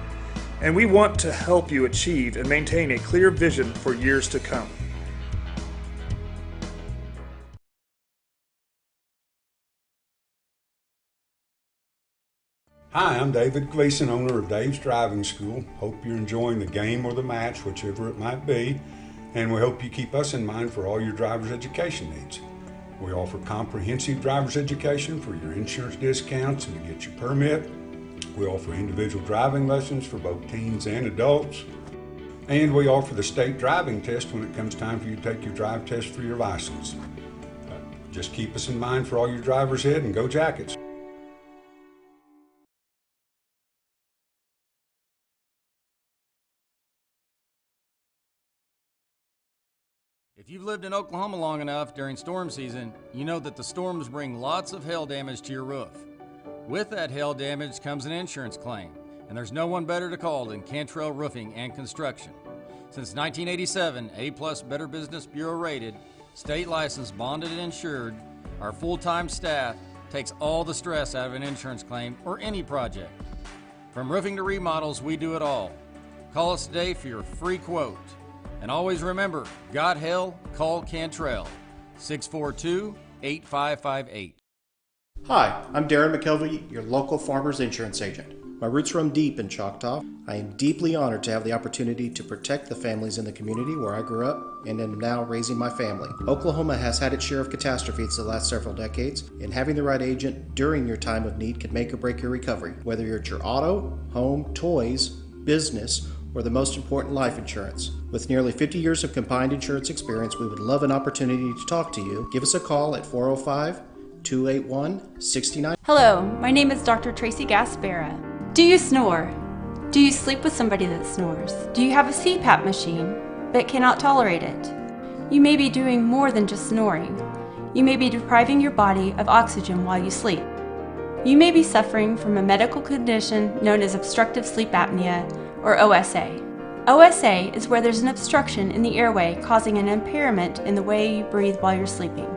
And we want to help you achieve and maintain a clear vision for years to come. Hi, I'm David Gleason, owner of Dave's Driving School. Hope you're enjoying the game or the match, whichever it might be, and we hope you keep us in mind for all your driver's education needs. We offer comprehensive driver's education for your insurance discounts and to get your permit. We offer individual driving lessons for both teens and adults. And we offer the state driving test when it comes time for you to take your drive test for your license. Just keep us in mind for all your drivers ahead and go Jackets. If you've lived in Oklahoma long enough during storm season, you know that the storms bring lots of hail damage to your roof. With that hail damage comes an insurance claim, and there's no one better to call than Cantrell Roofing and Construction. Since 1987, A+ Better Business Bureau rated, state licensed, bonded, and insured, our full-time staff takes all the stress out of an insurance claim or any project. From roofing to remodels, we do it all. Call us today for your free quote. And always remember, got hell, call Cantrell, 642-8558. Hi, I'm Darren McKelvey, your local farmer's insurance agent. My roots run deep in Choctaw. I am deeply honored to have the opportunity to protect the families in the community where I grew up and am now raising my family. Oklahoma has had its share of catastrophes the last several decades, and having the right agent during your time of need can make or break your recovery, whether you're at your auto, home, toys, business, or the most important, life insurance. With nearly 50 years of combined insurance experience, we would love an opportunity to talk to you. Give us a call at 405-281-69. Hello, my name is Dr. Tracy Gaspera. Do you snore? Do you sleep with somebody that snores? Do you have a CPAP machine but cannot tolerate it? You may be doing more than just snoring. You may be depriving your body of oxygen while you sleep. You may be suffering from a medical condition known as obstructive sleep apnea, or OSA. OSA is where there's an obstruction in the airway causing an impairment in the way you breathe while you're sleeping.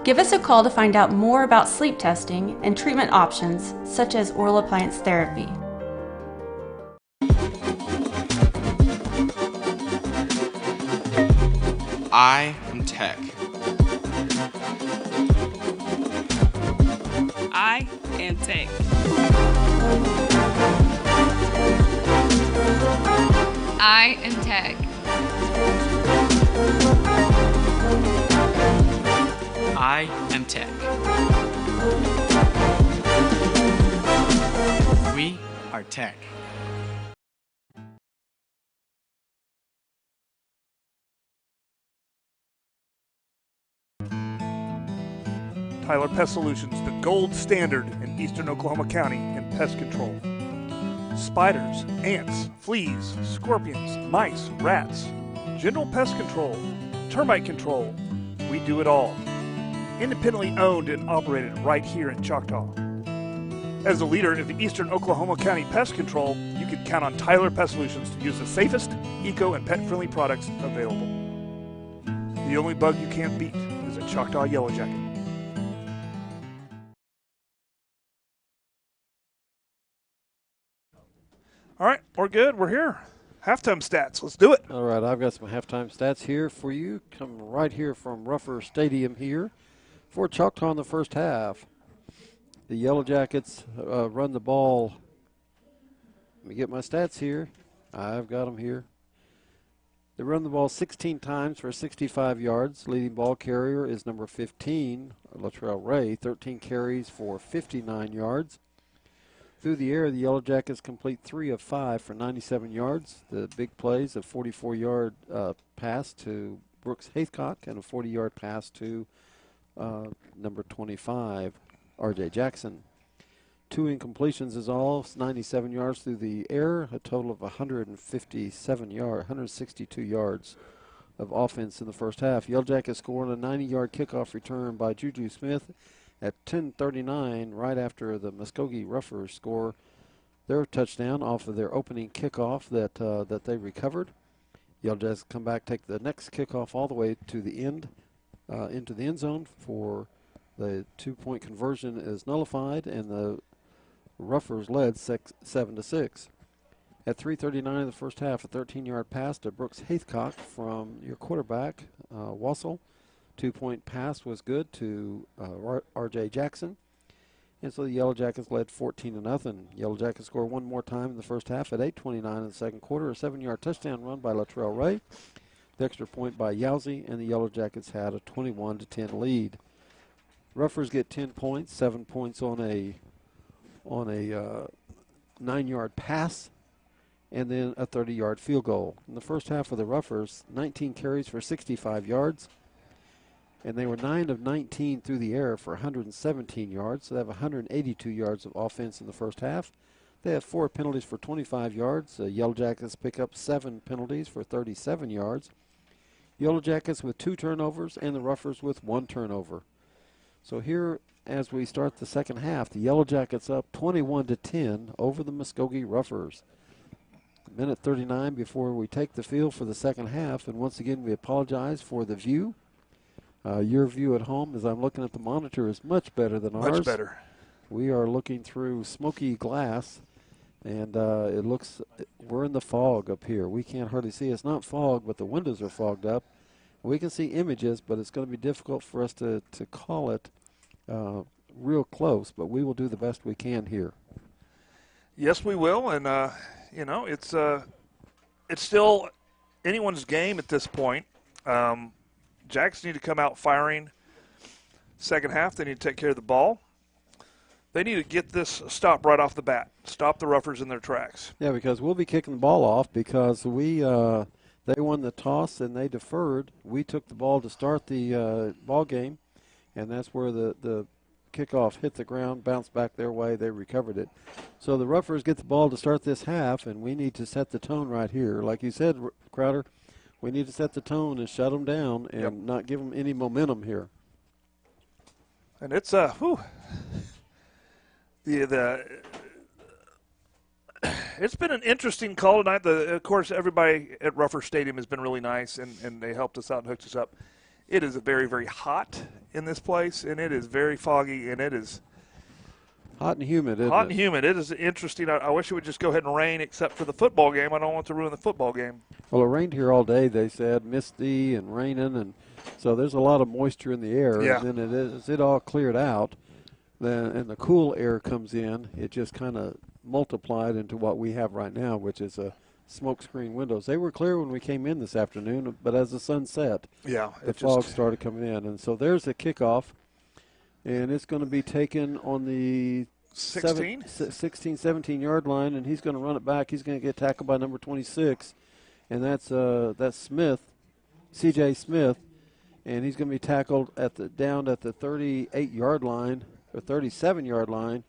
Give us a call to find out more about sleep testing and treatment options such as oral appliance therapy. I am Tech. I am Tech. I am Tech. I am Tech. We are Tech. Tyler Pest Solutions, the gold standard in eastern Oklahoma County in pest control. Spiders, ants, fleas, scorpions, mice, rats, general pest control, termite control. We do it all. Independently owned and operated right here in Choctaw. As a leader in the eastern Oklahoma County pest control, you can count on Tyler Pest Solutions to use the safest, eco, and pet-friendly products available. The only bug you can't beat is a Choctaw Yellow Jacket. All right, we're good. We're here. Halftime stats. Let's do it. All right, I've got some halftime stats here for you. Come right here from Ruffer Stadium here for Choctaw in the first half. The Yellow Jackets run the ball. Let me get my stats here. I've got them here. They run the ball 16 times for 65 yards. Leading ball carrier is number 15, Latrell Ray, 13 carries for 59 yards. Through the air, the Yellow Jackets complete 3 of 5 for 97 yards. The big plays, a 44-yard pass to Brooks Hathcock and a 40-yard pass to number 25, R.J. Jackson. 2 incompletions is all, 97 yards through the air, a total of 162 yards of offense in the first half. Yellow Jackets scored a 90-yard kickoff return by Juju Smith at 10:39, right after the Muskogee Ruffers score their touchdown off of their opening kickoff that they recovered. Yellow Jackets come back, take the next kickoff all the way to the end, into the end zone for the 2-point conversion is nullified, and the Ruffers led 7-6. At 3:39 in the first half, a 13-yard pass to Brooks Hathcock from your quarterback, Wassel. 2-point pass was good to R.J. Jackson. And so the Yellow Jackets led 14-0. Yellow Jackets score one more time in the first half at 8:29 in the second quarter. A 7-yard touchdown run by Latrell Ray. The extra point by Yowzy, and the Yellow Jackets had a 21-10 lead. Ruffers get 10 points, 7 points on a 9-yard pass, and then a 30-yard field goal. In the first half of the Ruffers, 19 carries for 65 yards. And they were 9 of 19 through the air for 117 yards. So they have 182 yards of offense in the first half. They have 4 penalties for 25 yards. Yellow Jackets pick up 7 penalties for 37 yards. Yellow Jackets with 2 turnovers and the Ruffers with 1 turnover. So here, as we start the second half, the Yellow Jackets up 21-10 over the Muskogee Ruffers. Minute 39 before we take the field for the second half. And once again, we apologize for the view. Your view at home, as I'm looking at the monitor, is much better than ours. Much better. We are looking through smoky glass, and it looks, we're in the fog up here. We can't hardly see. It's not fog, but the windows are fogged up. We can see images, but it's going to be difficult for us to call it real close, but we will do the best we can here. Yes, we will, and, it's still anyone's game at this point. Jacks need to come out firing. Second half, they need to take care of the ball. They need to get this stop right off the bat. Stop the Ruffers in their tracks. Yeah, because we'll be kicking the ball off because they won the toss and they deferred. We took the ball to start the ball game, and that's where the kickoff hit the ground, bounced back their way. They recovered it. So the Ruffers get the ball to start this half, and we need to set the tone right here. Like you said, Crowder, we need to set the tone and shut them down and not give them any momentum here. And it's it's been an interesting call tonight. Of course, everybody at Ruffer Stadium has been really nice, and they helped us out and hooked us up. It is very, very hot in this place, and it is very foggy, and it is hot and humid. Hot and humid. It is interesting. I wish it would just go ahead and rain, except for the football game. I don't want to ruin the football game. Well, it rained here all day, they said, misty and raining, and so there's a lot of moisture in the air. Yeah. And then it all cleared out, and the cool air comes in, it just kind of multiplied into what we have right now, which is a smoke screen windows. They were clear when we came in this afternoon, but as the sun set, the fog started coming in. And so there's the kickoff, and it's going to be taken on the 17-yard line, and he's going to run it back. He's going to get tackled by number 26, and that's Smith, C.J. Smith. and he's going to be tackled down at the 38-yard line or 37-yard line,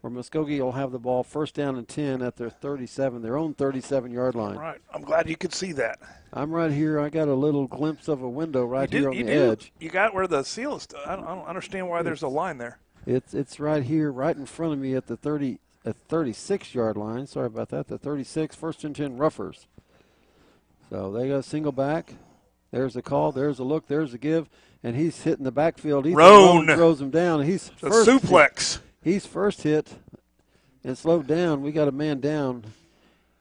where Muskogee will have the ball first down and 10 at their 37, their own 37-yard line. All right. I'm glad you could see that. I'm right here. I got a little glimpse of a window here on the edge. You got where the seal is. I don't understand why there's a line there. It's right here, right in front of me at the 36-yard line. Sorry about that. The 36, first and 10 Ruffers. So they got a single back. There's a call. There's a look. There's a give. And he's hitting the backfield. Roan throws him down. He's first suplex. He's first hit and slowed down. We got a man down.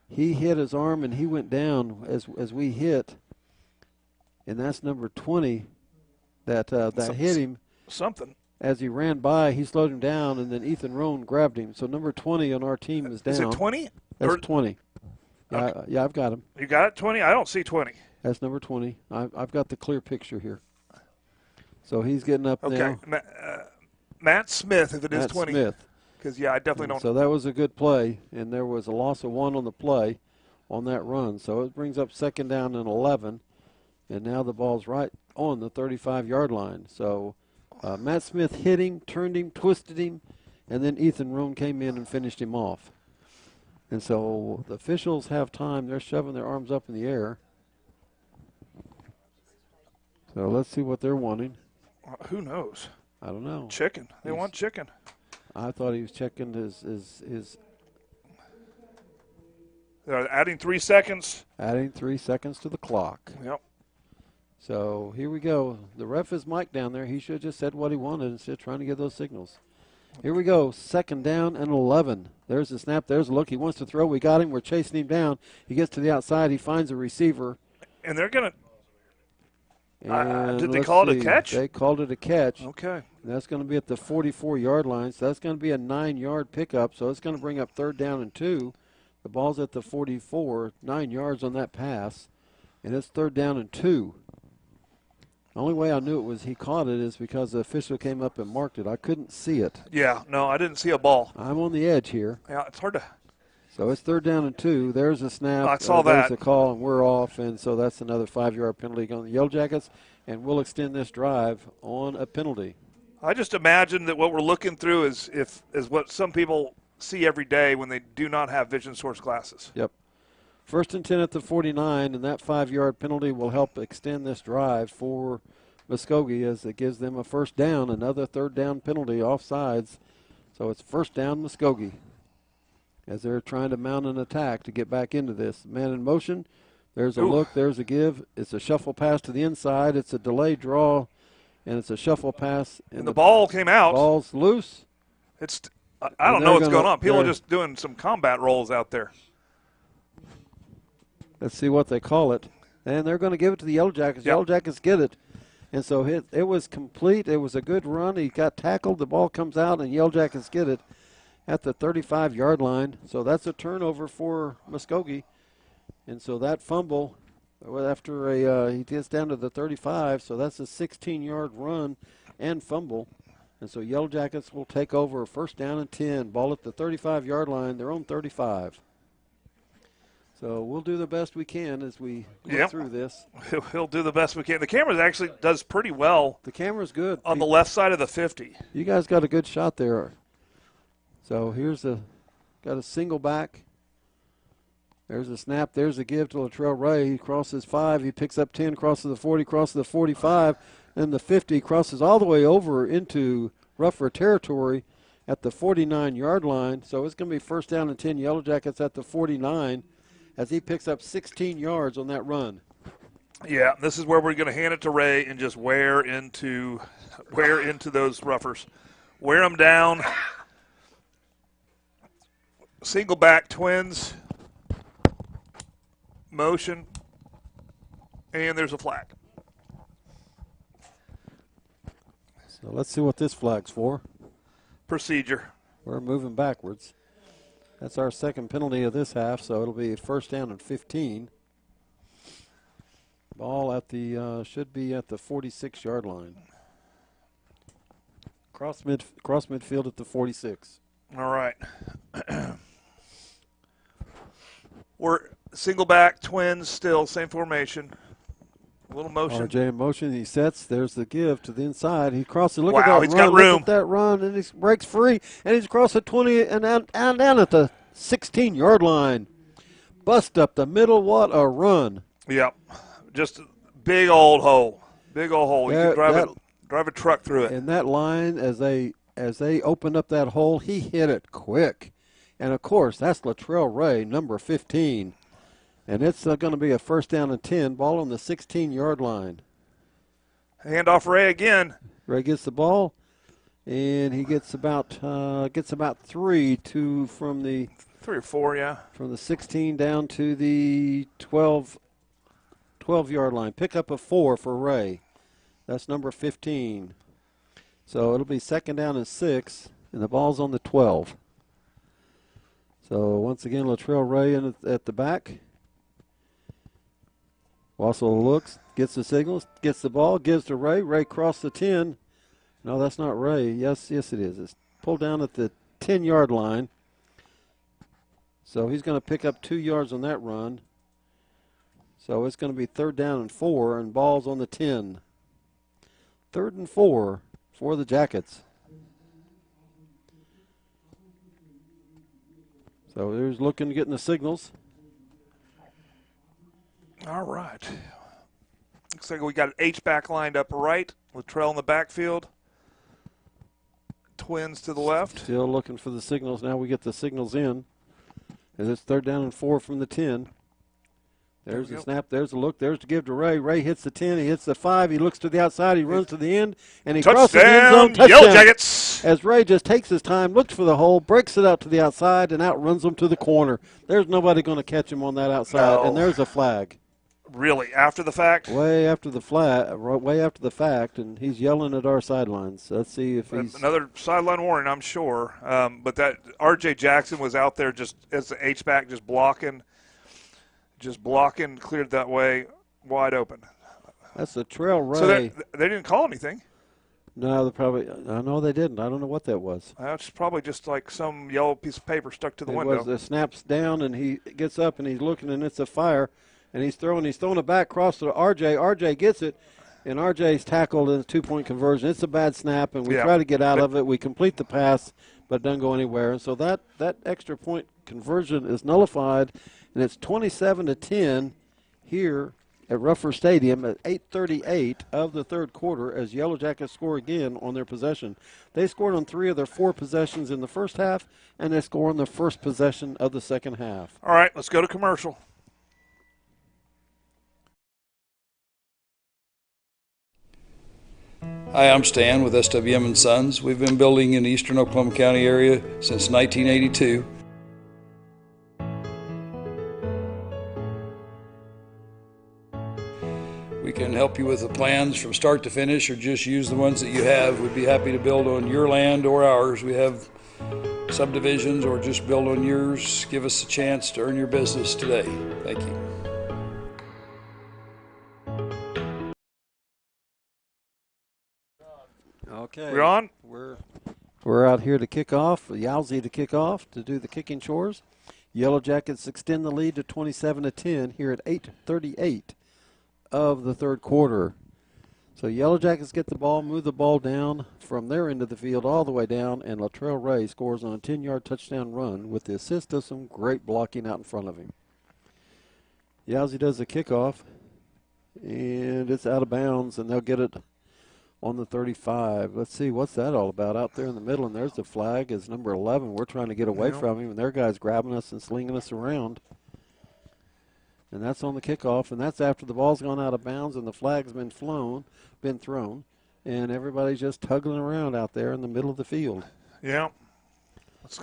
He hit his arm and he went down as we hit. And that's number 20 that hit him. Something. As he ran by, he slowed him down, and then Ethan Roan grabbed him. So number 20 on our team is down. Is it 20? That's 20. Yeah, yeah, I've got him. You got it, 20? I don't see 20. That's number 20. I've got the clear picture here. So he's getting up now. Okay, Matt Smith, if it is Matt 20. Smith. Because, yeah, I definitely don't. So that was a good play, and there was a loss of 1 on the play on that run. So it brings up second down and 11, and now the ball's right on the 35-yard line. So Matt Smith hit him, turned him, twisted him, and then Ethan Roan came in and finished him off. And so the officials have time. They're shoving their arms up in the air. So let's see what they're wanting. Who knows? I don't know. Chicken. They want chicken. I thought he was checking his They're adding 3 seconds. Adding 3 seconds to the clock. Yep. So here we go. The ref is Mike down there. He should have just said what he wanted instead of trying to get those signals. Here we go. Second down and 11. There's the snap. There's a look. He wants to throw. We got him. We're chasing him down. He gets to the outside. He finds a receiver. And they're going to did they call it a catch? They called it a catch. Okay. And that's going to be at the 44-yard line. So that's going to be a 9-yard pickup. So it's going to bring up third down and 2. The ball's at the 44, 9 yards on that pass. And it's third down and 2. The only way I knew it was he caught it is because the official came up and marked it. I couldn't see it. Yeah, no, I didn't see a ball. I'm on the edge here. Yeah, it's hard to. So it's third down and 2. There's a snap. I saw that. There's a call, and we're off. And so that's another 5-yard penalty on the Yellow Jackets. And we'll extend this drive on a penalty. I just imagine that what we're looking through is what some people see every day when they do not have vision source glasses. Yep. First and 10 at the 49, and that 5-yard penalty will help extend this drive for Muskogee as it gives them a first down, another third down penalty offsides. So it's first down Muskogee as they're trying to mount an attack to get back into this. Man in motion. There's a look. There's a give. It's a shuffle pass to the inside. It's a delayed draw, and it's a shuffle pass. And the ball came out. Ball's loose. I don't know what's going on. People are just doing some combat rolls out there. Let's see what they call it. And they're going to give it to the Yellow Jackets. Yep. Yellow Jackets get it. And so it was complete. It was a good run. He got tackled. The ball comes out, and Yellow Jackets get it at the 35-yard line. So that's a turnover for Muskogee. And so that fumble, after he gets down to the 35, so that's a 16-yard run and fumble. And so Yellow Jackets will take over first down and 10. Ball at the 35-yard line, their own 35. So we'll do the best we can as we go through this. He'll do the best we can. The camera actually does pretty well. The camera's good. On the left side of the 50. You guys got a good shot there. So here's got a single back. There's a snap. There's a give to Latrell Ray. He crosses 5. He picks up 10, crosses the 40, crosses the 45, and the 50, crosses all the way over into rougher territory at the 49-yard line. So it's going to be first down and 10 Yellow Jackets at the 49 as he picks up 16 yards on that run. Yeah, this is where we're going to hand it to Ray and just wear into those roughers. Wear them down. Single back twins. Motion. And there's a flag. So let's see what this flag's for. Procedure. We're moving backwards. That's our second penalty of this half, so it'll be first down and 15. Ball at the should be at the 46-yard line. Cross midfield at the 46. All right. We're single back twins still, same formation. A little motion. RJ in motion. He sets. There's the give to the inside. He crosses. Look Wow, at that he's run. got room. Look at that run, and he breaks free, and he's across the 20 and down at the 16-yard line. Bust up the middle. What a run. Yep. Just a big old hole. Big old hole. You can drive a truck through it. And that line, as they opened up that hole, he hit it quick. And, of course, that's Latrell Ray, number 15. And it's going to be a first down and 10, ball on the 16-yard line. Hand off Ray again. Ray gets the ball, and he gets about 3 from the 3 or 4, yeah. From the 16 down to the 12-yard line. Pickup of 4 for Ray. That's number 15. So it'll be second down and 6, and the ball's on the 12. So once again, Latrell Ray in at the back. Also looks, gets the signals, gets the ball, gives to Ray. Ray crossed the 10. No, that's not Ray. Yes, it is. It's pulled down at the 10-yard line. So he's going to pick up 2 yards on that run. So it's going to be third down and 4, and ball's on the 10. 3rd and 4 for the Jackets. So there's looking, getting the signals. All right. Looks like we got an H-back lined up right. Latrell in the backfield. Twins to the left. Still looking for the signals. Now we get the signals in. And it's third down and 4 from the 10. There's the snap. There's the look. There's the give to Ray. Ray hits the 10. He hits the 5. He looks to the outside. He runs to the end. And he crosses the end zone. Touchdown. Yellow Jackets. As Ray just takes his time, looks for the hole, breaks it out to the outside, and outruns them to the corner. There's nobody going to catch him on that outside. No. And there's a flag. Really, after the fact? Way after the fact, and he's yelling at our sidelines. Let's see if he's another sideline warning, I'm sure. But that R.J. Jackson was out there just as the H-back, just blocking, cleared that way, wide open. That's the Trail Ray. So they didn't call anything. No, they didn't. I don't know what that was. That's probably just like some yellow piece of paper stuck to the window. It was the snaps down, and he gets up and he's looking, and it's a fire. And he's throwing it back across to RJ. RJ gets it, and RJ's tackled in a 2-point conversion. It's a bad snap, and we try to get out of it. We complete the pass, but it doesn't go anywhere. And so that extra point conversion is nullified, and it's 27-10 here at Rufford Stadium at 8:38 of the third quarter as Yellow Jackets score again on their possession. They scored on 3 of their 4 possessions in the first half, and they score on the first possession of the second half. All right, let's go to commercial. Hi, I'm Stan with SWM & Sons. We've been building in the eastern Oklahoma County area since 1982. We can help you with the plans from start to finish or just use the ones that you have. We'd be happy to build on your land or ours. We have subdivisions or just build on yours. Give us a chance to earn your business today. Thank you. Okay. We're on? We're out here to kick off, Yowzy to kick off, to do the kicking chores. Yellow Jackets extend the lead to 27-10 here at 8:38 of the third quarter. So Yellow Jackets get the ball, move the ball down from their end of the field all the way down, and Latrell Ray scores on a 10-yard touchdown run with the assist of some great blocking out in front of him. Yowzy does the kickoff, and it's out of bounds, and they'll get it on the 35. Let's see, what's that all about out there in the middle? And there's the flag is number 11. We're trying to get away from him, and their guy's grabbing us and slinging us around. And that's on the kickoff, and that's after the ball's gone out of bounds and the flag's been thrown, and everybody's just tugging around out there in the middle of the field. Yeah.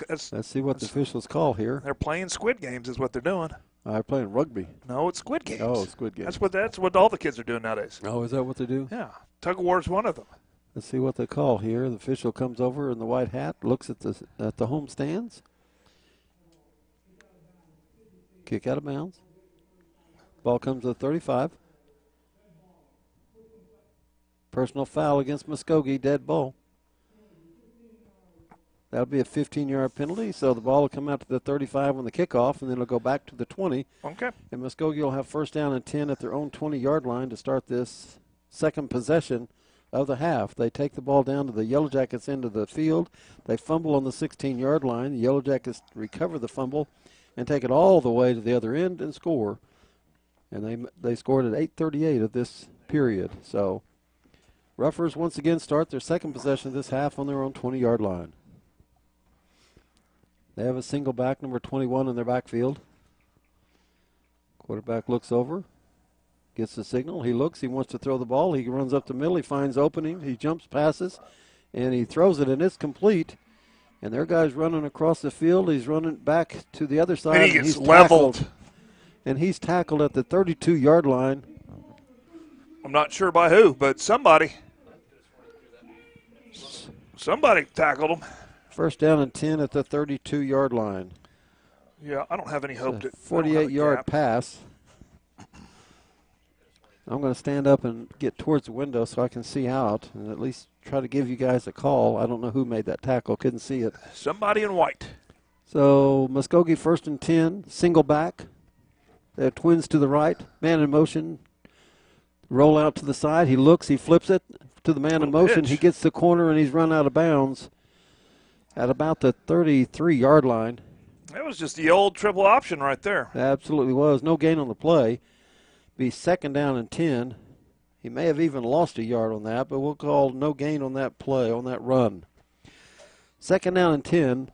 Let's see what the officials call here. They're playing Squid Games is what they're doing. They're playing rugby. No, it's Squid Games. Oh, Squid Games. That's what all the kids are doing nowadays. Oh, is that what they do? Yeah. Tug of war is one of them. Let's see what they call here. The official comes over in the white hat, looks at the home stands. Kick out of bounds. Ball comes to 35. Personal foul against Muskogee, dead ball. That'll be a 15-yard penalty, so the ball will come out to the 35 on the kickoff, and then it'll go back to the 20. Okay. And Muskogee will have first down and 10 at their own 20-yard line to start this second possession of the half. They take the ball down to the Yellow Jackets end of the field. They fumble on the 16-yard line. The Yellow Jackets recover the fumble and take it all the way to the other end and score. And they scored at 8:38 of this period. So Ruffers once again start their second possession of this half on their own 20-yard line. They have a single back, number 21, in their backfield. Quarterback looks over, gets the signal. He looks, he wants to throw the ball. He runs up the middle, he finds opening, he jumps, passes, and he throws it, and it's complete. And their guy's running across the field. He's running back to the other side. And he gets leveled. And he's tackled at the 32-yard line. I'm not sure by who, but somebody tackled him. First down and 10 at the 32-yard line. Yeah, I don't have any hope. 48-yard pass. I'm going to stand up and get towards the window so I can see out and at least try to give you guys a call. I don't know who made that tackle. Couldn't see it. Somebody in white. So Muskogee first and 10, single back. They have twins to the right, man in motion. Roll out to the side. He looks, he flips it to the man in motion. Pitch. He gets the corner and he's run out of bounds at about the 33-yard line. That was just the old triple option right there. It absolutely was. No gain on the play. Be second down and 10. He may have even lost a yard on that, but we'll call no gain on that play, on that run. Second down and 10.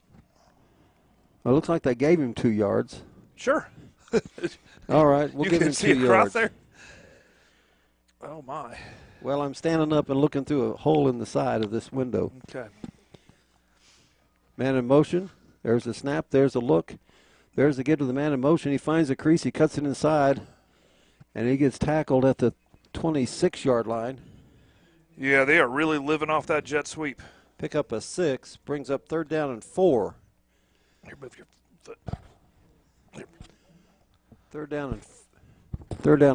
Well, it looks like they gave him 2 yards. Sure. All right, we'll give him 2 yards. You can see across there? Oh, my. Well, I'm standing up and looking through a hole in the side of this window. Okay. Man in motion. There's a snap. There's a look. There's the get to the man in motion. He finds the crease. He cuts it inside. And he gets tackled at the 26-yard line. Yeah, they are really living off that jet sweep. Pick up a 6. Brings up third down and 4. Here, move your foot. Here. Third down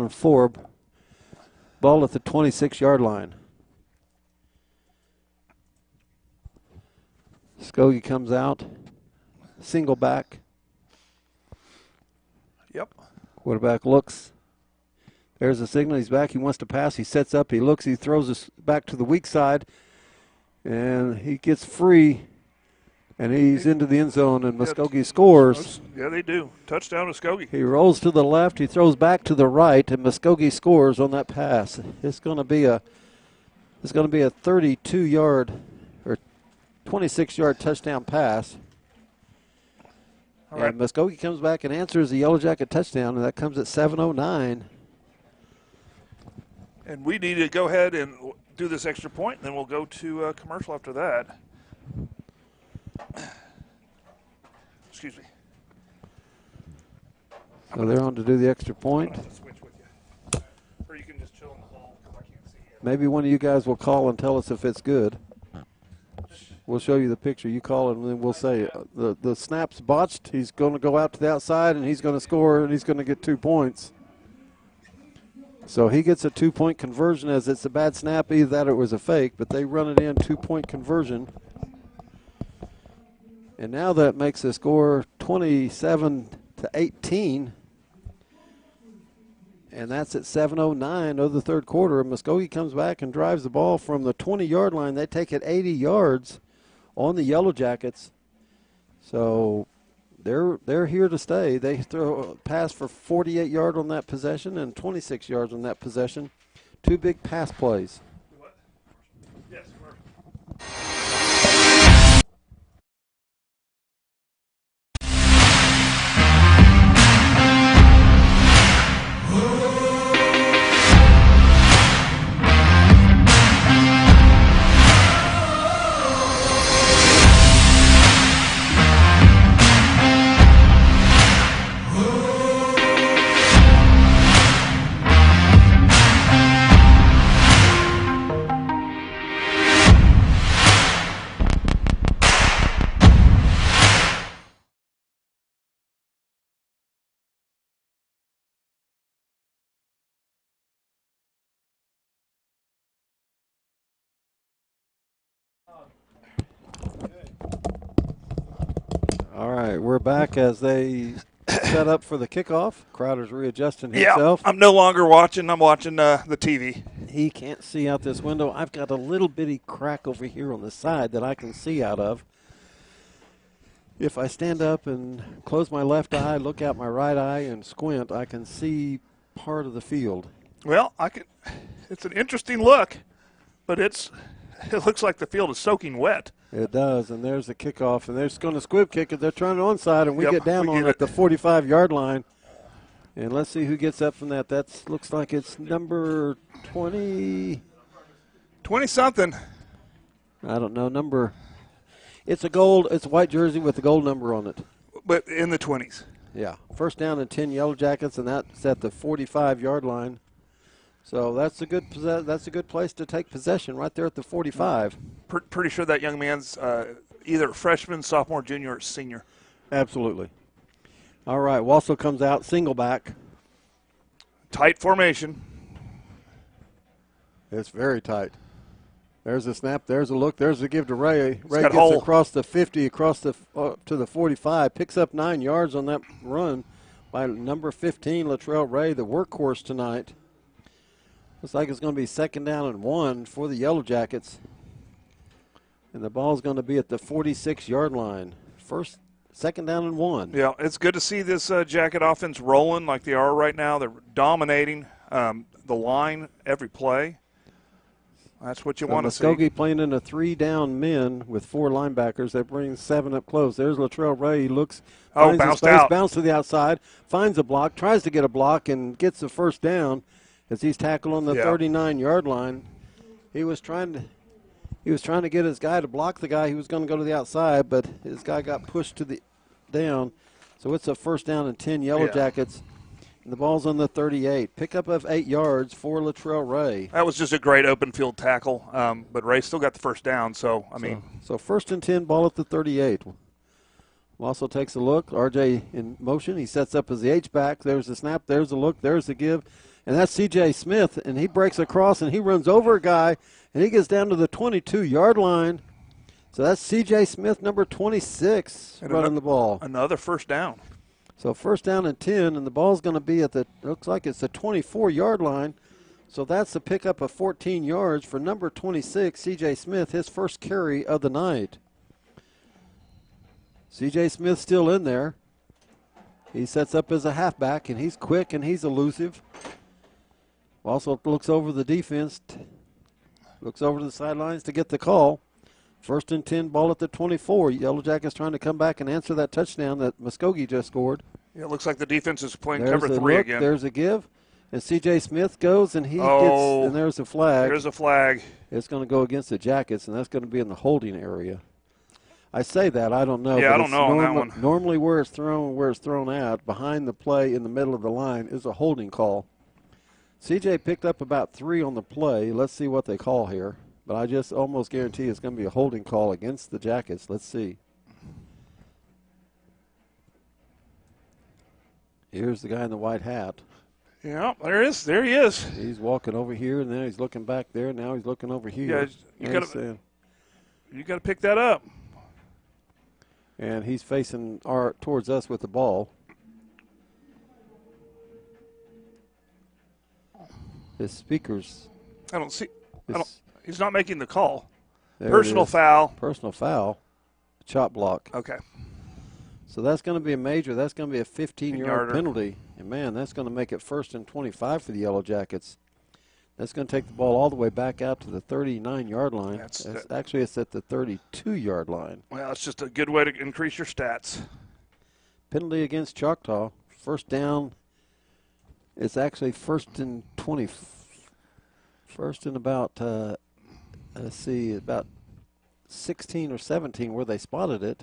and 4. Ball at the 26-yard line. Muskogee comes out. Single back. Yep. Quarterback looks. There's the signal. He's back. He wants to pass. He sets up. He looks. He throws us back to the weak side. And he gets free. And he's into the end zone. And Muskogee scores. Yeah, they do. Touchdown Muskogee. He rolls to the left. He throws back to the right. And Muskogee scores on that pass. It's going to be a 32-yard or 26-yard touchdown pass. All right. And Muskogee comes back and answers the Yellow Jacket touchdown. And that comes at 7:09. And we need to go ahead and do this extra point, and then we'll go to commercial after that. Excuse me. So they're on to do the extra point. I'm gonna have to switch with you. Or you can just chill in the hall because I can't see you. Maybe one of you guys will call and tell us if it's good. We'll show you the picture. You call it, and then we'll say the snap's botched. He's going to go out to the outside, and he's going to score, and he's going to get 2 points. So he gets a 2-point conversion as it's a bad snap, either that or it was a fake, but they run it in, 2-point conversion. And now that makes the score 27-18. And that's at 7:09 of the third quarter. Muskogee comes back and drives the ball from the 20-yard line. They take it 80 yards on the Yellow Jackets. So they're here to stay. They throw a pass for 48 yards on that possession and 26 yards on that possession. 2 big pass plays. What? Yes, All right, we're back as they set up for the kickoff. Crowder's readjusting himself. Yeah, I'm no longer watching. I'm watching the TV. He can't see out this window. I've got a little bitty crack over here on the side that I can see out of. If I stand up and close my left eye, look out my right eye, and squint, I can see part of the field. Well, it's an interesting look, but it looks like the field is soaking wet. It does, and there's the kickoff, and they're just going to squib kick it. They're trying to onside, and we Yep, get down we on get at the 45-yard line. And let's see who gets up from that. That looks like it's number 20. 20-something. I don't know. It's a white jersey with a gold number on it. But in the 20s. Yeah. First down and 10 Yellow Jackets, and that's at the 45-yard line. So that's a good place to take possession right there at the 45. Pretty sure that young man's either freshman, sophomore, junior, or senior. Absolutely. All right, Wassel comes out, single back. Tight formation. It's very tight. There's a snap, there's a look, there's a give to Ray. Ray gets hole. across the 50, across the to the 45, picks up 9 yards on that run by number 15, Latrell Ray, the workhorse tonight. Looks like it's going to be 2nd down and 1 for the Yellow Jackets. And the ball's going to be at the 46-yard line. 2nd down and 1. Yeah, it's good to see this Jacket offense rolling like they are right now. They're dominating the line every play. That's what you want to see. Muskogee playing in a 3-down men with 4 linebackers. They bring 7 up close. There's Latrell Ray. He looks, finds his space, bounce to the outside, finds a block, tries to get a block, and gets the first down as he's tackled on the 39-yard line. He was trying to get his guy to block the guy who was going to go to the outside, but his guy got pushed to the down. So it's a 1st down and 10 Yellow Jackets. And the ball's on the 38. Pickup of 8 yards for Latrell Ray. That was just a great open field tackle, but Ray still got the first down. So 1st and 10, ball at the 38. Wassel takes a look. RJ in motion. He sets up as the H-back. There's the snap. There's the look. There's the give. And that's C.J. Smith, and he breaks across, and he runs over a guy, and he gets down to the 22-yard line. So that's C.J. Smith, number 26, running the ball. Another first down. So 1st down and 10, and the ball's going to be at looks like it's the 24-yard line. So that's a pickup of 14 yards for number 26, C.J. Smith, his first carry of the night. C.J. Smith still in there. He sets up as a halfback, and he's quick and he's elusive. Also looks over the defense, looks over to the sidelines to get the call. 1st and 10, ball at the 24. Yellow Jackets trying to come back and answer that touchdown that Muskogee just scored. Yeah, it looks like the defense is playing cover 3 again. There's a give. And C.J. Smith goes, and he gets, and there's a flag. There's a flag. It's going to go against the Jackets, and that's going to be in the holding area. I say that, I don't know. Yeah, I don't know on that one. Normally where it's thrown out, behind the play in the middle of the line, is a holding call. C.J. picked up about 3 on the play. Let's see what they call here. But I just almost guarantee it's going to be a holding call against the Jackets. Let's see. Here's the guy in the white hat. Yeah, there he is. He's walking over here, and then he's looking back there. Now he's looking over here. Yeah, you got to pick that up. And he's facing towards us with the ball. His speakers. I don't see. He's not making the call. Personal foul. Personal foul. Chop block. Okay. So that's going to be a major. That's going to be a 15-yard penalty. And, man, that's going to make it 1st and 25 for the Yellow Jackets. That's going to take the ball all the way back out to the 39-yard line. Actually, it's at the 32-yard line. Well, it's just a good way to increase your stats. Penalty against Choctaw. 1st down. It's actually 1st and 20. 1st and about, about 16 or 17 where they spotted it.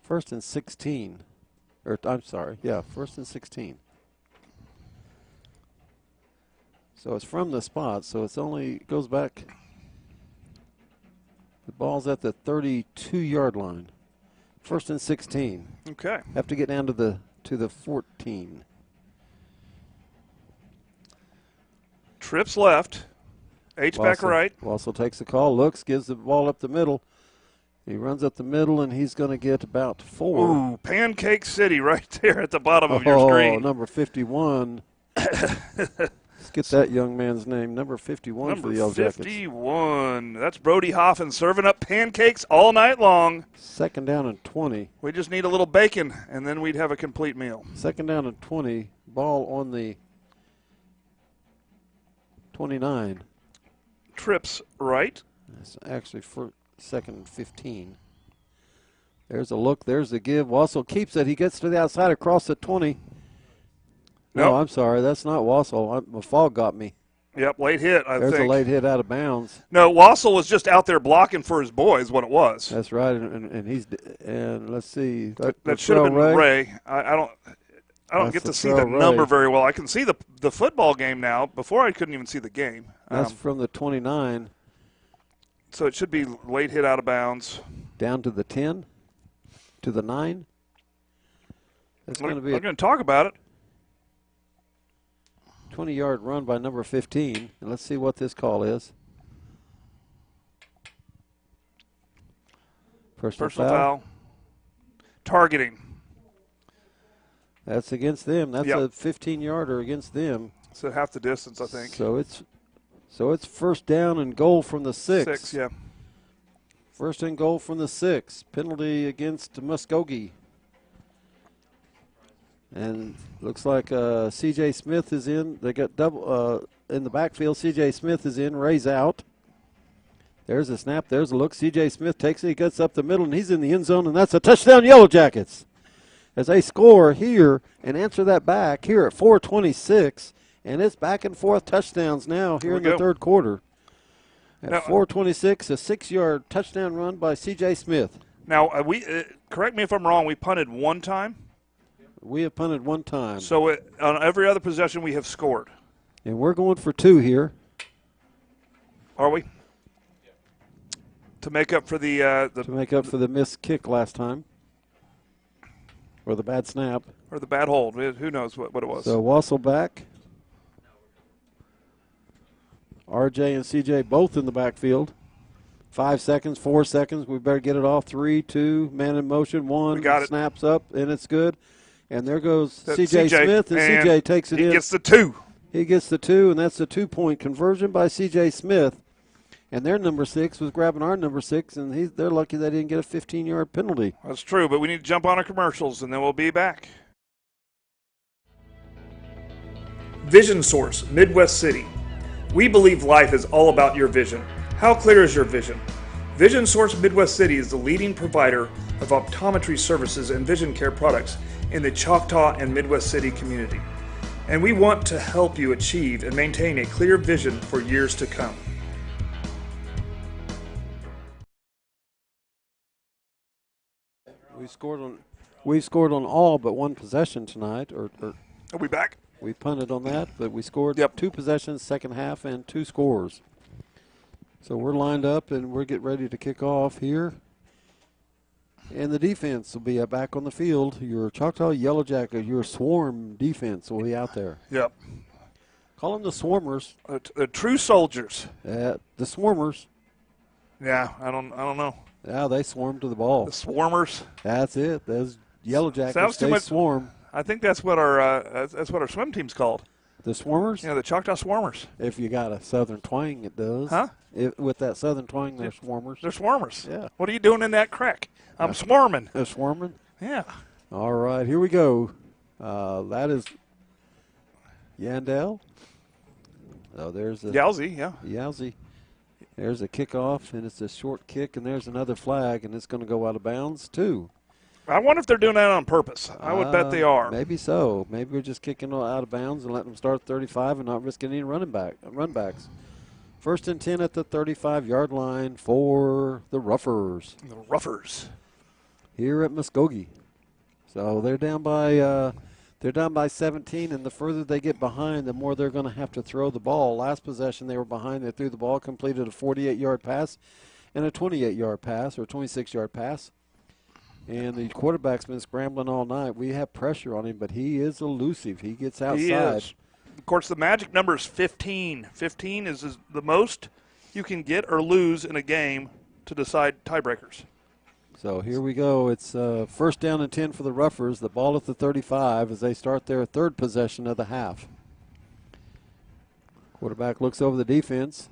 1st and 16. I'm sorry. Yeah, 1st and 16. So it's from the spot, so it's only goes back. The ball's at the 32-yard line. 1st and 16. Okay. Have to get down to the 14. Trips left. H-back right. Also takes the call, looks, gives the ball up the middle. He runs up the middle, and he's going to get about 4. Ooh, Pancake City right there at the bottom of your screen. Number 51. Let's get that young man's name. Number 51 for the Yellow Jackets. 51. That's Brody Hoffman serving up pancakes all night long. 2nd down and 20. We just need a little bacon, and then we'd have a complete meal. 2nd down and 20. Ball on the 29. Trips right. It's actually for 2nd and 15. There's a look. There's the give. Wassel keeps it. He gets to the outside across the 20. No, I'm sorry. That's not Wassel. My fog got me. Yep, late hit, I think. There's a late hit out of bounds. No, Wassel was just out there blocking for his boys, what it was. That's right, and let's see. That should have been Ray. I don't get to see the number very well. I can see the football game now. Before I couldn't even see the game. That's from the 29. So it should be late hit out of bounds. Down to the 10, to the 9. That's going to be. I'm going to talk about it. 20-yard run by number 15. And let's see what this call is. Personal foul. Targeting. That's against them. That's a 15-yarder against them. So half the distance, I think. So it's first down and goal from the 6. 6, yeah. First and goal from the 6. Penalty against Muskogee. And looks like C.J. Smith is in. They got double in the backfield. C.J. Smith is in. Ray's out. There's a snap. There's a look. C.J. Smith takes it. He gets up the middle, and he's in the end zone, and that's a touchdown, Yellow Jackets. As they score here and answer that back here at 4:26, and it's back and forth touchdowns now here in the third quarter. At 4:26, a 6-yard touchdown run by C.J. Smith. Now, correct me if I'm wrong, we punted one time? We have punted one time. So on every other possession we have scored. And we're going for 2 here. Are we? To make up for the missed kick last time. Or the bad snap. Or the bad hold. Who knows what it was. So Wassel back. RJ and CJ both in the backfield. 5 seconds, 4 seconds. We better get it off. 3, 2, man in motion. 1, snaps up, and it's good. And there goes C.J. Smith, and C.J. takes it in. He gets the 2. He gets the 2, and that's the 2-point conversion by C.J. Smith. And their number 6 was grabbing our number 6, and they're lucky they didn't get a 15-yard penalty. That's true, but we need to jump on our commercials, and then we'll be back. Vision Source, Midwest City. We believe life is all about your vision. How clear is your vision? Vision Source Midwest City is the leading provider of optometry services and vision care products in the Choctaw and Midwest City community. And we want to help you achieve and maintain a clear vision for years to come. We scored on all but one possession tonight. Are we back? We punted on that, but we scored 2 possessions, second half, and 2 scores. So we're lined up, and we're getting ready to kick off here. And the defense will be back on the field. Your Choctaw Yellow Jacket, your swarm defense will be out there. Yep. Call them the Swarmers. The true soldiers. The Swarmers. Yeah, I don't know. Yeah, they swarm to the ball. The Swarmers. That's it. Those Yellow Jackets. Sounds too much. Swarm. I think that's what our swim team's called. The Swarmers? Yeah, the Choctaw Swarmers. If you got a southern twang, it does. Huh? With that southern twang, they're Swarmers. They're Swarmers. Yeah. What are you doing in that crack? I'm swarming. They're swarming? Yeah. All right, here we go. That is Yandel. Oh, there's a Yowzy, yeah. Yowzy. There's a kickoff, and it's a short kick, and there's another flag, and it's going to go out of bounds, too. I wonder if they're doing that on purpose. I would bet they are. Maybe so. Maybe we're just kicking out of bounds and letting them start 35 and not risking any run backs. First and 10 at the 35-yard line for the Ruffers. The Ruffers. Here at Muskogee. So they're down by 17, and the further they get behind, the more they're going to have to throw the ball. Last possession they were behind. They threw the ball, completed a 48-yard pass and a 28-yard pass or a 26-yard pass. And the quarterback's been scrambling all night. We have pressure on him, but he is elusive. He gets outside. He is. Of course, the magic number is 15. 15 is the most you can get or lose in a game to decide tiebreakers. So here we go. It's first down and 10 for the Ruffers. The ball at the 35 as they start their third possession of the half. Quarterback looks over the defense.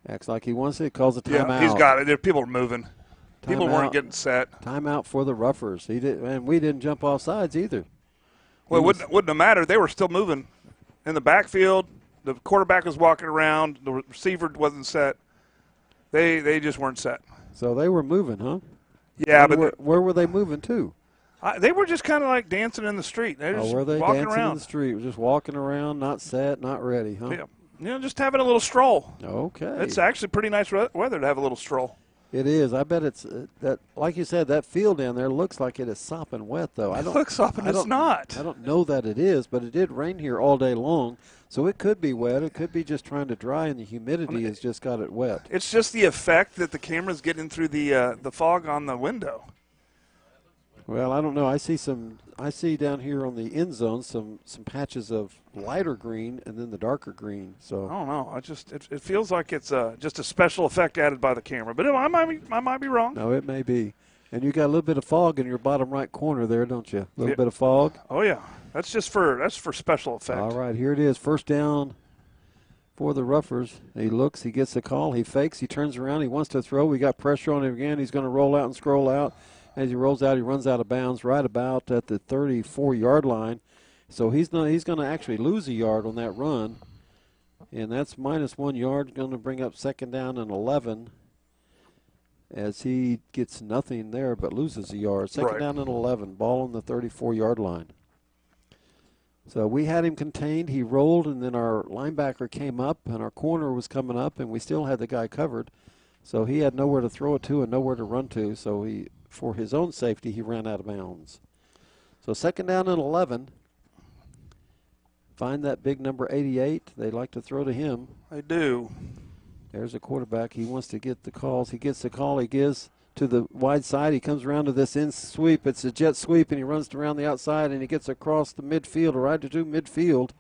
Acts like he wants it. Calls a timeout. Yeah, he's got it. People are moving. People weren't getting set. Timeout for the Ruffers. And we didn't jump off sides either. Well, it wouldn't have mattered. They were still moving in the backfield. The quarterback was walking around. The receiver wasn't set. They just weren't set. So they were moving, huh? Yeah, where were they moving to? They were just kind of like dancing in the street. They were just were they walking dancing around in the street? Just walking around, not set, not ready, huh? Yeah, just having a little stroll. Okay. It's actually pretty nice weather to have a little stroll. It is. I bet it's that. Like you said, that field down there looks like it is sopping wet, though. It looks sopping. It's not. I don't know that it is, but it did rain here all day long, so it could be wet. It could be just trying to dry, and the humidity has just got it wet. It's just the effect that the camera's getting through the fog on the window. Well, I don't know. I see down here on the end zone some patches of lighter green and then the darker green. So I don't know. It feels like it's just a special effect added by the camera, but I might be wrong. No, it may be. And you got a little bit of fog in your bottom right corner there, don't you? A little bit of fog. Oh yeah, that's for special effect. All right, here it is. First down for the Ruffers. He looks, he gets the call, he fakes, he turns around, he wants to throw. We got pressure on him again. He's going to roll out and scroll out. As he rolls out, he runs out of bounds right about at the 34-yard line. So he's going to actually lose a yard on that run, and that's -1 yard, going to bring up second down and 11 as he gets nothing there but loses a yard. Second down and 11, ball on the 34-yard line. So we had him contained. He rolled, and then our linebacker came up, and our corner was coming up, and we still had the guy covered. So he had nowhere to throw it to and nowhere to run to, so for his own safety, he ran out of bounds. So second down and 11. Find that big number 88. They like to throw to him. They do. There's a quarterback. He wants to get the calls. He gets the call. He gives to the wide side. He comes around to this in sweep. It's a jet sweep, and he runs around the outside, and he gets across the midfield, or right to midfield.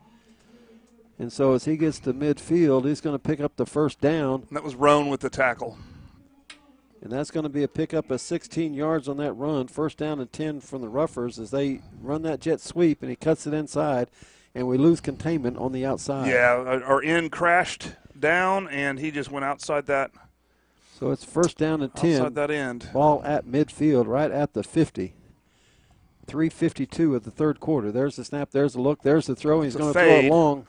And so as he gets to midfield, he's going to pick up the first down. And that was Roan with the tackle. And that's going to be a pickup of 16 yards on that run. First down and 10 from the Ruffers as they run that jet sweep, and he cuts it inside, and we lose containment on the outside. Yeah, our end crashed down, and he just went outside that. So it's first down and 10. Outside that end. Ball at midfield, right at the 50. 3:52 of the third quarter. There's the snap. There's the look. There's the throw. He's going to throw it long.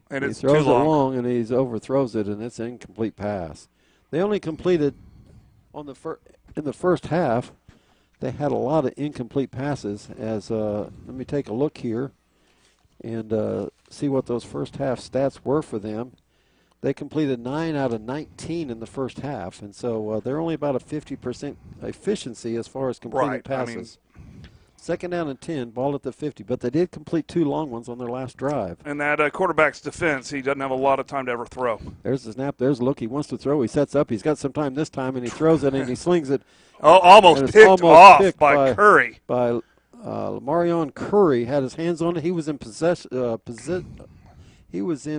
And he it's throws too long. it long, and he overthrows it, and it's an incomplete pass. They only completed in the first half. They had a lot of incomplete passes. As let me take a look here and see what those first half stats were for them. They completed 9 out of 19 in the first half, and so they're only about a 50% efficiency as far as completing passes. Second down and 10, ball at the 50, but they did complete 2 long ones on their last drive. And that quarterback's defense, he doesn't have a lot of time to ever throw. There's the snap. There's the look. He wants to throw. He sets up. He's got some time this time, and he throws it, and he slings it. Almost picked off by Curry. By Marion Curry had his hands on it. He was in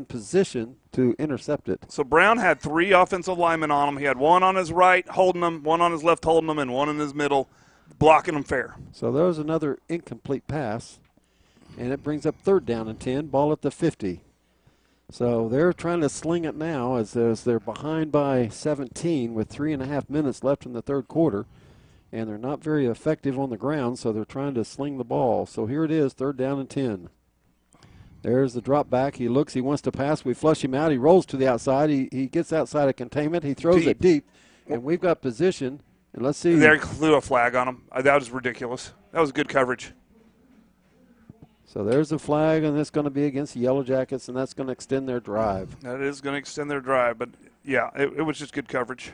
position to intercept it. So Brown had 3 offensive linemen on him. He had one on his right holding him, one on his left holding him, and one in his middle blocking him fair. So there was another incomplete pass, and it brings up third down and 10, ball at the 50. So they're trying to sling it now as they're behind by 17 with 3.5 minutes left in the third quarter, and they're not very effective on the ground, so they're trying to sling the ball. So here it is, third down and 10. There's the drop back. He looks. He wants to pass. We flush him out. He rolls to the outside. He gets outside of containment. He throws it deep, and we've got position. And let's see. They threw a flag on him. That was ridiculous. That was good coverage. So there's the flag, and that's going to be against the Yellow Jackets, and that's going to extend their drive. That is going to extend their drive, but, yeah, it was just good coverage.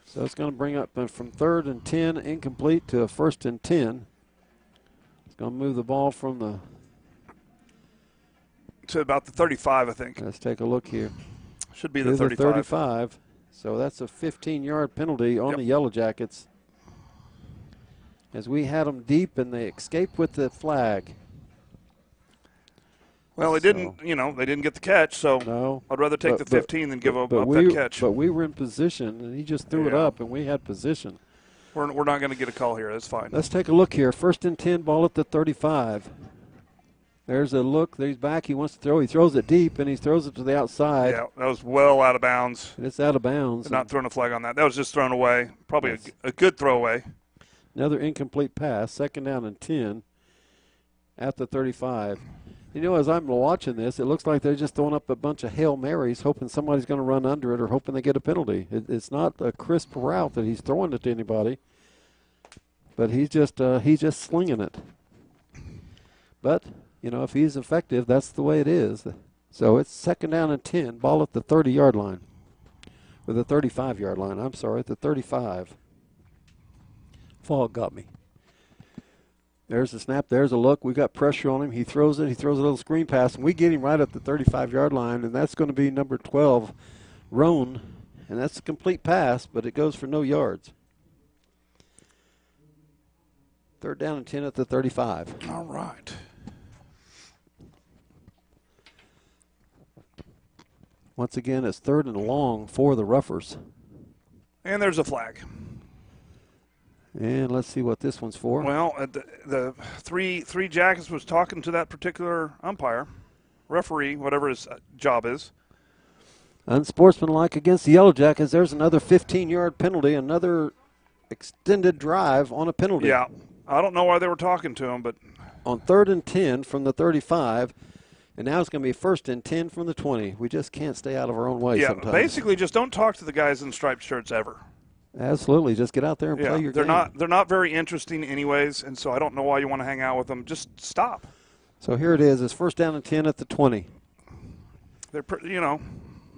So it's going to bring up from third and 10, incomplete, to a first and 10. It's going to move the ball from the to about the 35, I think. Let's take a look here. Should be the 35. 35. So that's a 15-yard penalty on the Yellow Jackets. As we had them deep, and they escaped with the flag. Well, they didn't. They didn't get the catch. So no, I'd rather take the 15 than give up that catch. But we were in position, and he just threw it up, and we had position. We're not going to get a call here. That's fine. Let's take a look here. 1st and 10, ball at the 35. There's a look. He's back. He wants to throw. He throws it deep, and he throws it to the outside. Yeah, that was well out of bounds. And it's out of bounds. They're not throwing a flag on that. That was just thrown away. Probably a good throwaway. Another incomplete pass. 2nd down and 10 at the 35. As I'm watching this, it looks like they're just throwing up a bunch of Hail Marys, hoping somebody's going to run under it or hoping they get a penalty. It's not a crisp route that he's throwing it to anybody, but he's just slinging it. But if he's effective, that's the way it is. So it's 2nd down and 10, ball at the 30-yard line, or the 35-yard line. I'm sorry, at the 35. Fog got me. There's the snap. There's a look. We've got pressure on him. He throws it. He throws a little screen pass, and we get him right at the 35-yard line, and that's going to be number 12, Roan, and that's a complete pass, but it goes for no yards. 3rd down and 10 at the 35. All right. Once again, it's 3rd and long for the Ruffers. And there's a flag. And let's see what this one's for. Well, the three Jackets was talking to that particular umpire, referee, whatever his job is. Unsportsmanlike against the Yellow Jackets. There's another 15-yard penalty, another extended drive on a penalty. Yeah, I don't know why they were talking to him, but on 3rd and 10 from the 35, and now it's going to be 1st and 10 from the 20. We just can't stay out of our own way sometimes. Basically just don't talk to the guys in striped shirts ever. Absolutely. Just get out there and play your game. They're not very interesting anyways, and so I don't know why you want to hang out with them. Just stop. So here it is. It's 1st down and 10 at the 20.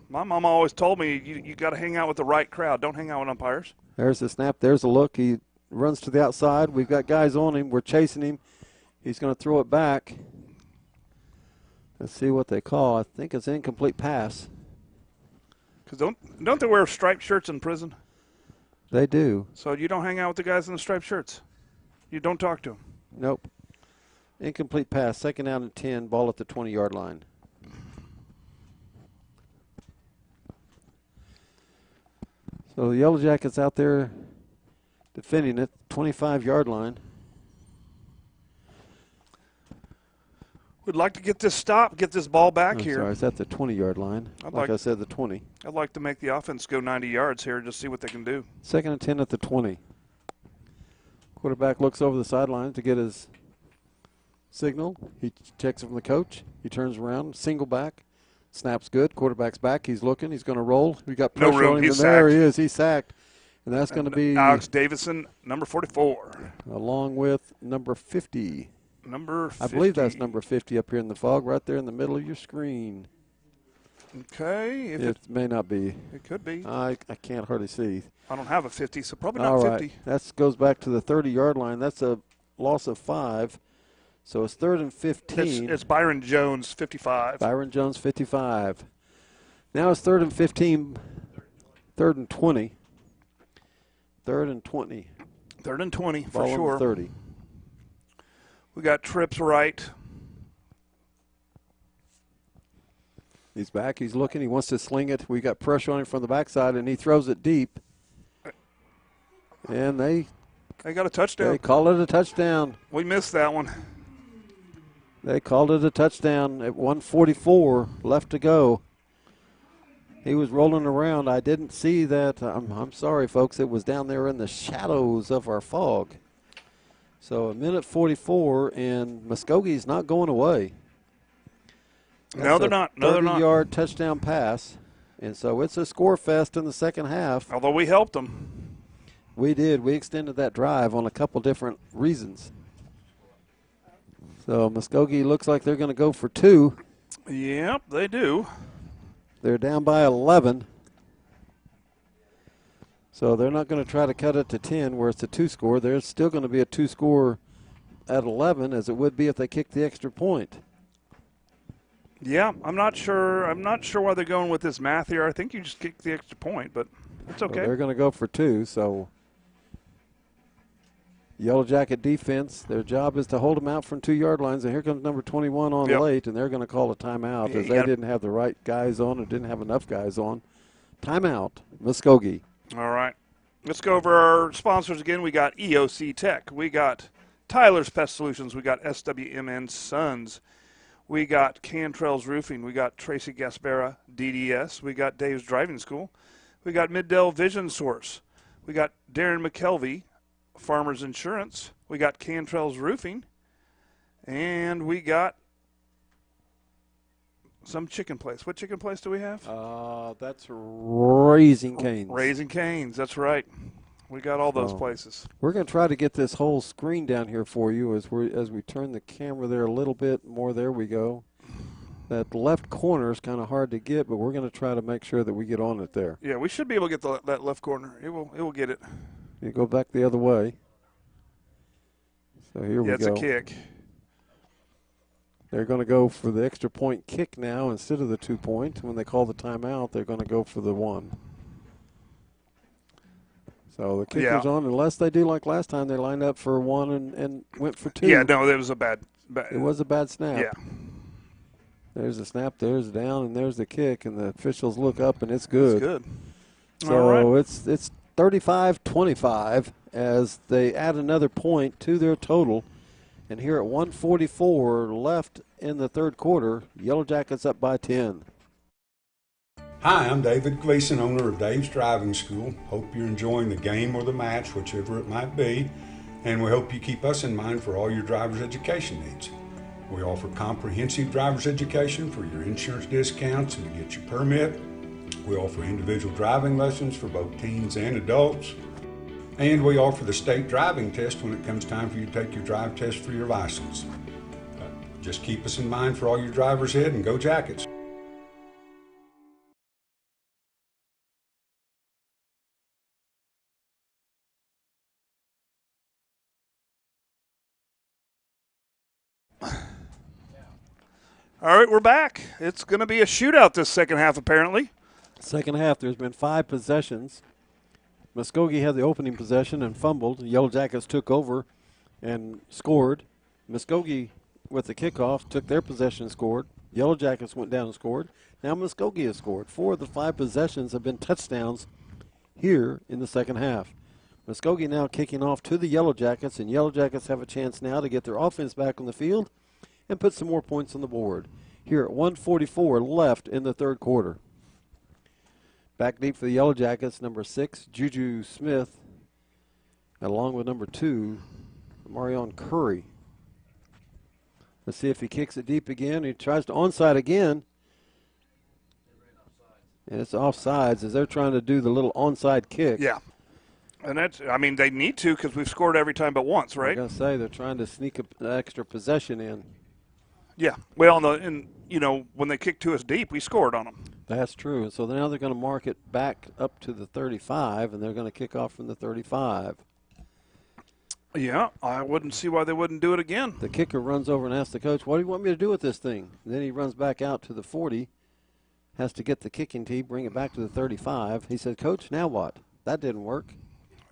My mom always told me you got to hang out with the right crowd. Don't hang out with umpires. There's the snap. There's a look. He runs to the outside. We've got guys on him. We're chasing him. He's going to throw it back. Let's see what they call. I think it's an incomplete pass. Because don't they wear striped shirts in prison? They do. So you don't hang out with the guys in the striped shirts. You don't talk to them. Nope. Incomplete pass. 2nd down and 10. Ball at the 20-yard line. So the Yellow Jackets out there defending it. 25-yard line. We'd like to get this stop, get this ball back here. Sorry, it's at the 20-yard line. Like I said, the 20. I'd like to make the offense go 90 yards here, just see what they can do. 2nd and 10 at the 20. Quarterback looks over the sideline to get his signal. He checks it from the coach. He turns around, single back. Snap's good. Quarterback's back. He's looking. He's going to roll. We got pressure on him. He's there he is. He's sacked. And that's going to be Alex Davison, number 44. Along with number 50. Number 50. I believe that's number 50 up here in the fog, right there in the middle of your screen. Okay. It may not be. It could be. I can't hardly see. I don't have a 50, so probably not All 50. Right. That goes back to the 30-yard line. That's a loss of 5. So it's 3rd and 15. It's Byron Jones, 55. Byron Jones, 55. Now it's 3rd and 15, 3rd and 20. 3rd and 20. 3rd and 20 for Ball sure. on the 30. We got trips right. He's back. He's looking. He wants to sling it. We got pressure on him from the backside, and he throws it deep. And they got a touchdown. They call it a touchdown. We missed that one. They called it a touchdown at 1:44 left to go. He was rolling around. I didn't see that. I'm sorry, folks. It was down there in the shadows of our fog. So 1:44, and Muskogee's not going away. No, they're not. No, they're not. 30-yard touchdown pass. And so it's a score fest in the second half. Although we helped them. We did. We extended that drive on a couple different reasons. So Muskogee looks like they're going to go for 2. Yep, they do. They're down by 11. So they're not going to try to cut it to 10 where it's a 2 score. There's still going to be a 2 score at 11 as it would be if they kicked the extra point. Yeah, I'm not sure why they're going with this math here. I think you just kick the extra point, but it's okay. So they're going to go for 2, so Yellow Jacket defense, their job is to hold them out from 2-yard lines, and here comes number 21 on late, and they're going to call a timeout as they didn't have the right guys on or didn't have enough guys on. Timeout, Muskogee. All right. Let's go over our sponsors again. We got EOC Tech. We got Tyler's Pest Solutions. We got SWMN Sons. We got Cantrell's Roofing. We got Tracy Gaspera, DDS. We got Dave's Driving School. We got Middale Vision Source. We got Darren McKelvey, Farmers Insurance. We got Cantrell's Roofing. And we got some chicken place. What chicken place do we have? That's Raising Cane's. Raising Cane's, that's right. We got all those places. We're going to try to get this whole screen down here for you as we turn the camera there a little bit more. There we go. That left corner is kind of hard to get, but we're going to try to make sure that we get on it there. Yeah, we should be able to get that left corner. It will get it. You go back the other way. So here we go. Yeah, it's a kick. They're going to go for the extra point kick now instead of the 2-point. When they call the timeout, they're going to go for the 1. So the kicker's on, unless they do like last time, they lined up for 1 and went for 2. Yeah, no, that was a bad. It was a bad snap. Yeah. There's a snap, there's a down, and there's the kick, and the officials look up, and it's good. It's good. So it's 35-25 as they add another point to their total. And here at 1:44 left in the third quarter, Yellow Jackets up by 10. Hi, I'm David Gleason, owner of Dave's Driving School. Hope you're enjoying the game or the match, whichever it might be, and we hope you keep us in mind for all your driver's education needs. We offer comprehensive driver's education for your insurance discounts and to get your permit. We offer individual driving lessons for both teens and adults. And we offer the state driving test when it comes time for you to take your drive test for your license. Just keep us in mind for all your drivers ed, and go Jackets. All right, we're back. It's going to be a shootout this second half, apparently. Second half, there's been 5 possessions. Muskogee had the opening possession and fumbled. Yellow Jackets took over and scored. Muskogee, with the kickoff, took their possession and scored. Yellow Jackets went down and scored. Now Muskogee has scored. 4 of the 5 possessions have been touchdowns here in the second half. Muskogee now kicking off to the Yellow Jackets, and Yellow Jackets have a chance now to get their offense back on the field and put some more points on the board. Here at 1:44 left in the third quarter. Back deep for the Yellow Jackets, number 6, Juju Smith, along with number 2, Marion Curry. Let's see if he kicks it deep again. He tries to onside again. And it's offsides as they're trying to do the little onside kick. Yeah. And that's, I mean, they need to because we've scored every time but once, right? I'm going to say they're trying to sneak an extra possession in. Yeah. Well, when they kicked to us deep, we scored on them. That's true. And so now they're going to mark it back up to the 35, and they're going to kick off from the 35. Yeah, I wouldn't see why they wouldn't do it again. The kicker runs over and asks the coach, what do you want me to do with this thing? And then he runs back out to the 40, has to get the kicking tee, bring it back to the 35. He said, Coach, now what? That didn't work.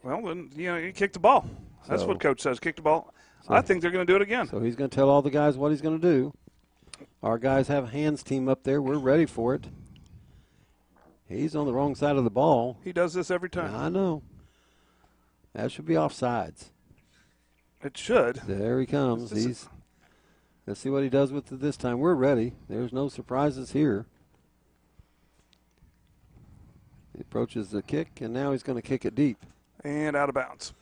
Well, then, you kick the ball. That's what Coach says, kick the ball. So, I think they're going to do it again. So he's going to tell all the guys what he's going to do. Our guys have a hands team up there. We're ready for it. He's on the wrong side of the ball. He does this every time. I know. That should be offsides. It should. There he comes. Let's see what he does with it this time. We're ready. There's no surprises here. He approaches the kick, and now he's going to kick it deep. And out of bounds.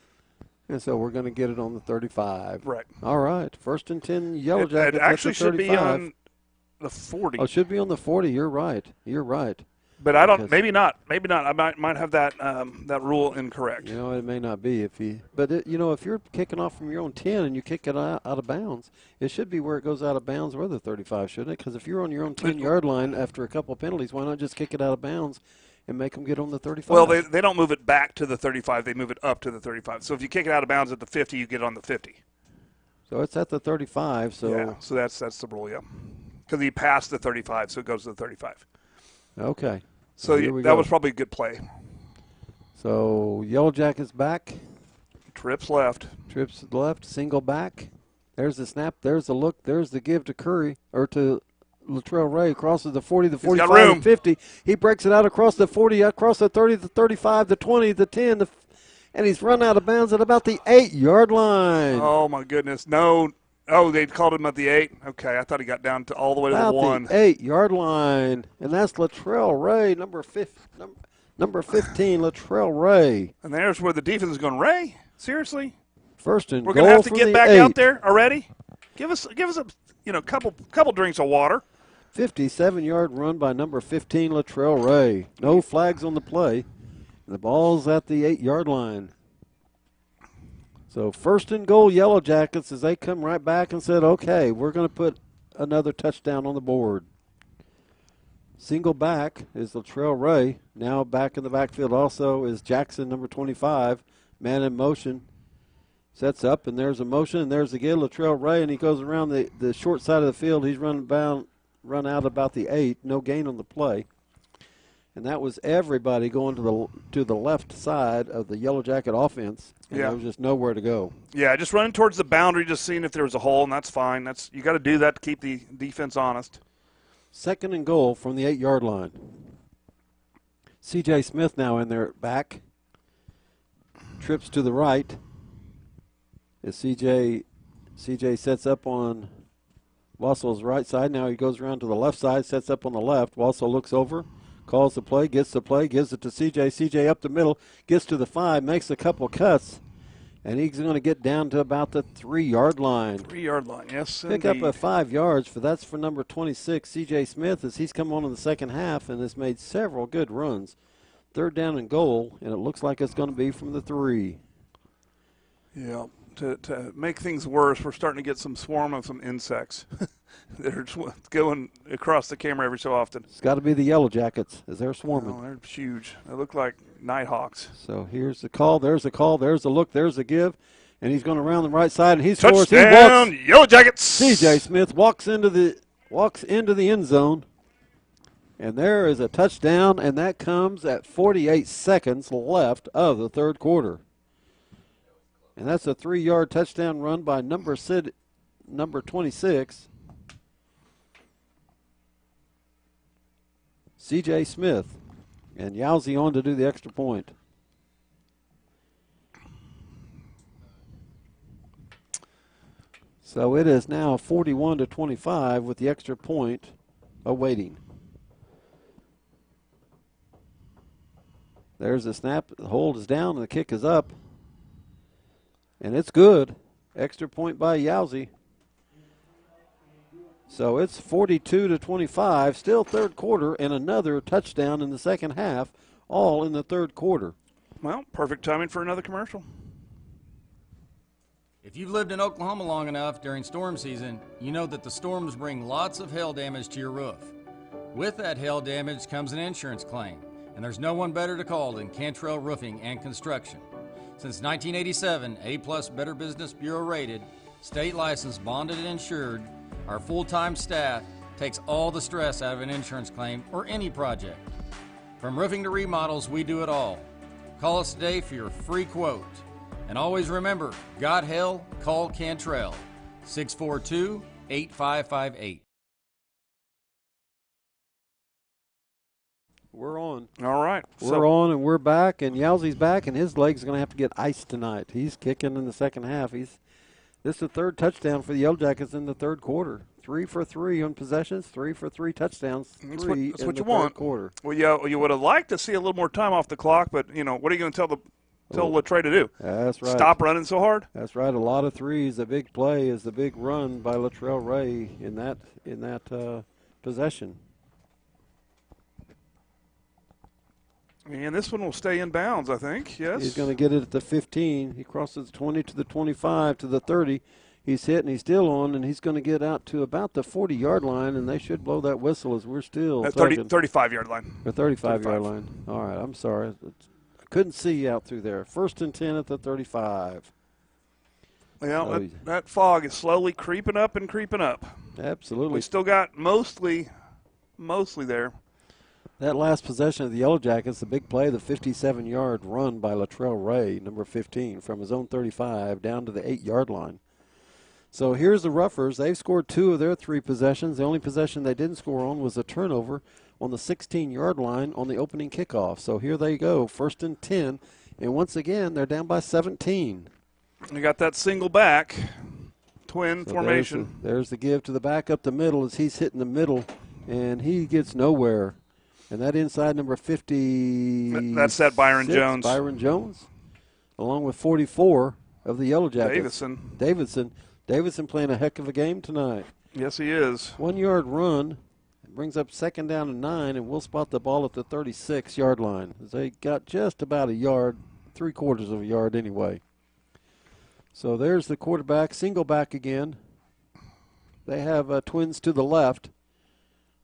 And so we're going to get it on the 35. Right. All right. 1st and 10, Yellow Jackets. It actually should be on the 40. Oh, it should be on the 40. You're right. But I don't. Maybe not. Maybe not. I might have that that rule incorrect. It may not be if he. But if you're kicking off from your own 10 and you kick it out of bounds, it should be where it goes out of bounds, or the 35, shouldn't it? Because if you're on your own 10-yard line after a couple of penalties, why not just kick it out of bounds and make them get on the 35? Well, they don't move it back to the 35. They move it up to the 35. So if you kick it out of bounds at the 50, you get it on the 50. So it's at the 35. So yeah. So that's the rule. Yeah. Because he passed the 35, so it goes to the 35. Okay. So that was probably a good play. So Yellow Jackets back. Trips left. Trips to the left, single back. There's the snap, there's the look, there's the give to Curry, or to Latrell Ray, crosses the 40, the 45, the 50. He breaks it out across the 40, across the 30, the 35, the 20, the 10, and he's run out of bounds at about the 8-yard line. Oh, my goodness. No. Oh, they called him at the 8? Okay, I thought he got down to all the way to the 1. The 8-yard line, and that's Latrell Ray, number 15, Latrell Ray. And there's where the defense is going. Ray, seriously? First and goal. We're going to have to get back 8. out there already. Give us a couple drinks of water. 57-yard run by number 15 Latrell Ray. No flags on the play. The ball's at the 8-yard line. So first and goal, Yellow Jackets, as they come right back and said, okay, we're going to put another touchdown on the board. Single back is Latrell Ray. Now back in the backfield also is Jackson, number 25, man in motion. Sets up, and there's a motion, and there's again Latrell Ray, and he goes around the short side of the field. He's run out about the 8, no gain on the play. And that was everybody going to the left side of the Yellow Jacket offense, and there was just nowhere to go. Yeah, just running towards the boundary, just seeing if there was a hole, and that's fine. You got to do that to keep the defense honest. Second and goal from the 8-yard line. C.J. Smith now in there back. Trips to the right. As C.J. sets up on Wassell's right side. Now he goes around to the left side, sets up on the left. Wassell looks over, calls the play, gets the play, gives it to C.J. C.J. up the middle, gets to the 5, makes a couple cuts, and he's going to get down to about the 3-yard line. 3-yard line, yes, Pick indeed. up a 5 yards, that's for number 26, C.J. Smith, as he's come on in the second half and has made several good runs. Third down and goal, and it looks like it's going to be from the 3. Yeah. To make things worse, we're starting to get some swarm of some insects. They're just going across the camera every so often. It's got to be the Yellow Jackets as they're swarming. Oh, they're huge. They look like Nighthawks. So here's the call. There's the call. There's the look. There's the give. And he's going around the right side, and he scores. Touchdown, Yellow Jackets! C.J. Smith walks into the end zone. And there is a touchdown, and that comes at 48 seconds left of the third quarter. And that's a 3-yard touchdown run by number 26, C.J. Smith. And Yowzy on to do the extra point. So it is now 41-25 with the extra point awaiting. There's the snap. The hold is down and the kick is up. And it's good. Extra point by Yowzy. So it's 42-25, still third quarter, and another touchdown in the second half, all in the third quarter. Well, perfect timing for another commercial. If you've lived in Oklahoma long enough during storm season, you know that the storms bring lots of hail damage to your roof. With that hail damage comes an insurance claim, and there's no one better to call than Cantrell Roofing and Construction. Since 1987, A+ Better Business Bureau rated, state licensed, bonded, and insured, our full-time staff takes all the stress out of an insurance claim or any project. From roofing to remodels, we do it all. Call us today for your free quote. And always remember, got hail, call Cantrell, 642-8558. We're on. All right. We're on, and we're back, and Yowzy's back, and his leg's going to have to get iced tonight. He's kicking in the second half. This is the third touchdown for the Yellow Jackets in the third quarter. 3 for 3 on possessions, 3 for 3 touchdowns, That's in what the you third want. quarter. Well, you would have liked to see a little more time off the clock, but, what are you going to tell Latrey to do? That's right. Stop running so hard? That's right. A lot of threes. The big play is the big run by Latrell Ray in that possession. And this one will stay in bounds, I think, yes? He's going to get it at the 15. He crosses the 20 to the 25 to the 30. He's hit, and he's still on, and he's going to get out to about the 40-yard line, and they should blow that whistle as we're still 35-yard line. The 35-yard line. All right, I'm sorry. I couldn't see out through there. 1st and 10 at the 35. Well, that fog is slowly creeping up and creeping up. Absolutely. We still got mostly there. That last possession of the Yellow Jackets, the big play, the 57-yard run by Latrell Ray, number 15, from his own 35 down to the 8-yard line. So here's the Ruffers. They've scored 2 of their 3 possessions. The only possession they didn't score on was a turnover on the 16-yard line on the opening kickoff. So here they go, 1st and 10. And once again, they're down by 17. They got that single back, twin formation. There's the give to the back up the middle as he's hitting the middle, and he gets nowhere. And that inside number 50. That's that Byron Jones. Byron Jones, along with 44 of the Yellow Jackets. Davidson playing a heck of a game tonight. Yes, he is. 1-yard run. Brings up 2nd down and 9, and we'll spot the ball at the 36-yard line. They got just about a yard, 3/4 of a yard anyway. So there's the quarterback, single back again. They have twins to the left.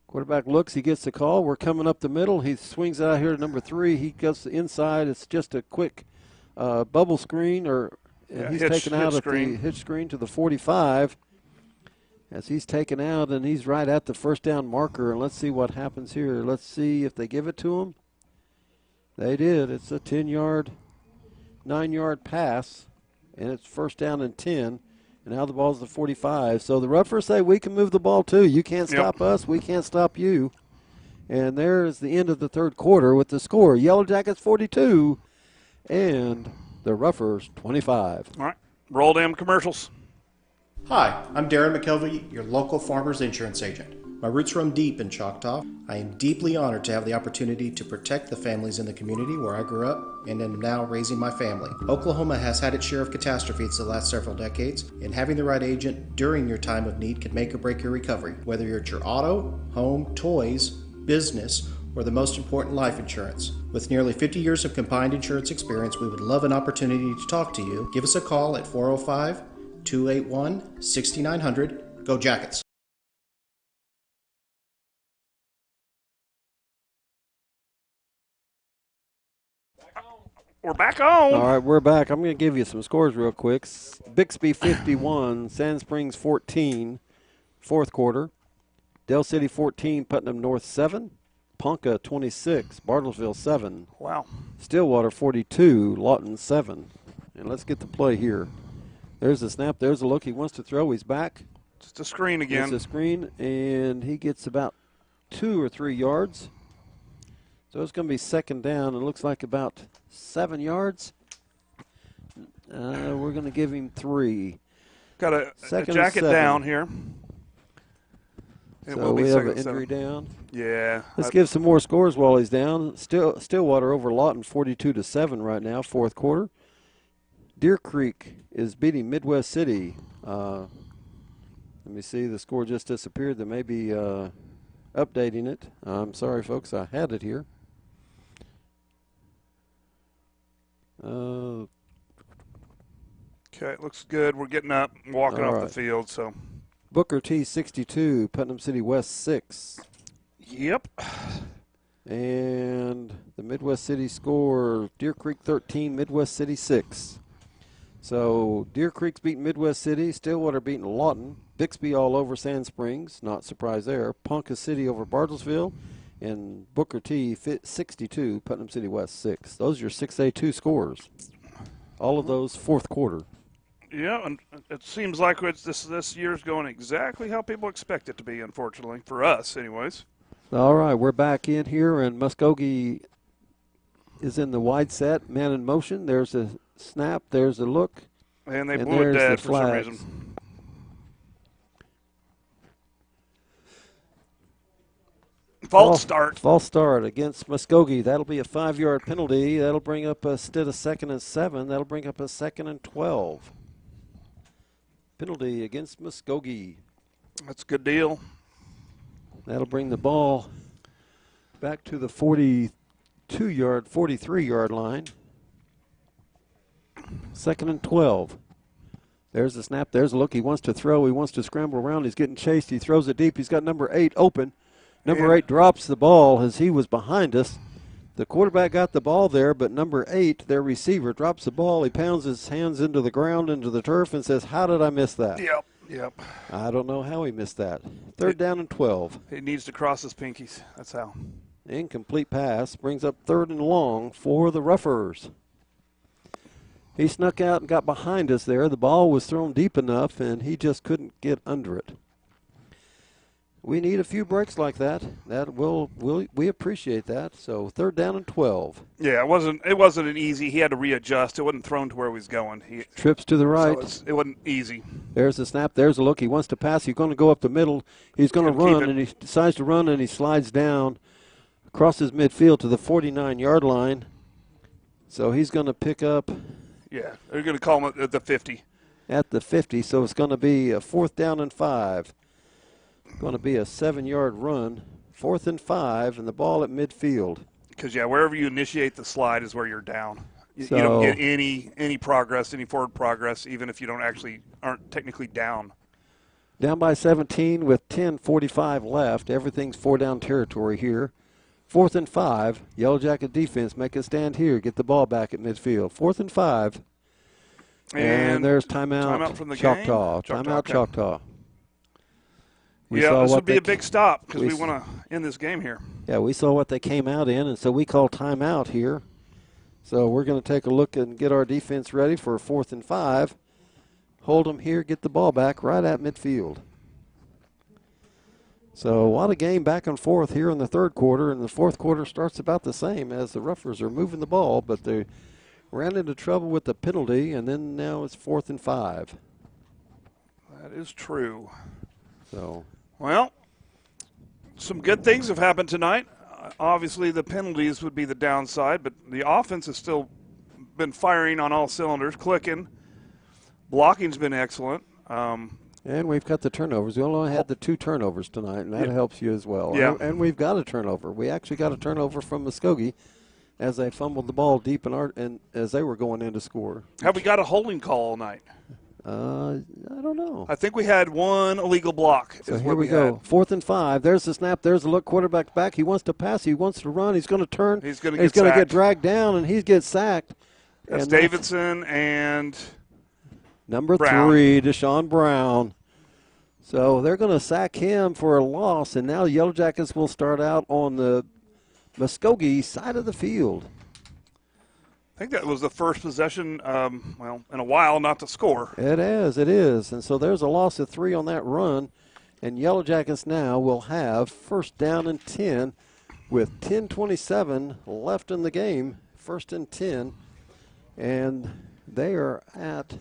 Quarterback looks, he gets the call. We're coming up the middle. He swings out here to number 3. He goes inside. It's just a quick bubble screen, he's taken out at the hitch screen to the 45. As he's taken out, and he's right at the 1st down marker. And let's see what happens here. Let's see if they give it to him. They did. It's a 10-yard, 9-yard pass, and it's 1st down and 10. And now the ball's the 45. So the Ruffers say we can move the ball too. You can't stop us. We can't stop you. And there's the end of the 3rd quarter with the score. Yellow Jackets 42 and the Ruffers 25. All right. Roll them commercials. Hi, I'm Darren McKelvey, your local farmer's insurance agent. My roots run deep in Choctaw. I am deeply honored to have the opportunity to protect the families in the community where I grew up and am now raising my family. Oklahoma has had its share of catastrophes the last several decades, and having the right agent during your time of need can make or break your recovery, whether you're at your auto, home, toys, business, or the most important, life insurance. With nearly 50 years of combined insurance experience, we would love an opportunity to talk to you. Give us a call at 405-281-6900. Go Jackets. We're back on. All right, we're back. I'm going to give you some scores real quick. Bixby 51, Sand Springs 14, 4th quarter. Dell City 14, Putnam North 7. Ponca 26, Bartlesville 7. Wow. Stillwater 42, Lawton 7. And let's get the play here. There's the snap. There's a look. He wants to throw. He's back. Just a screen again. It's a screen, and he gets about 2 or 3 yards. So it's going to be 2nd down. It looks like about 7 yards. We're going to give him 3. Got a jacket down here. So we have an injury down. Yeah. Let's give some more scores while he's down. Stillwater over Lawton 42-7 right now, 4th quarter. Deer Creek is beating Midwest City. Let me see. The score just disappeared. They may be updating it. I'm sorry, folks. I had it here. Okay, it looks good. We're getting up and walking off the field. So Booker T 62, Putnam City West 6. Yep. And the Midwest City score, Deer Creek 13, Midwest City 6. So Deer Creek's beating Midwest City, Stillwater beating Lawton, Bixby all over Sand Springs, not surprised there, Ponca City over Bartlesville, and Booker T 62, Putnam City West 6. Those are your 6A2 scores. All of those 4th quarter. Yeah, and it seems like this year's going exactly how people expect it to be, unfortunately, for us anyways. All right, we're back in here, and Muskogee is in the wide set, man in motion. There's a snap, there's a look. And they blew it dead for some reason. False start against Muskogee. That'll be a 5-yard penalty. That'll bring up, instead of 2nd and 7, that'll bring up a 2nd and 12. Penalty against Muskogee. That's a good deal. That'll bring the ball back to the 43-yard line. 2nd and 12. There's the snap. There's a look. He wants to throw. He wants to scramble around. He's getting chased. He throws it deep. He's got number 8 open. Number 8 drops the ball as he was behind us. The quarterback got the ball there, but number 8, their receiver, drops the ball. He pounds his hands into the ground, into the turf, and says, "How did I miss that?" Yep. I don't know how he missed that. 3rd down and 12. He needs to cross his pinkies. That's how. Incomplete pass. Brings up 3rd and long for the Ruffers. He snuck out and got behind us there. The ball was thrown deep enough, and he just couldn't get under it. We need a few breaks like that. We appreciate that. So 3rd down and 12. Yeah, it wasn't an easy. He had to readjust. It wasn't thrown to where he was going. He trips to the right. So it wasn't easy. There's the snap. There's a look. He wants to pass. He's going to go up the middle. He's going to run, and he decides to run, and he slides down, crosses midfield to the 49-yard line. So he's going to pick up. Yeah, they're going to call him at the 50. At the 50, so it's going to be a 4th down and 5. Going to be a 7-yard run, 4th and 5, and the ball at midfield. Because, wherever you initiate the slide is where you're down. You don't get any progress, any forward progress, even if you aren't technically down. Down by 17 with 10:45 left. Everything's 4-down territory here. 4th and 5. Yellow Jacket defense make a stand here. Get the ball back at midfield. 4th and 5. And there's timeout from the Choctaw. Game? Timeout Choctaw. This would be a big stop because we want to end this game here. Yeah, we saw what they came out in, and so we call timeout here. So we're going to take a look and get our defense ready for 4th and 5. Hold them here, get the ball back right at midfield. So what a game back and forth here in the 3rd quarter, and the 4th quarter starts about the same as the Ruffers are moving the ball, but they ran into trouble with the penalty, and then now it's 4th and 5. That is true. So, well, some good things have happened tonight. Obviously, the penalties would be the downside, but the offense has still been firing on all cylinders, clicking. Blocking's been excellent. And we've got the turnovers. We only had the 2 turnovers tonight, and that helps you as well. Yeah. And we've got a turnover. We actually got a turnover from Muskogee as they fumbled the ball deep and as they were going in to score. Have we got a holding call all night? I don't know. I think we had 1 illegal block. So here we go. 4th and 5. There's the snap. There's the look. Quarterback back. He wants to pass. He wants to run. He's going to turn. He's going to get dragged down, and he gets sacked. That's Davidson and number Brown. 3, Deshaun Brown. So they're going to sack him for a loss, and now Yellow Jackets will start out on the Muskogee side of the field. I think that was the first possession, in a while not to score. It is. And so there's a loss of 3 on that run, and Yellow Jackets now will have 1st down and 10 with 10:27 left in the game, 1st and 10, and they are at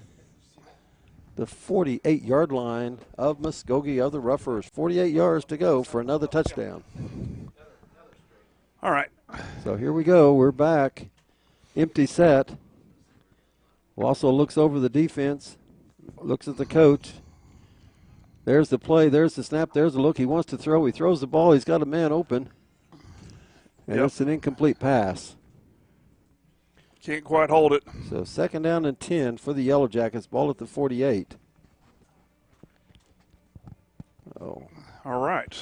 the 48-yard line of Muskogee of the Ruffers. 48 yards to go for another touchdown. All right. So here we go. We're back. Empty set. Wassel looks over the defense, looks at the coach. There's the play. There's the snap. There's the look. He wants to throw. He throws the ball. He's got a man open. And it's an incomplete pass. Can't quite hold it. So 2nd down and 10 for the Yellow Jackets. Ball at the 48. Oh. All right.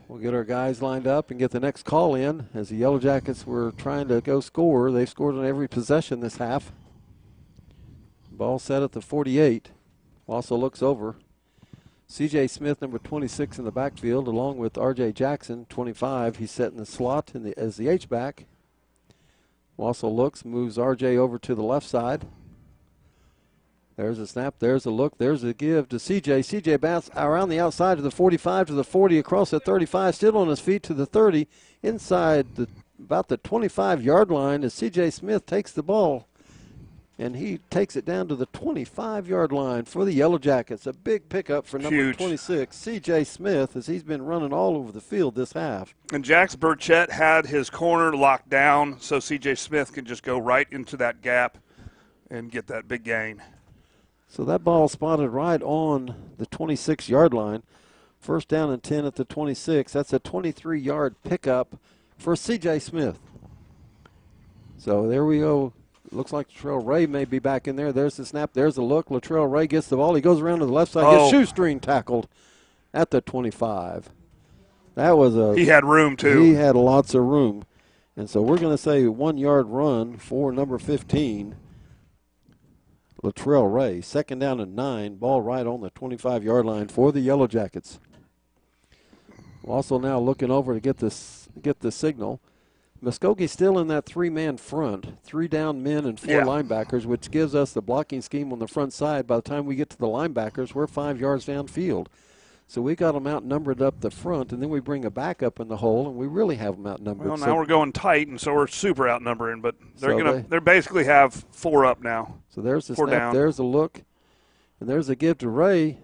We'll get our guys lined up and get the next call in as the Yellow Jackets were trying to go score. They've scored on every possession this half. Ball set at the 48. Also looks over. C.J. Smith, number 26 in the backfield, along with R.J. Jackson, 25. He's set in the slot as the H-back. Also looks, moves R.J. over to the left side. There's a snap, there's a look, there's a give to C.J. C.J. bounce around the outside to the 45, to the 40, across the 35, still on his feet to the 30, inside about the 25-yard line as C.J. Smith takes the ball. And he takes it down to the 25-yard line for the Yellow Jackets. A big pickup for number 26, C.J. Smith, as he's been running all over the field this half. And Jax Burchett had his corner locked down, so C.J. Smith can just go right into that gap and get that big gain. So that ball spotted right on the 26-yard line. 1st down and 10 at the 26. That's a 23-yard pickup for C.J. Smith. So there we go. Looks like Latrell Ray may be back in there. There's the snap. There's the look. Latrell Ray gets the ball. He goes around to the left side. Gets shoestring tackled at the 25. That was he had room, too. He had lots of room. And so we're going to say 1-yard run for number 15, Latrell Ray. 2nd down and 9. Ball right on the 25-yard line for the Yellow Jackets. Also now looking over to get the signal. Muskogee's still in that three-man front, 3 down men and 4 linebackers, which gives us the blocking scheme on the front side. By the time we get to the linebackers, we're 5 yards downfield. So we got them outnumbered up the front, and then we bring a back up in the hole, and we really have them outnumbered. Well, now we're going tight, and so we're super outnumbering, but they basically have 4 up now. So there's the 4 snap, down. There's a look, and there's a give to Ray,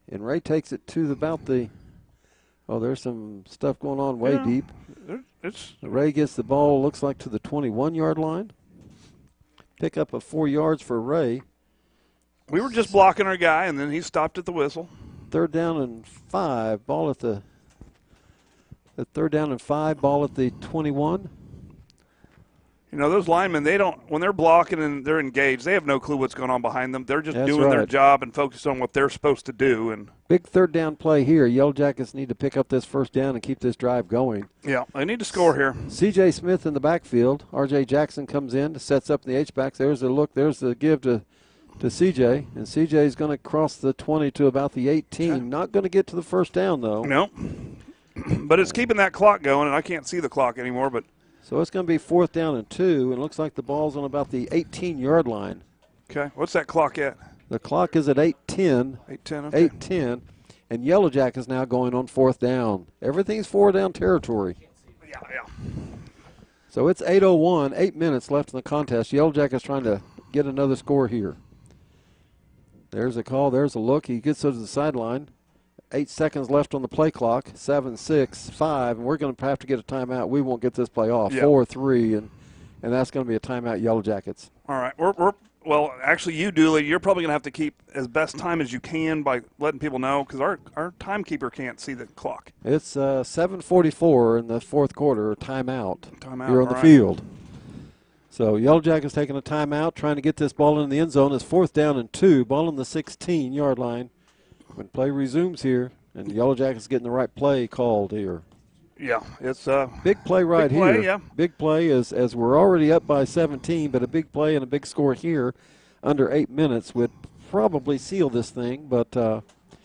and Ray takes it to about the – oh, there's some stuff going on way deep. Ray gets the ball, looks like to the 21-yard line. Pick up of 4 yards for Ray. We were just blocking our guy, and then he stopped at the whistle. 3rd down and 5, ball at the 3rd down and 5, ball at the 21. You know, those linemen, when they're blocking and they're engaged, they have no clue what's going on behind them. They're just doing their job and focused on what they're supposed to do. And big 3rd down play here. Yellow Jackets need to pick up this 1st down and keep this drive going. Yeah, they need to score here. C.J. Smith in the backfield. R.J. Jackson comes in, sets up the H-backs. There's a look. There's the give to C.J., and C.J. is going to cross the 20 to about the 18. Okay. Not going to get to the 1st down, though. No. But it's keeping that clock going, and I can't see the clock anymore. But so it's going to be 4th down and 2, and it looks like the ball's on about the 18-yard line. Okay. What's that clock at? The clock is at 8:10. 8:10, okay. 8:10, and Yellow Jackets now going on 4th down. Everything's 4 down territory. Yeah. So it's 8:01, 8 minutes left in the contest. Yellow Jackets trying to get another score here. There's a call. There's a look. He gets to the sideline. 8 seconds left on the play clock. 7, 6, 5, and we're going to have to get a timeout. We won't get this play off. 4, 3, and that's going to be a timeout, Yellow Jackets. All right. Well, actually, you, Dooley, you're probably going to have to keep as best time as you can by letting people know because our timekeeper can't see the clock. It's 7:44 in the 4th quarter. Timeout here on the right. field. So Yellow Jackets taking a timeout, trying to get this ball in the end zone. It's 4th down and 2, ball on the 16-yard line. When play resumes here, and Yellow Jackets getting the right play called here. Yeah, it's a big play right big play, here. Yeah. Big play as we're already up by 17, but a big play and a big score here under 8 minutes would probably seal this thing. But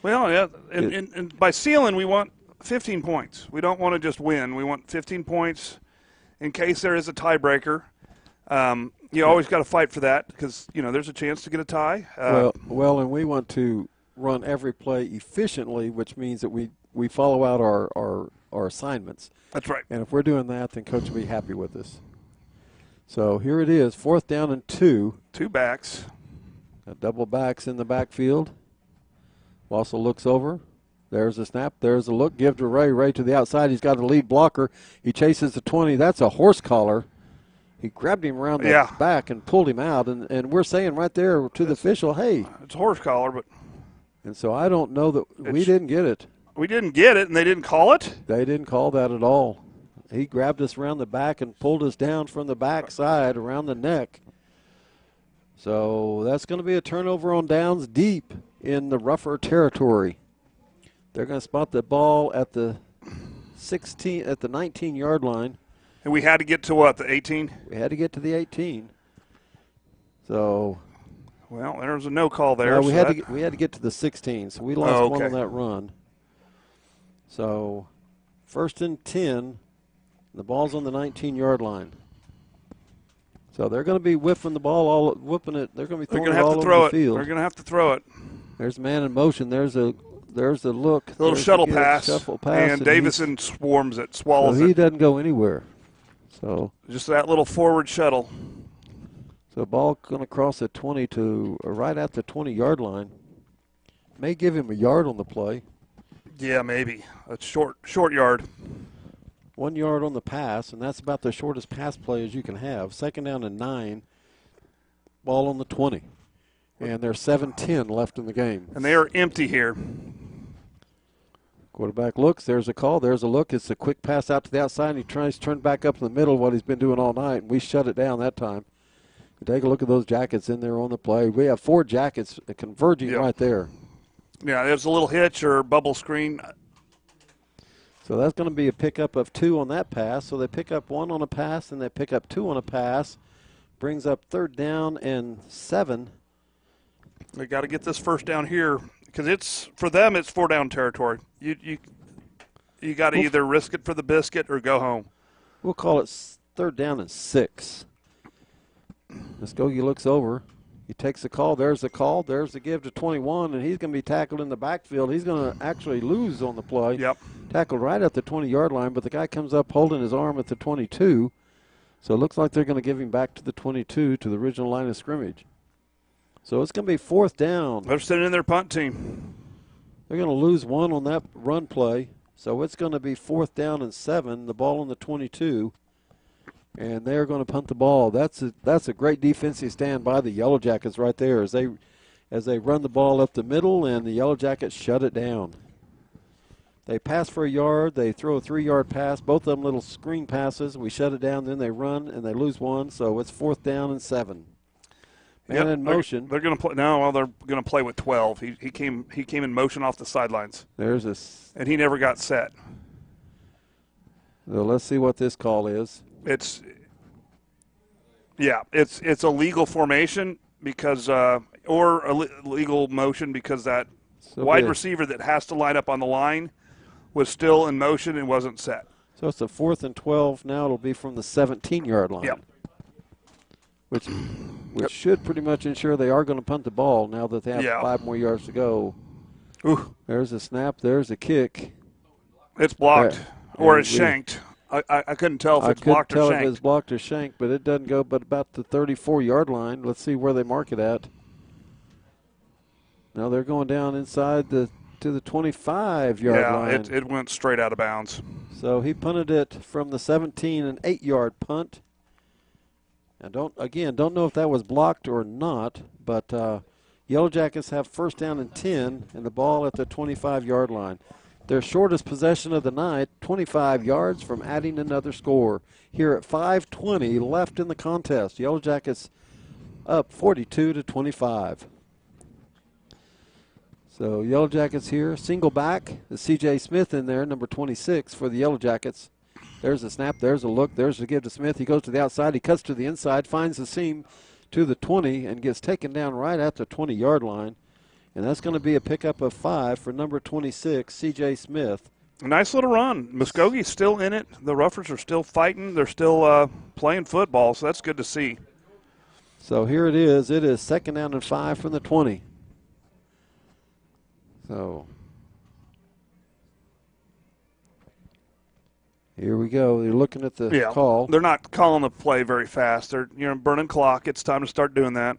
well, yeah, and by sealing we want 15 points. We don't want to just win. We want 15 points in case there is a tiebreaker. You always got to fight for that because there's a chance to get a tie. Well, and we want to run every play efficiently, which means that we follow out our assignments. That's right. And if we're doing that, then Coach will be happy with us. So here it is, 4th down and 2. 2 backs. Got double backs in the backfield. Wassel looks over. There's a snap. There's a look. Give to Ray. Ray to the outside. He's got a lead blocker. He chases the 20. That's a horse collar. He grabbed him around the back and pulled him out. And we're saying right there to the official, hey. It's a horse collar, but. And so I don't know that we didn't get it. We didn't get it, and they didn't call it? They didn't call that at all. He grabbed us around the back and pulled us down from the back side around the neck. So that's going to be a turnover on downs deep in the rougher territory. They're going to spot the ball at the 19-yard line. And we had to get to what, the 18? We had to get to the 18. So... Well, there was a no call there. No, we had to get to the 16, so we lost one on that run. So 1st and 10, the ball's on the 19-yard line. So they're going to be whipping the ball, whipping it. They're going to be throwing it all over the field. They're going to have to throw it. There's a man in motion. There's a look. A little shuttle pass. And Davison swarms it, swallows it. He doesn't go anywhere. So just that little forward shuttle. The ball going to cross at 20 to right at the 20-yard line. May give him a yard on the play. Yeah, maybe. A short yard. 1 yard on the pass, and that's about the shortest pass play as you can have. 2nd down and 9. Ball on the 20. And there's 7:10 left in the game. And they are empty here. Quarterback looks. There's a call. There's a look. It's a quick pass out to the outside, and he tries to turn back up in the middle what he's been doing all night, and we shut it down that time. Take a look at those jackets in there on the play. We have 4 jackets converging right there. Yeah, there's a little hitch or bubble screen. So that's going to be a pickup of 2 on that pass. So they pick up 1 on a pass, and they pick up 2 on a pass. Brings up 3rd down and 7. They got to get this 1st down here because for them it's 4 down territory. You got to either risk it for the biscuit or go home. We'll call it third down and 6. Muskogee looks over. He takes the call. There's the call. There's the give to 21, and he's going to be tackled in the backfield. He's going to actually lose on the play. Yep. Tackled right at the 20-yard line, but the guy comes up holding his arm at the 22. So it looks like they're going to give him back to the 22, to the original line of scrimmage. So it's going to be 4th down. They're sitting in their punt team. They're going to lose 1 on that run play. So it's going to be 4th down and 7, the ball on the 22. And they're going to punt the ball. That's a great defensive stand by the Yellow Jackets right there as they run the ball up the middle, and the Yellow Jackets shut it down. They pass for a yard. They throw a 3-yard pass. Both of them little screen passes. We shut it down. Then they run, and they lose 1. So it's 4th down and 7. Man in motion. They're going to play now. Well, they're going to play with 12. He came in motion off the sidelines. And he never got set. So let's see what this call is. It's a legal formation because or a legal motion because that wide receiver that has to line up on the line was still in motion and wasn't set. So it's a 4th and 12. Now it'll be from the 17-yard line. Yep. Which should pretty much ensure they are going to punt the ball now that they have 5 more yards to go. Ooh. There's a snap. There's a kick. It's blocked or it's shanked. I couldn't tell if it's blocked or shanked. I couldn't tell if it's blocked or shanked, but it doesn't go but about the 34-yard line. Let's see where they mark it at. Now they're going down inside to the 25-yard line. Yeah, it went straight out of bounds. So he punted it from the 17, an 8-yard punt. And don't know if that was blocked or not, but Yellow Jackets have 1st down and 10 and the ball at the 25-yard line. Their shortest possession of the night, 25 yards from adding another score. Here at 5:20 left in the contest. Yellow Jackets up 42-25. So Yellow Jackets here, single back. The C.J. Smith in there, number 26 for the Yellow Jackets. There's a snap, there's a look, there's a give to Smith. He goes to the outside, he cuts to the inside, finds the seam to the 20, and gets taken down right at the 20-yard line. And that's going to be a pickup of 5 for number 26, C.J. Smith. A nice little run. Muskogee's still in it. The Ruffers are still fighting. They're still playing football, so that's good to see. So here it is. It is 2nd down and 5 from the 20. So here we go. They're looking at the call. They're not calling the play very fast. They're burning clock. It's time to start doing that.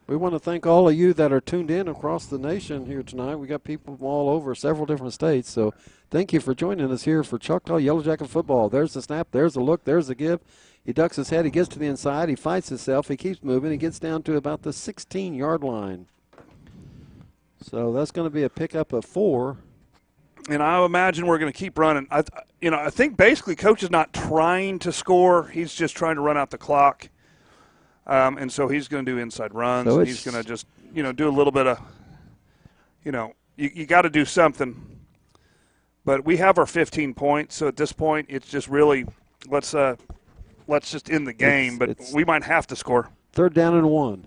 We want to thank all of you that are tuned in across the nation here tonight. We got people from all over, several different states. So thank you for joining us here for Choctaw Yellow Jacket football. There's the snap. There's the look. There's the give. He ducks his head. He gets to the inside. He fights himself. He keeps moving. He gets down to about the 16-yard line. So that's going to be a pickup of 4. And I imagine we're going to keep running. I think basically Coach is not trying to score. He's just trying to run out the clock. And so he's going to do inside runs. So he's going to just, do a little bit of, you got to do something. But we have our 15 points. So at this point, it's just really let's just end the game. But we might have to score. 3rd down and 1.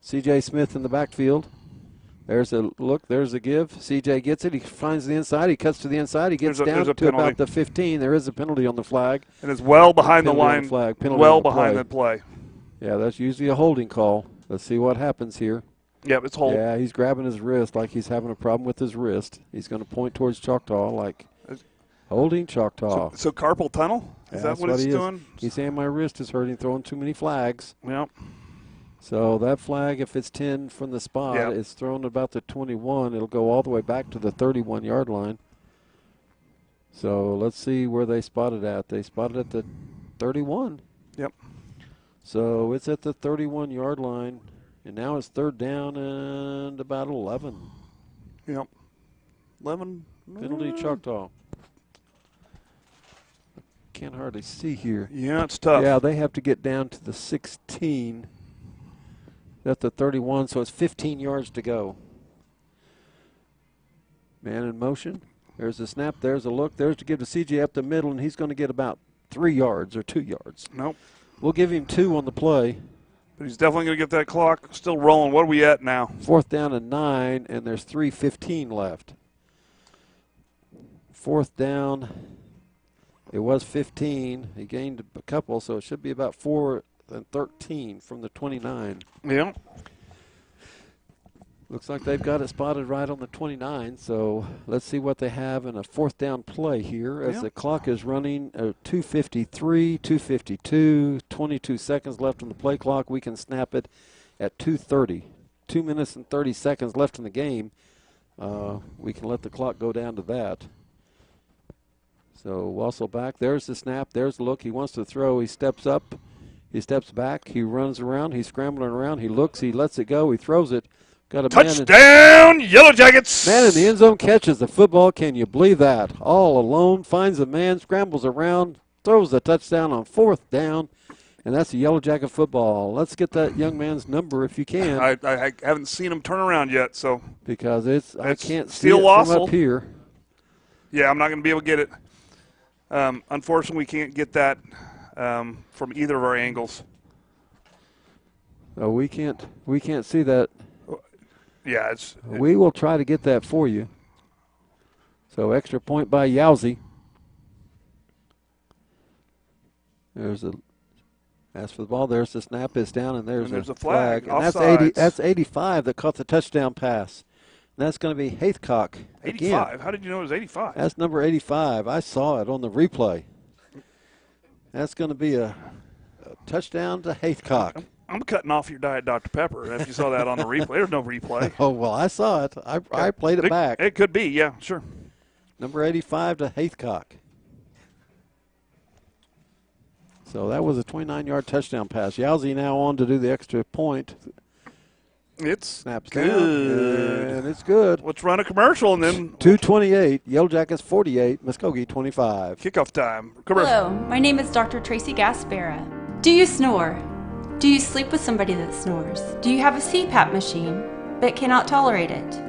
C.J. Smith in the backfield. There's a look. There's a give. C.J. gets it. He finds the inside. He cuts to the inside. He gets down to about the 15. There is a penalty on the flag. And it's well behind the line. Well behind the play. Yeah, that's usually a holding call. Let's see what happens here. Yep, it's holding. Yeah, he's grabbing his wrist like he's having a problem with his wrist. He's going to point towards Choctaw like holding Choctaw. So carpal tunnel? Is that what it's doing? He's saying my wrist is hurting, throwing too many flags. Yep. So that flag, if it's 10 from the spot, it's thrown about the 21. It'll go all the way back to the 31-yard line. So let's see where they spotted at. They spotted at the 31. Yep. So it's at the 31-yard line, and now it's 3rd down and about 11. Yep. 11. Penalty Choctaw. Can't hardly see here. Yeah, it's tough. Yeah, they have to get down to the 16. At the 31, so it's 15 yards to go. Man in motion. There's a snap. There's a look. There's to give to CJ up the middle, and he's going to get about 3 yards or 2 yards. Nope. We'll give him 2 on the play. But he's definitely going to get that clock still rolling. What are we at now? 4th down and 9, and there's 3:15 left. 4th down It was 15. He gained a couple, so it should be about 4 and 13 from the 29. Yeah. Looks like they've got it spotted right on the 29, so let's see what they have in a fourth down play here as the clock is running 2:53, 2:52, 22 seconds left on the play clock. We can snap it at 2:30. 2 minutes and 30 seconds left in the game. We can let the clock go down to that. So Wassel back. There's the snap. There's the look. He wants to throw. He steps up. He steps back. He runs around. He's scrambling around. He looks. He lets it go. He throws it. Got a touchdown, Yellow Jackets! Man in the end zone catches the football. Can you believe that? All alone, finds a man, scrambles around, throws the touchdown on fourth down, and that's a Yellow Jacket football. Let's get that young man's number if you can. I haven't seen him turn around yet, so because I can't see still it from up here. Yeah, I'm not going to be able to get it. Unfortunately, we can't get that from either of our angles. No, we can't see that. Yeah, we will try to get that for you. So extra point by Yowzy. As for the ball, there's the snap is down, and there's a flag. And that's 85 that caught the touchdown pass. And that's going to be Haythcock. 85? Again. How did you know it was 85? That's number 85. I saw it on the replay. That's going to be a touchdown to Haythcock. I'm cutting off your Diet Dr. Pepper if you saw that on the replay. There's no replay. Oh, well, I saw it. I played it back. It could be, yeah, sure. Number 85 to Haythcock. So that was a 29-yard touchdown pass. Yowzy now on to do the extra point. It's snaps good. Down, and it's good. Let's run a commercial and then 2:28. Yellow Jackets 48. Muskogee 25. Kickoff time. Commercial. Hello, my name is Dr. Tracy Gaspera. Do you snore? Do you sleep with somebody that snores? Do you have a CPAP machine but cannot tolerate it?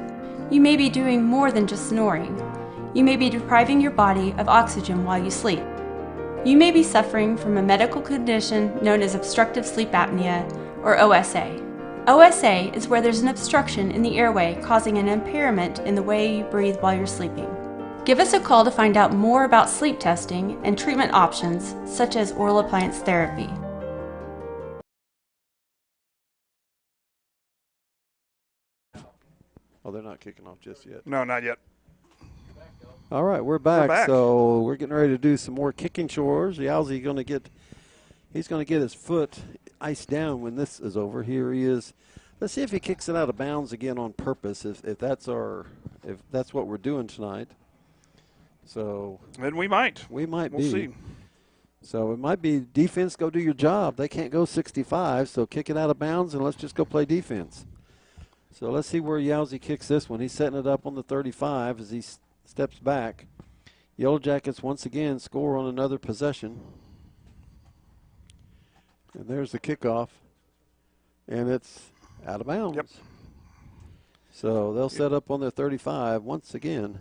You may be doing more than just snoring. You may be depriving your body of oxygen while you sleep. You may be suffering from a medical condition known as obstructive sleep apnea, or OSA. OSA is where there's an obstruction in the airway causing an impairment in the way you breathe while you're sleeping. Give us a call to find out more about sleep testing and treatment options such as oral appliance therapy. Oh, they're not kicking off just yet. No, not yet. All right, we're back. So we're getting ready to do some more kicking chores. Yowzy he's going to get his foot iced down when this is over. Here he is. Let's see if he kicks it out of bounds again on purpose. If that's what we're doing tonight. So. And we might. We'll be. See. So it might be defense. Go do your job. They can't go 65. So kick it out of bounds and let's just go play defense. So let's see where Yowzy kicks this one. He's setting it up on the 35 as he steps back. Yellow Jackets once again score on another possession. And there's the kickoff. And it's out of bounds. Yep. So they'll set up on their 35 once again.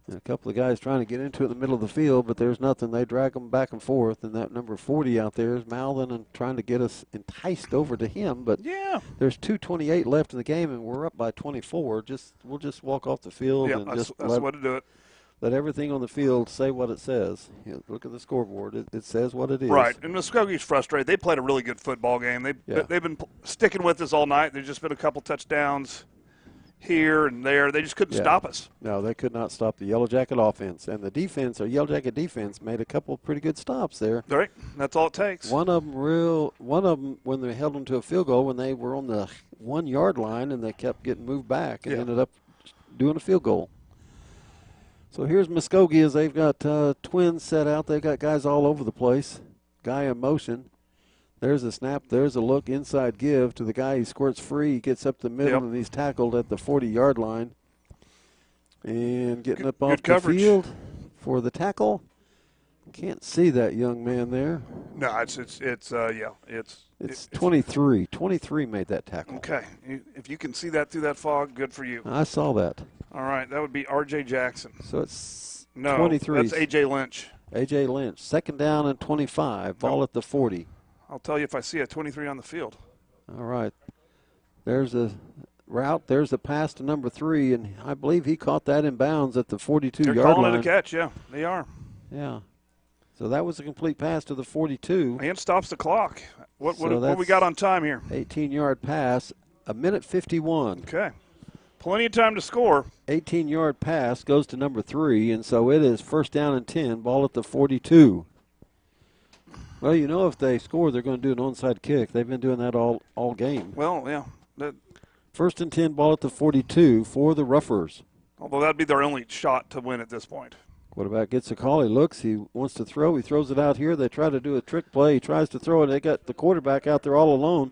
And a couple of guys trying to get into it in the middle of the field, but there's nothing. They drag them back and forth, and that number 40 out there is mouthing and trying to get us enticed over to him. But there's 2:28 left in the game, and we're up by 24. We'll just walk off the field and that's just the way to do it. Let everything on the field say what it says. Look at the scoreboard. It says what it is. Right, and Muskogee's frustrated. They played a really good football game. They've been sticking with us all night. There's just been a couple touchdowns here and there. They just couldn't stop us. No, they could not stop the Yellow Jacket offense. And the defense, or Yellow Jacket defense, made a couple of pretty good stops there. Right, that's all it takes. One of them when they held them to a field goal when they were on the 1 yard line and they kept getting moved back and ended up doing a field goal. So here's Muskogee as they've got twins set out. They've got guys all over the place. Guy in motion. There's a snap. There's a look. Inside give to the guy. He squirts free. He gets up the middle, and he's tackled at the 40-yard line. And getting up off the field for the tackle. Can't see that young man there. No, it's 23. 23 made that tackle. Okay. If you can see that through that fog, good for you. I saw that. All right. That would be R.J. Jackson. So it's 23. That's A.J. Lynch. A.J. Lynch. Second down and 25. Ball at the 40. I'll tell you if I see a 23 on the field. All right. There's a route. There's a pass to number 3, and I believe he caught that in bounds at the 42-yard line. They're calling it a catch, yeah. They are. Yeah. So that was a complete pass to the 42. And stops the clock. What So we got on time here? 18-yard pass, a minute 51. Okay. Plenty of time to score. 18-yard pass goes to number 3, and so it is first down and 10, ball at the 42. Well, you know if they score, they're going to do an onside kick. They've been doing that all game. Well, yeah. First and 10, ball at the 42 for the Ruffers. Although that'd be their only shot to win at this point. Quarterback gets a call. He looks. He wants to throw. He throws it out here. They try to do a trick play. He tries to throw it. They got the quarterback out there all alone.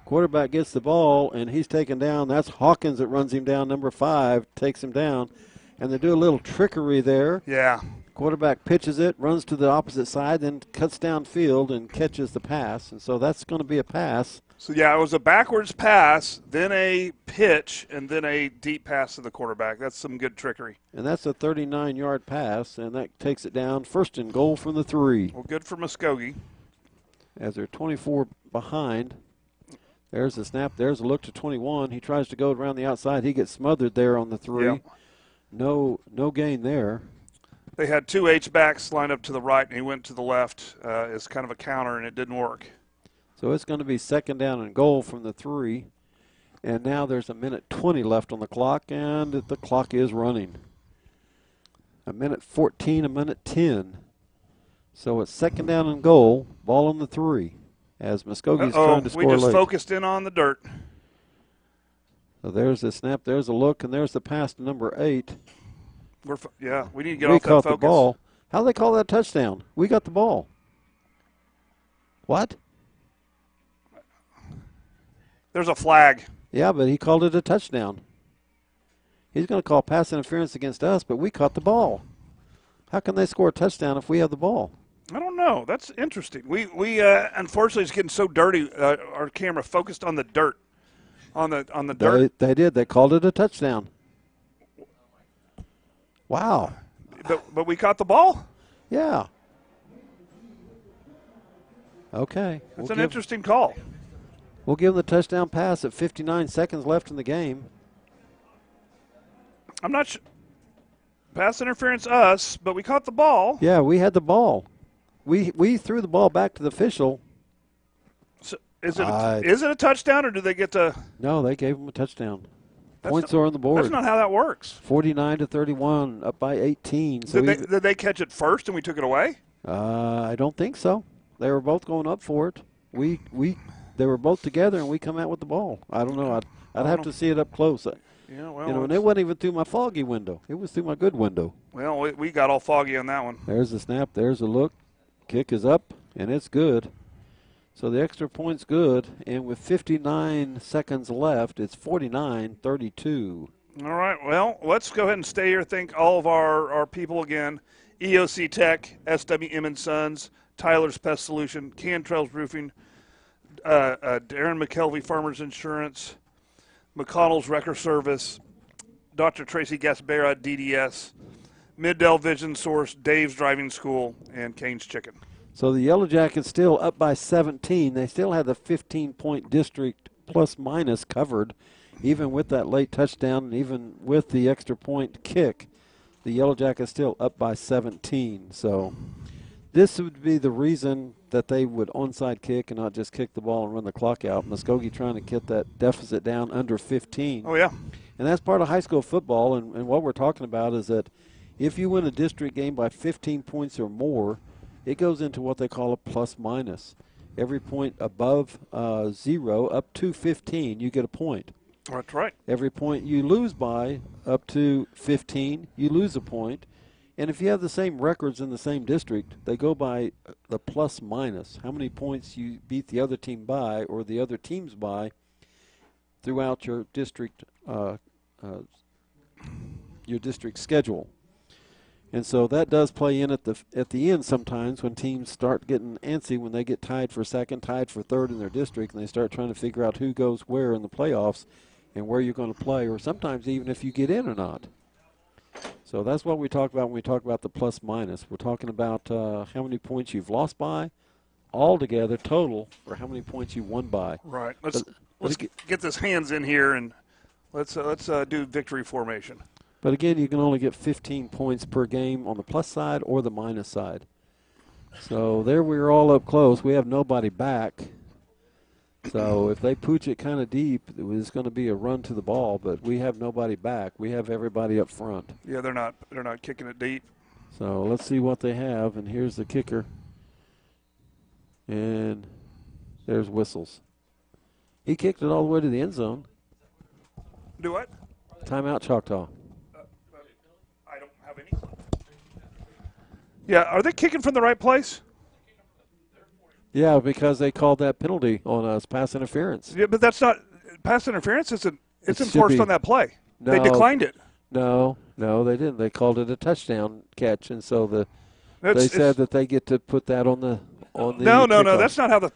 Quarterback gets the ball, and he's taken down. That's Hawkins that runs him down. Number 5 takes him down. And they do a little trickery there. Yeah. Quarterback pitches it, runs to the opposite side, then cuts downfield and catches the pass. And so that's going to be a pass. So, yeah, it was a backwards pass, then a pitch, and then a deep pass to the quarterback. That's some good trickery. And that's a 39-yard pass, and that takes it down. First and goal from the 3. Well, good for Muskogee. As they're 24 behind. There's the snap. There's a look to 21. He tries to go around the outside. He gets smothered there on the 3. Yep. No gain there. They had 2 H-backs lined up to the right, and he went to the left as kind of a counter, and it didn't work. So it's going to be second down and goal from the 3. And now there's a minute 20 left on the clock, and the clock is running. A minute 14, a minute 10. So it's second down and goal, ball on the 3, as Muskogee's trying to score late. We just focused in on the dirt. So there's the snap, there's a look, and there's the pass to number 8. We need to get off that focus. We caught the ball. How do they call that touchdown? We got the ball. What? There's a flag. Yeah, but he called it a touchdown. He's going to call pass interference against us, but we caught the ball. How can they score a touchdown if we have the ball? I don't know. That's interesting. We unfortunately, it's getting so dirty. Our camera focused on the dirt. On the dirt. They did. They called it a touchdown. Wow. But we caught the ball? Yeah. Okay. That's an interesting call. We'll give them the touchdown pass at 59 seconds left in the game. I'm not sure. Pass interference us, but we caught the ball. Yeah, we had the ball. We threw the ball back to the official. So is it a touchdown, or do they get to? No, they gave them a touchdown. Points are on the board. That's not how that works. 49-31, up by 18. So did they catch it first and we took it away? I don't think so. They were both going up for it. They were both together, and we come out with the ball. I don't know. I'd have to see it up close. Yeah, well, and it wasn't even through my foggy window. It was through my good window. Well, we got all foggy on that one. There's the snap. There's a look. Kick is up, and it's good. So the extra point's good, and with 59 seconds left, it's 49-32. All right, well, let's go ahead and stay here. Thank all of our people again. EOC Tech, SWM & Sons, Tyler's Pest Solution, Cantrell's Roofing, Darren McKelvey Farmers Insurance, McConnell's Wrecker Service, Dr. Tracy Gaspera, DDS, Middell Vision Source, Dave's Driving School, and Kane's Chicken. So the Yellow Jackets still up by 17. They still have the 15-point district plus-minus covered, even with that late touchdown and even with the extra point kick. The Yellow Jackets still up by 17. So this would be the reason that they would onside kick and not just kick the ball and run the clock out. Muskogee trying to get that deficit down under 15. Oh, yeah. And that's part of high school football, and what we're talking about is that if you win a district game by 15 points or more, it goes into what they call a plus-minus. Every point above 0 up to 15, you get a point. That's right. Every point you lose by up to 15, you lose a point. And if you have the same records in the same district, they go by the plus-minus, how many points you beat the other team by or the other teams by throughout your district schedule. And so that does play in at the end sometimes when teams start getting antsy when they get tied for second, tied for third in their district, and they start trying to figure out who goes where in the playoffs and where you're going to play, or sometimes even if you get in or not. So that's what we talk about when we talk about the plus-minus. We're talking about how many points you've lost by altogether, total, or how many points you won by. Right. Let's get this hands in here, and let's do victory formation. But again, you can only get 15 points per game on the plus side or the minus side. So there we're all up close. We have nobody back. So if they pooch it kind of deep, it was going to be a run to the ball, but we have nobody back. We have everybody up front. Yeah, they're not kicking it deep. So let's see what they have, and here's the kicker. And there's whistles. He kicked it all the way to the end zone. Do what? Timeout, Choctaw. I don't have any. Yeah, are they kicking from the right place? Yeah, because they called that penalty on us, pass interference. Yeah, but that's not pass interference. It's enforced on that play. No, they declined it. No, they didn't. They called it a touchdown catch, and so they said that they get to put that on the. No. kickoff.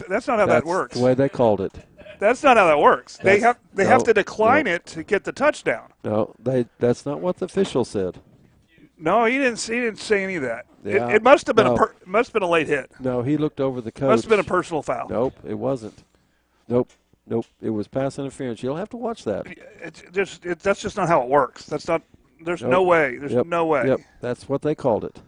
That's not how that works. The way they called it. That's not how that works. They have to decline it to get the touchdown. No, that's not what the official said. No, he didn't say any of that. Yeah, it must have been a late hit. No, he looked over the coach. Must have been a personal foul. Nope, it wasn't. Nope. It was pass interference. You'll have to watch that. That's just not how it works. That's not. There's no way. There's no way. Yep, that's what they called it.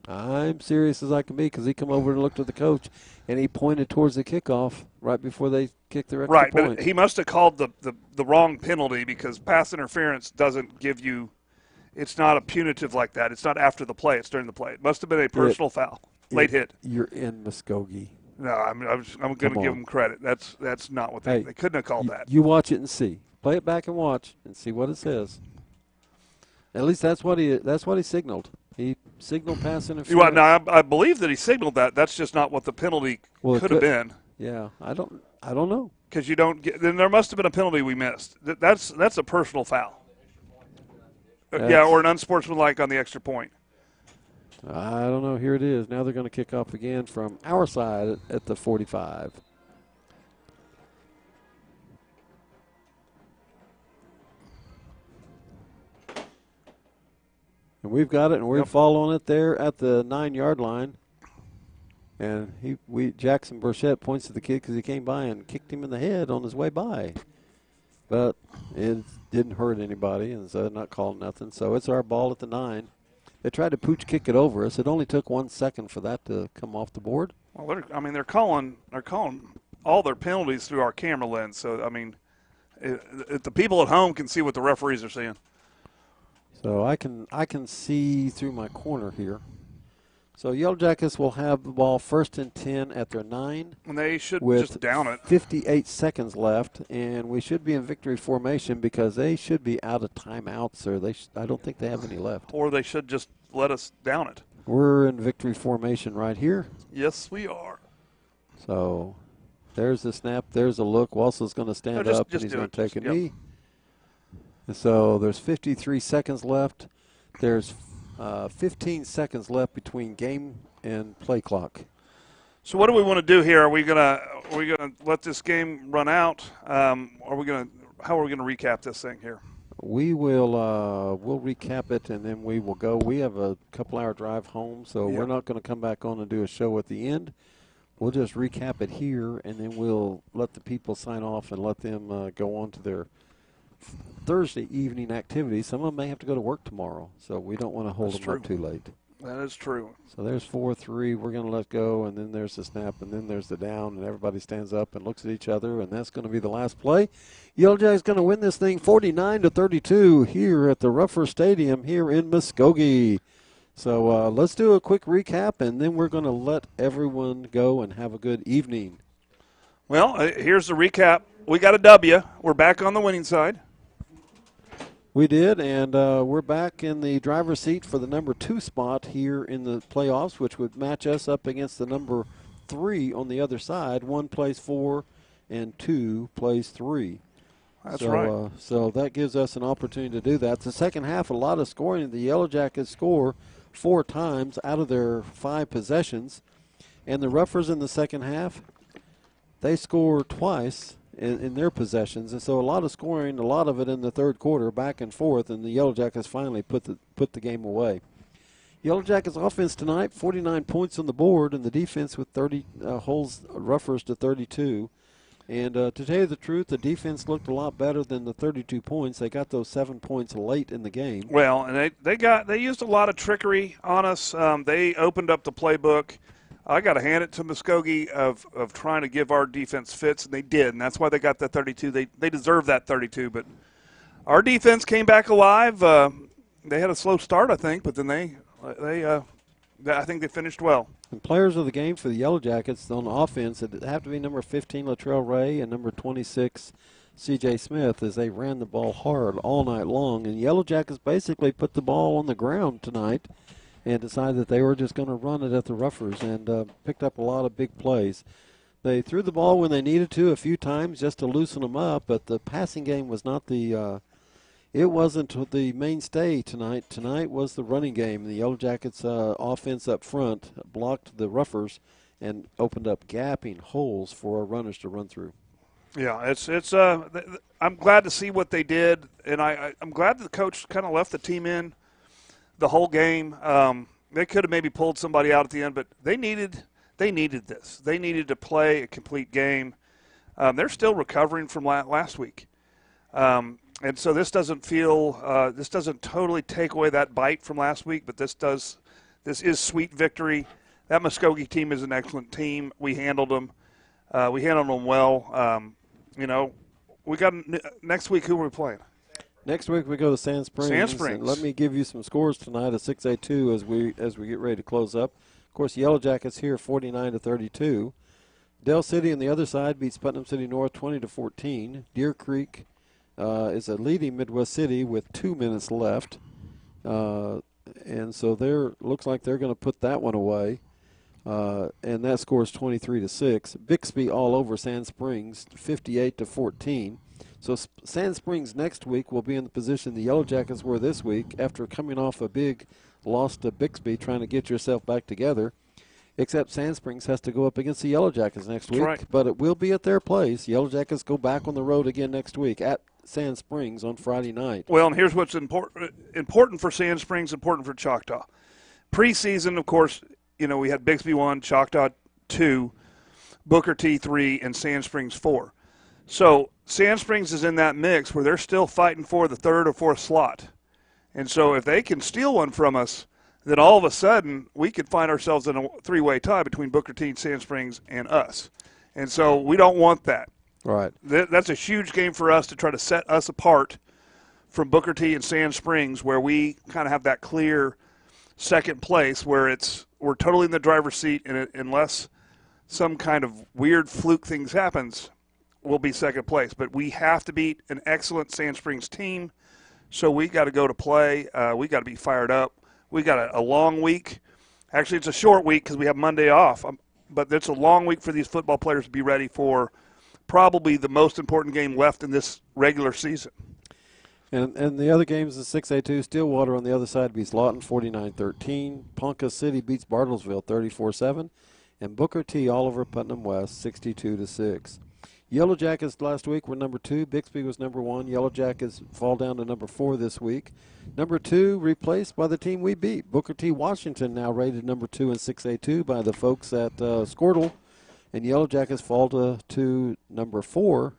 I'm serious as I can be because he come over and looked at the coach, and he pointed towards the kickoff right before they kicked the extra point. Right, but he must have called the wrong penalty because pass interference doesn't give you. It's not a punitive like that. It's not after the play. It's during the play. It must have been a personal foul. Late hit. You're in Muskogee. No, I'm going to give them credit. That's not what they couldn't have called that. You watch it and see. Play it back and watch and see what it says. At least that's what he signaled. He signaled pass interference. Well, now I believe that he signaled that. That's just not what the penalty could have been. Yeah, I don't know. Because you don't get. Then there must have been a penalty we missed. That's a personal foul. Yeah, or an unsportsmanlike on the extra point. I don't know. Here it is. Now they're going to kick off again from our side at the 45. And we've got it, and we're following it there at the 9-yard line. And Jackson Burchett points to the kid because he came by and kicked him in the head on his way by. But it didn't hurt anybody, and so not calling nothing. So it's our ball at the 9. They tried to pooch kick it over us. It only took 1 second for that to come off the board. Well, they're calling all their penalties through our camera lens. So if the people at home can see what the referees are seeing. So I can see through my corner here. So Yellow Jackets will have the ball 1st and 10 at their 9. And they should with just down it. 58 seconds left, and we should be in victory formation because they should be out of timeouts, or I don't think they have any left. Or they should just let us down it. We're in victory formation right here. Yes, we are. So there's the snap. There's a look. Walsall's going to stand up, and he's going to take a knee. And so there's 53 seconds left. There's 15 seconds left between game and play clock. So what do we want to do here? Are we gonna let this game run out? How are we gonna recap this thing here? We will we'll recap it, and then we will go. We have a couple-hour drive home, so we're not going to come back on and do a show at the end. We'll just recap it here, and then we'll let the people sign off and let them go on to their Thursday evening activities. Some of them may have to go to work tomorrow, so we don't want to hold them up too late. That is true. So there's 4-3. We're going to let go, and then there's the snap, and then there's the down, and everybody stands up and looks at each other, and that's going to be the last play. Yellow Jack's going to win this thing 49-32 here at the Ruffers Stadium here in Muskogee. So let's do a quick recap, and then we're going to let everyone go and have a good evening. Well, here's the recap. We got a W. We're back on the winning side. We did, and we're back in the driver's seat for the number 2 spot here in the playoffs, which would match us up against the number 3 on the other side. 1 plays 4, and 2 plays 3. That's right. So that gives us an opportunity to do that. The second half, a lot of scoring. The Yellow Jackets score 4 times out of their 5 possessions, and the Ruffers in the second half, they score twice in their possessions, and so a lot of scoring, a lot of it in the third quarter, back and forth, and the Yellow Jackets finally put the game away. Yellow Jackets offense tonight, 49 points on the board, and the defense with 30 holds Ruffers to 32. And to tell you the truth, the defense looked a lot better than the 32 points. They got those 7 points late in the game. Well, and they used a lot of trickery on us. They opened up the playbook. I got to hand it to Muskogee of trying to give our defense fits, and they did, and that's why they got that 32. They deserve that 32, but our defense came back alive. They had a slow start, I think, but then I think they finished well. And players of the game for the Yellow Jackets on offense, it have to be number 15, Latrell Ray, and number 26, C.J. Smith, as they ran the ball hard all night long. And Yellow Jackets basically put the ball on the ground tonight and decided that they were just going to run it at the Ruffers and picked up a lot of big plays. They threw the ball when they needed to a few times just to loosen them up, but the passing game was not it wasn't the mainstay tonight. Tonight was the running game. The Yellow Jackets offense up front blocked the Ruffers and opened up gapping holes for our runners to run through. Yeah, I'm glad to see what they did, and I'm glad that the coach kind of left the team in the whole game. They could have maybe pulled somebody out at the end, but they needed this. They needed to play a complete game. They're still recovering from last week. And so this doesn't totally take away that bite from last week, but this is sweet victory. That Muskogee team is an excellent team. We handled them. We handled them well. We got next week. Who are we playing? Next week we go to Sand Springs. Sand Springs. And let me give you some scores tonight. A 6-2 as we get ready to close up. Of course, Yellow Jackets here 49-32. Del City on the other side beats Putnam City North 20-14. Deer Creek is a leading Midwest City with 2 minutes left. And so looks like they're going to put that one away. And that score is 23-6. Bixby all over Sand Springs, 58-14. So Sand Springs next week will be in the position the Yellow Jackets were this week after coming off a big loss to Bixby, trying to get yourself back together. Except Sand Springs has to go up against the Yellow Jackets next week. Right. But it will be at their place. Yellow Jackets go back on the road again next week at Sand Springs on Friday night. Well, and here's what's important for Sand Springs, important for Choctaw. Preseason, of course, we had Bixby 1, Choctaw 2, Booker T 3, and Sand Springs 4. So Sand Springs is in that mix where they're still fighting for the third or fourth slot. And so if they can steal one from us, then all of a sudden we could find ourselves in a three-way tie between Booker T, Sand Springs, and us. And so we don't want that. Right. That's a huge game for us to try to set us apart from Booker T and Sand Springs, where we kind of have that clear second place where we're totally in the driver's seat, and unless some kind of weird fluke things happens, we'll be second place. But we have to beat an excellent Sand Springs team, so we got to go to play. We got to be fired up. We got a long week. Actually, it's a short week because we have Monday off, but it's a long week for these football players to be ready for probably the most important game left in this regular season. And the other games is 6-2. Stillwater on the other side beats Lawton 49-13. Ponca City beats Bartlesville 34-7. And Booker T all over Putnam West 62-6. Yellow Jackets last week were number 2. Bixby was number 1. Yellow Jackets fall down to number 4 this week. Number 2 replaced by the team we beat. Booker T Washington now rated number 2 in 6-2 by the folks at Squirtle. And Yellow Jackets fall to number 4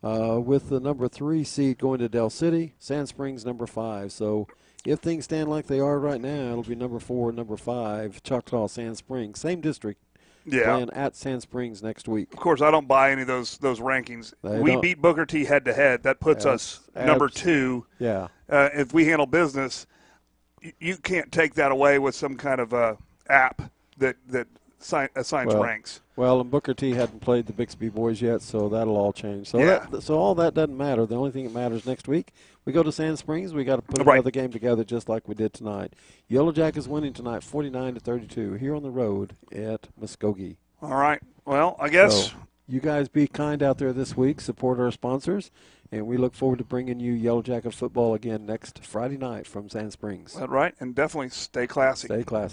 with the number 3 seed going to Del City. Sand Springs number 5. So if things stand like they are right now, it'll be number 4 and number 5, Choctaw, Sand Springs. Same district. Yeah. Playing at Sand Springs next week. Of course, I don't buy any of those rankings. We beat Booker T head-to-head. That puts us number 2. Yeah. If we handle business, you can't take that away with some kind of app that assigns ranks. Well, and Booker T hadn't played the Bixby boys yet, so that'll all change. So so all that doesn't matter. The only thing that matters next week, we go to Sand Springs. We got to put another game together just like we did tonight. Yellow Jackets winning tonight, 49-32, here on the road at Muskogee. All right. Well, I guess so you guys be kind out there this week. Support our sponsors, and we look forward to bringing you Yellow Jacket football again next Friday night from Sand Springs. That's right, and definitely stay classy. Stay classy.